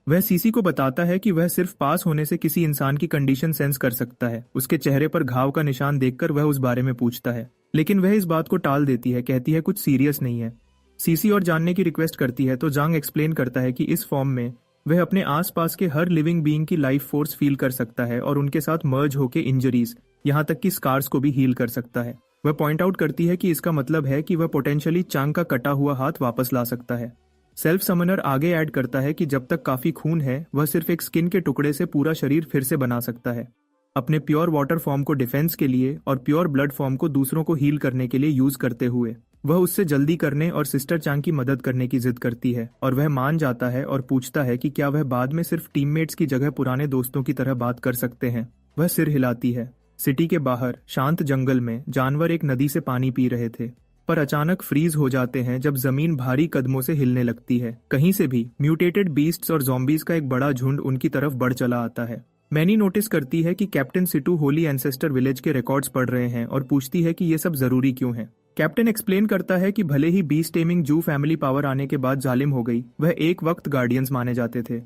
वह सीसी को बताता है कि वह सिर्फ पास होने से किसी इंसान की कंडीशन सेंस कर सकता है। उसके चेहरे पर घाव का निशान देखकर वह उस बारे में पूछता है, लेकिन वह इस बात को टाल देती है, कहती है कुछ सीरियस नहीं है। सीसी और जानने की रिक्वेस्ट करती है तो जांग एक्सप्लेन करता है कि इस फॉर्म में वह अपने आसपास के हर लिविंग बीइंग की लाइफ फोर्स फील कर सकता है और उनके साथ मर्ज होकर इंजरीज, यहाँ तक कि स्कार्स को भी हील कर सकता है। वह पॉइंट आउट करती है कि इसका मतलब है कि वह पोटेंशियली चांग का कटा हुआ हाथ वापस ला सकता है। सेल्फ समनर आगे ऐड करता है कि जब तक काफी खून है वह सिर्फ एक स्किन के टुकड़े से पूरा शरीर फिर से बना सकता है। अपने प्योर वाटर फॉर्म को डिफेंस के लिए और प्योर ब्लड फॉर्म को दूसरों को हील करने के लिए यूज करते हुए वह उससे जल्दी करने और सिस्टर चांग की मदद करने की जिद करती है और वह मान जाता है और पूछता है कि क्या वह बाद में सिर्फ टीममेट्स की जगह पुराने दोस्तों की तरह बात कर सकते हैं। वह सिर हिलाती है। सिटी के बाहर शांत जंगल में जानवर एक नदी से पानी पी रहे थे पर अचानक फ्रीज हो जाते हैं जब जमीन भारी कदमों से हिलने लगती है। कहीं से भी म्यूटेटेड बीस्ट्स और ज़ॉम्बीज का एक बड़ा झुंड उनकी तरफ बढ़ चला आता है। मैनी नोटिस करती है कि captain Situ Holi ancestor village के रिकॉर्ड्स पढ़ रहे हैं और पूछती है कि ये सब जरूरी क्यों है। कैप्टन एक्सप्लेन करता है कि भले ही बीस्ट टेमिंग जू फैमिली पावर आने के बाद जालिम हो गई, वह एक वक्त गार्डियंस माने जाते थे।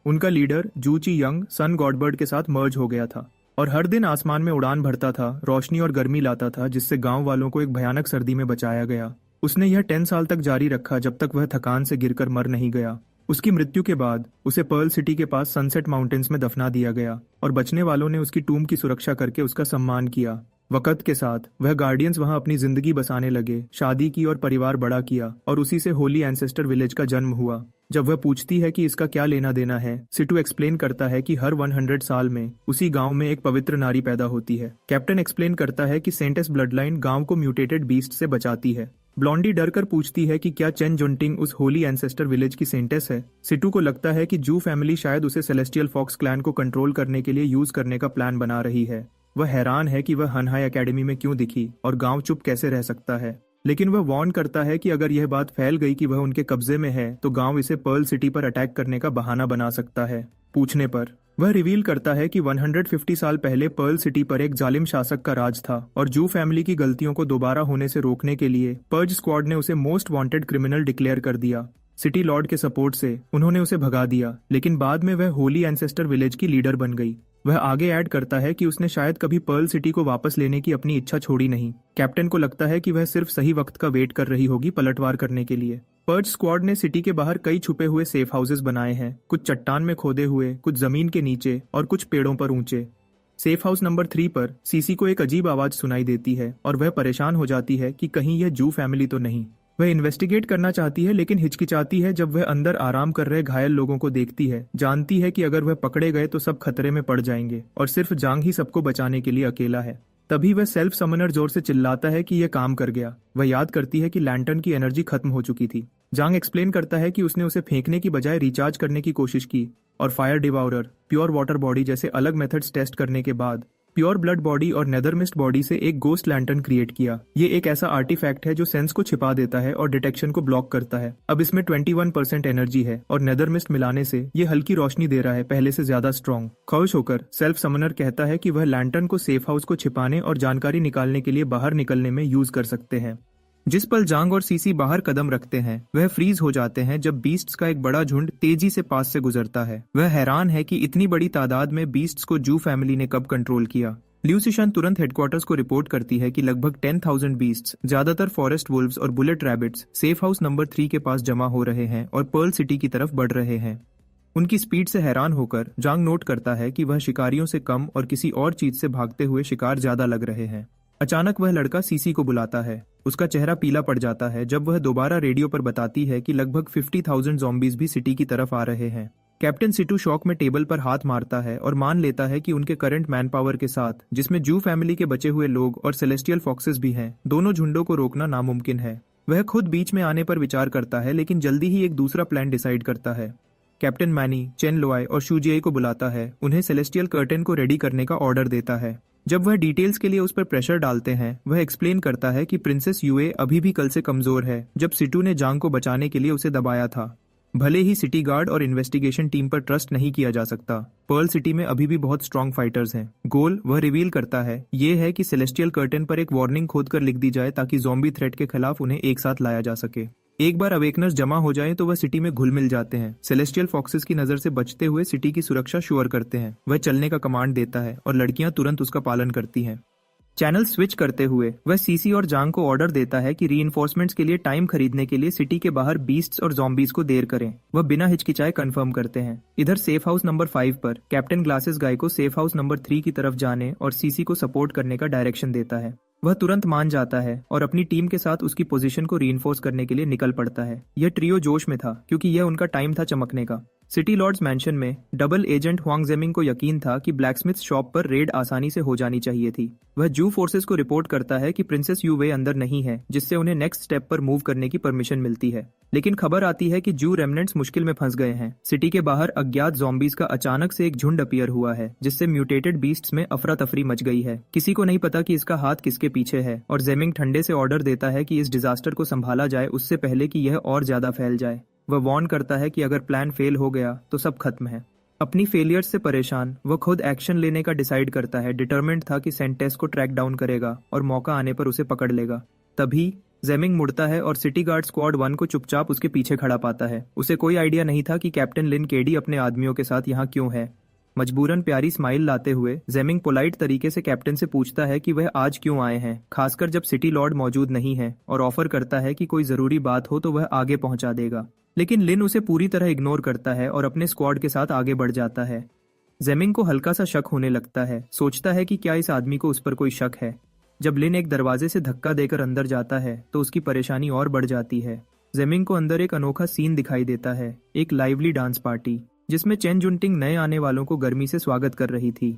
उनका लीडर जू ची यंग सन गॉडबर्ड के साथ मर्ज हो गया था और हर दिन आसमान में उड़ान भरता था, रोशनी और गर्मी लाता था जिससे गांव वालों को एक भयानक सर्दी में बचाया गया। उसने यह 10 साल तक जारी रखा जब तक वह थकान से गिरकर मर नहीं गया। उसकी मृत्यु के बाद उसे पर्ल सिटी के पास सनसेट माउंटेन्स में दफना दिया गया और बचने वालों ने उसकी टूम की सुरक्षा करके उसका सम्मान किया। वक्त के साथ वह गार्डियंस वहां अपनी जिंदगी बसाने लगे, शादी की और परिवार बड़ा किया और उसी से होली एंसेस्टर विलेज का जन्म हुआ। जब वह पूछती है कि इसका क्या लेना देना है, सिटू एक्सप्लेन करता है कि हर 100 साल में उसी गांव में एक पवित्र नारी पैदा होती है। कैप्टन एक्सप्लेन करता है कि सेंटेस ब्लड लाइन गांव को म्यूटेटेड बीस्ट से बचाती है। ब्लॉन्डी डर कर पूछती है कि क्या चेन जोंटिंग उस होली एंसेस्टर विलेज की सेंटेस है। सिटू को लगता है कि जू फैमिली शायद उसे सेलेस्टियल फॉक्स क्लैन को कंट्रोल करने के लिए यूज करने का प्लान बना रही है। वह हैरान है कि वह हनहाई एकेडमी में क्यों दिखी और गांव चुप कैसे रह सकता है, लेकिन वह वार्न करता है कि अगर यह बात फैल गई कि वह उनके कब्जे में है तो गांव इसे पर्ल सिटी पर अटैक करने का बहाना बना सकता है। पूछने पर वह रिवील करता है कि 150 साल पहले पर्ल सिटी पर एक जालिम शासक का राज था और जू फैमिली की गलतियों को दोबारा होने से रोकने के लिए पर्ज स्क्वाड ने उसे मोस्ट वांटेड क्रिमिनल डिक्लेयर कर दिया। सिटी लॉर्ड के सपोर्ट से उन्होंने उसे भगा दिया, लेकिन बाद में वह होली एंसेस्टर विलेज की लीडर बन गई। वह आगे ऐड करता है कि उसने शायद कभी पर्ल सिटी को वापस लेने की अपनी इच्छा छोड़ी नहीं। कैप्टन को लगता है कि वह सिर्फ सही वक्त का वेट कर रही होगी पलटवार करने के लिए। पर्ज स्क्वाड ने सिटी के बाहर कई छुपे हुए सेफ हाउसेस बनाए हैं, कुछ चट्टान में खोदे हुए, कुछ जमीन के नीचे और कुछ पेड़ों पर ऊंचे। सेफ हाउस नंबर 3 पर सीसी को एक अजीब आवाज सुनाई देती है और वह परेशान हो जाती है कि कहीं यह जू फैमिली तो नहीं। वह इन्वेस्टिगेट करना चाहती है लेकिन हिचकिचाती है जब वह अंदर आराम कर रहे घायल लोगों को देखती है। जानती है कि अगर वह पकड़े गए तो सब खतरे में पड़ जाएंगे और सिर्फ जांग ही सबको बचाने के लिए अकेला है। तभी वह सेल्फ समनर जोर से चिल्लाता है कि यह काम कर गया। वह याद करती है कि लैंटर्न की एनर्जी खत्म हो चुकी थी। जांग एक्सप्लेन करता है कि उसने उसे फेंकने की बजाय रिचार्ज करने की कोशिश की और फायर डिवाउरर, प्योर वाटर बॉडी जैसे अलग मेथड्स टेस्ट करने के बाद प्योर ब्लड बॉडी और नेदरमिस्ट बॉडी से एक गोस्ट लैंटर्न क्रिएट किया। ये एक ऐसा आर्टिफैक्ट है जो सेंस को छिपा देता है और डिटेक्शन को ब्लॉक करता है। अब इसमें 21% एनर्जी है और नेदरमिस्ट मिलाने से ये हल्की रोशनी दे रहा है, पहले से ज्यादा स्ट्रॉन्ग। खुश होकर सेल्फ समनर कहता है कि वह लैंटर्न को सेफ हाउस को छिपाने और जानकारी निकालने के लिए बाहर निकलने में यूज कर सकते हैं। जिस पल जांग और सीसी बाहर कदम रखते हैं वह फ्रीज हो जाते हैं जब बीस्ट्स का एक बड़ा झुंड तेजी से पास से गुजरता है। वह हैरान है कि इतनी बड़ी तादाद में बीस्ट्स को जू फैमिली ने कब कंट्रोल किया। ल्यू सिशान तुरंत हेडक्वार्टर्स को रिपोर्ट करती है कि लगभग 10,000 बीस्ट्स, ज्यादातर फॉरेस्ट वुल्व्स और bullet rabbits, safe house number 3 के पास जमा हो रहे हैं और पर्ल सिटी की तरफ बढ़ रहे हैं। उनकी स्पीड से हैरान होकर जांग नोट करता है कि वह शिकारियों से कम और किसी और चीज से भागते हुए शिकार ज्यादा लग रहे हैं। अचानक वह लड़का सीसी को बुलाता है। उसका चेहरा पीला पड़ जाता है जब वह दोबारा रेडियो पर बताती है कि लगभग 50,000 ज़ॉम्बीज भी सिटी की तरफ आ रहे हैं। कैप्टन सिटू शॉक में टेबल पर हाथ मारता है और मान लेता है कि उनके करंट मैन पावर के साथ, जिसमें जू फैमिली के बचे हुए लोग और सेलेस्टियल फॉक्सेस भी हैं, दोनों झुंडों को रोकना नामुमकिन है। वह खुद बीच में आने पर विचार करता है लेकिन जल्दी ही एक दूसरा प्लान डिसाइड करता है। कैप्टन मैनी, चेन लोआई और शूजियाई को बुलाता है, उन्हें सेलेस्टियल कर्टेन को रेडी करने का ऑर्डर देता है। जब वह डिटेल्स के लिए उस पर प्रेशर डालते हैं, वह एक्सप्लेन करता है कि प्रिंसेस यूए अभी भी कल से कमजोर है, जब सिटू ने जांग को बचाने के लिए उसे दबाया था। भले ही सिटी गार्ड और इन्वेस्टिगेशन टीम पर ट्रस्ट नहीं किया जा सकता, पर्ल सिटी में अभी भी बहुत स्ट्रॉन्ग फाइटर्स हैं। गोल वह रिवील करता है ये है कि सेलेस्टियल कर्टेन पर एक वार्निंग खोदकर लिख दी जाए ताकि ज़ॉम्बी थ्रेट के खिलाफ उन्हें एक साथ लाया जा सके। एक बार अवेकनर्स जमा हो जाएं तो वह सिटी में घुल मिल जाते हैं। सेलेस्टियल फॉक्सेस की नजर से बचते हुए सिटी की सुरक्षा श्योर करते हैं। वह चलने का कमांड देता है और लड़कियां तुरंत उसका पालन करती हैं। चैनल स्विच करते हुए वह सीसी और जांग को ऑर्डर देता है कि रीइंफोर्समेंट्स के लिए टाइम खरीदने के लिए सिटी के बाहर बीस्ट्स और ज़ॉम्बीज को देर करें। वह बिना हिचकिचाए कंफर्म करते हैं। इधर सेफ हाउस नंबर 5 पर कैप्टन ग्लासेस गाय को सेफ हाउस नंबर 3 की तरफ जाने और सीसी को सपोर्ट करने का डायरेक्शन देता है। वह तुरंत मान जाता है और अपनी टीम के साथ उसकी पोजीशन को रीइंफोर्स करने के लिए निकल पड़ता है। यह ट्रियो जोश में था क्योंकि यह उनका टाइम था चमकने का। सिटी लॉर्ड्स मैंशन में डबल एजेंट हुआंग जेमिंग को यकीन था कि ब्लैकस्मिथ शॉप पर रेड आसानी से हो जानी चाहिए थी। वह जू फोर्सेस को रिपोर्ट करता है कि प्रिंसेस यू वे अंदर नहीं है, जिससे उन्हें नेक्स्ट स्टेप पर मूव करने की परमिशन मिलती है। लेकिन खबर आती है कि जू रेमनेंट्स मुश्किल में फंस गए हैं। सिटी के बाहर अज्ञात ज़ॉम्बीज का अचानक से एक झुंड अपीयर हुआ है, जिससे म्यूटेटेड बीस्ट्स में अफरा तफरी मच गई है। किसी को नहीं पता कि इसका हाथ किसके पीछे है और जेमिंग ठंडे से ऑर्डर देता है कि इस डिजास्टर को संभाला जाए उससे पहले कि यह और ज्यादा फैल जाए। वह वार्न करता है कि अगर प्लान फेल हो गया तो सब खत्म है। अपनी फेलियर से परेशान वह खुद एक्शन लेने का डिसाइड करता है। डिटरमेंट था कि सेंटेस को ट्रैक डाउन करेगा और मौका आने पर उसे पकड़ लेगा। तभी जेमिंग मुड़ता है और सिटी गार्ड स्क्वाड 1 को चुपचाप उसके पीछे खड़ा पाता है। उसे कोई आइडिया नहीं था कि कैप्टन लिन केडी अपने आदमियों के साथ यहाँ क्यों है। मजबूरन प्यारी स्माइल लाते हुए जेमिंग पोलाइट तरीके से कैप्टन से पूछता है कि वह आज क्यों आए हैं, खासकर जब सिटी लॉर्ड मौजूद नहीं है, और ऑफर करता है कि कोई जरूरी बात हो तो वह आगे पहुंचा देगा। लेकिन लिन उसे पूरी तरह इग्नोर करता है और अपने स्क्वाड के साथ आगे बढ़ जाता है। जेमिंग को हल्का सा शक होने लगता है। सोचता है कि क्या इस आदमी को उस पर कोई शक है। जब लिन एक दरवाजे से धक्का देकर अंदर जाता है तो उसकी परेशानी और बढ़ जाती है। जेमिंग को अंदर एक अनोखा सीन दिखाई देता है, एक लाइवली डांस पार्टी जिसमें चेन जुनटिंग नए आने वालों को गर्मी से स्वागत कर रही थी।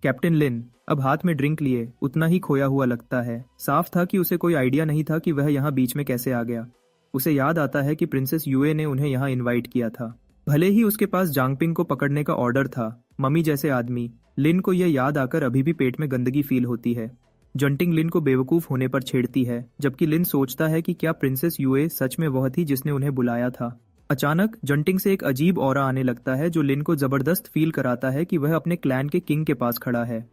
कैप्टन लिन अब हाथ में ड्रिंक लिए उतना ही खोया हुआ लगता है। साफ था कि उसे कोई आइडिया नहीं था कि वह यहाँ बीच में कैसे आ गया। उसे याद आता है कि प्रिंसेस यूए ने उन्हें यहाँ इनवाइट किया था। भले ही उसके पास जांगपिंग को पकड़ने का ऑर्डर था, मम्मी जैसे आदमी, लिन को यह याद आकर अभी भी पेट में गंदगी फील होती है। जंटिंग लिन को बेवकूफ होने पर छेड़ती है, जबकि लिन सोचता है कि क्या प्रिंसेस यूए सच में वह थी जिसने उन्हें बुलाया था। अचानक जंटिंग से एक अजीब ऑरा आने लगता है जो लिन को जबरदस्त फील कराता है कि वह अपने क्लैन के किंग के पास खड़ा है।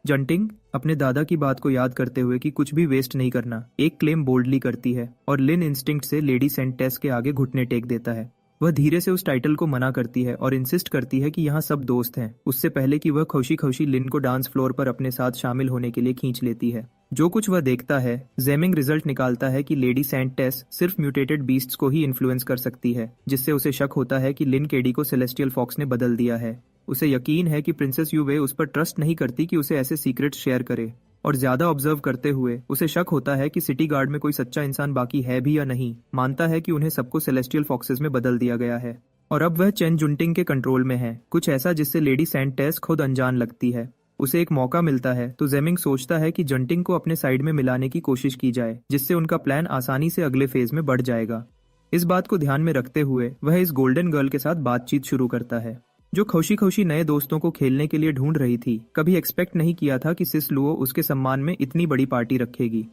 जंटिंग अपने दादा की बात को याद करते हुए कि कुछ भी वेस्ट नहीं करना, एक क्लेम बोल्डली करती है और लिन इंस्टिंक्ट से लेडी सेंटेस के आगे घुटने टेक देता है। वह धीरे से उस टाइटल को मना करती है और इंसिस्ट करती है कि यहाँ सब दोस्त हैं, उससे पहले कि वह खुशी खुशी लिन को डांस फ्लोर पर अपने साथ शामिल होने के लिए खींच लेती है। जो कुछ वह देखता है, जेमिंग रिजल्ट निकालता है कि लेडी सेंटेस सिर्फ म्यूटेटेड बीस्ट्स को ही इन्फ्लुएंस कर सकती है, जिससे उसे शक होता है कि लिन केडी को सेलेस्टियल फॉक्स ने बदल दिया है। उसे यकीन है कि प्रिंसेस युवे उस पर ट्रस्ट नहीं करती कि उसे ऐसे सीक्रेट्स शेयर करे, और ज्यादा ऑब्जर्व करते हुए उसे शक होता है कि सिटी गार्ड में कोई सच्चा इंसान बाकी है भी या नहीं। मानता है कि उन्हें सबको सेलेस्टियल फॉक्सेस में बदल दिया गया है और अब वह चेन जुंटिंग के कंट्रोल में है, कुछ ऐसा जिससे लेडी सेंटेस खुद अनजान लगती है। उसे एक मौका मिलता है तो जेमिंग सोचता है कि जंटिंग को अपने साइड में मिलाने की कोशिश की जाए, जिससे उनका प्लान आसानी से अगले फेज में बढ़ जाएगा। इस बात को ध्यान में रखते हुए वह इस गोल्डन गर्ल के साथ बातचीत शुरू करता है, जो खुशी खुशी नए दोस्तों को खेलने के लिए ढूंढ रही थी। कभी एक्सपेक्ट नहीं किया था कि सिस लुओ उसके सम्मान में इतनी बड़ी पार्टी रखेगी।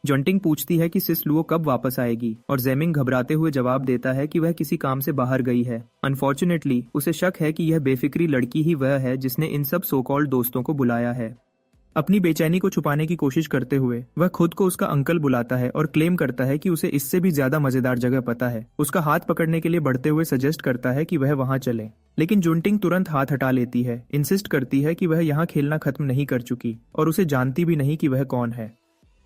जंटिंग पूछती है कि सिस लुओ कब वापस आएगी और जेमिंग घबराते हुए जवाब देता है कि वह किसी काम से बाहर गई है। अनफॉर्चुनेटली उसे शक है कि यह बेफिक्री लड़की ही वह है जिसने इन सब सो कॉल्ड दोस्तों को बुलाया है। अपनी बेचैनी को छुपाने की कोशिश करते हुए वह खुद को उसका अंकल बुलाता है और क्लेम करता है कि उसे इससे भी ज्यादा मजेदार जगह पता है। उसका हाथ पकड़ने के लिए बढ़ते हुए सजेस्ट करता है कि वह वहां चले, लेकिन जुंटिंग तुरंत हाथ हटा लेती है, इंसिस्ट करती है कि वह यहाँ खेलना खत्म नहीं कर चुकी और उसे जानती भी नहीं कि वह कौन है।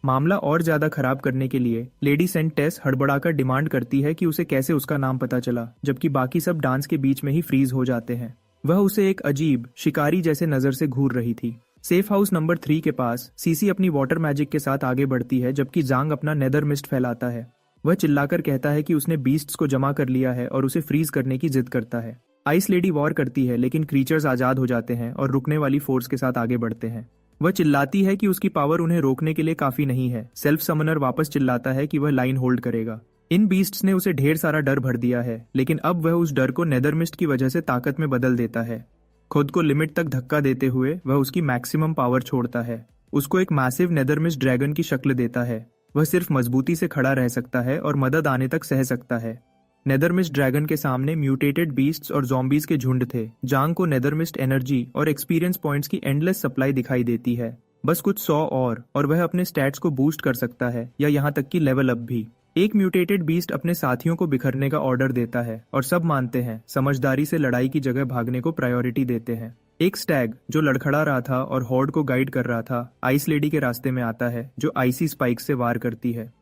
मामला और ज्यादा खराब करने के लिए लेडी सेंटेस हड़बड़ाकर डिमांड करती है कि उसे कैसे उसका नाम पता चला, जबकि बाकी सब डांस के बीच में ही फ्रीज हो जाते हैं। वह उसे एक अजीब शिकारी जैसे नजर से घूर रही थी। सेफ हाउस नंबर 3 के पास सीसी अपनी वाटर मैजिक के साथ आगे बढ़ती है, जबकि जांग अपना नेदर मिस्ट फैलाता है। वह चिल्लाकर कहता है कि उसने बीस्ट्स को जमा कर लिया है और उसे फ्रीज करने की जिद करता है। आइस लेडी वॉर करती है, लेकिन क्रीचर्स आजाद हो जाते हैं और रुकने वाली फोर्स के साथ आगे बढ़ते हैं। वह चिल्लाती है कि उसकी पावर उन्हें रोकने के लिए काफी नहीं है। सेल्फ समनर वापस चिल्लाता है कि वह लाइन होल्ड करेगा। इन बीस्ट्स ने उसे ढेर सारा डर भर दिया है, लेकिन अब वह उस डर को नेदरमिस्ट की वजह से ताकत में बदल देता है। खुद को लिमिट तक धक्का देते हुए वह उसकी मैक्सिमम पावर छोड़ता है। उसको एक मैसिव नेदरमिस्ट ड्रैगन की शक्ल देता है। वह सिर्फ मजबूती से खड़ा रह सकता है और मदद आने तक सह सकता है। नेदरमिस्ट ड्रैगन के सामने म्यूटेटेड बीस्ट्स और ज़ॉम्बीज के झुंड थे। जांग को नेदरमिस्ट एनर्जी और एक्सपीरियंस पॉइंट्स की एंडलेस सप्लाई दिखाई देती है। बस कुछ 100 और वह अपने स्टैट्स को बूस्ट कर सकता है, या यहाँ तक कि लेवल अप भी। एक म्यूटेटेड बीस्ट अपने साथियों को बिखरने का ऑर्डर देता है और सब मानते हैं, समझदारी से लड़ाई की जगह भागने को प्रायोरिटी देते हैं। एक स्टैग जो लड़खड़ा रहा था और हॉर्ड को गाइड कर रहा था, आइस लेडी के रास्ते में आता है, जो आइसी स्पाइक से वार करती है।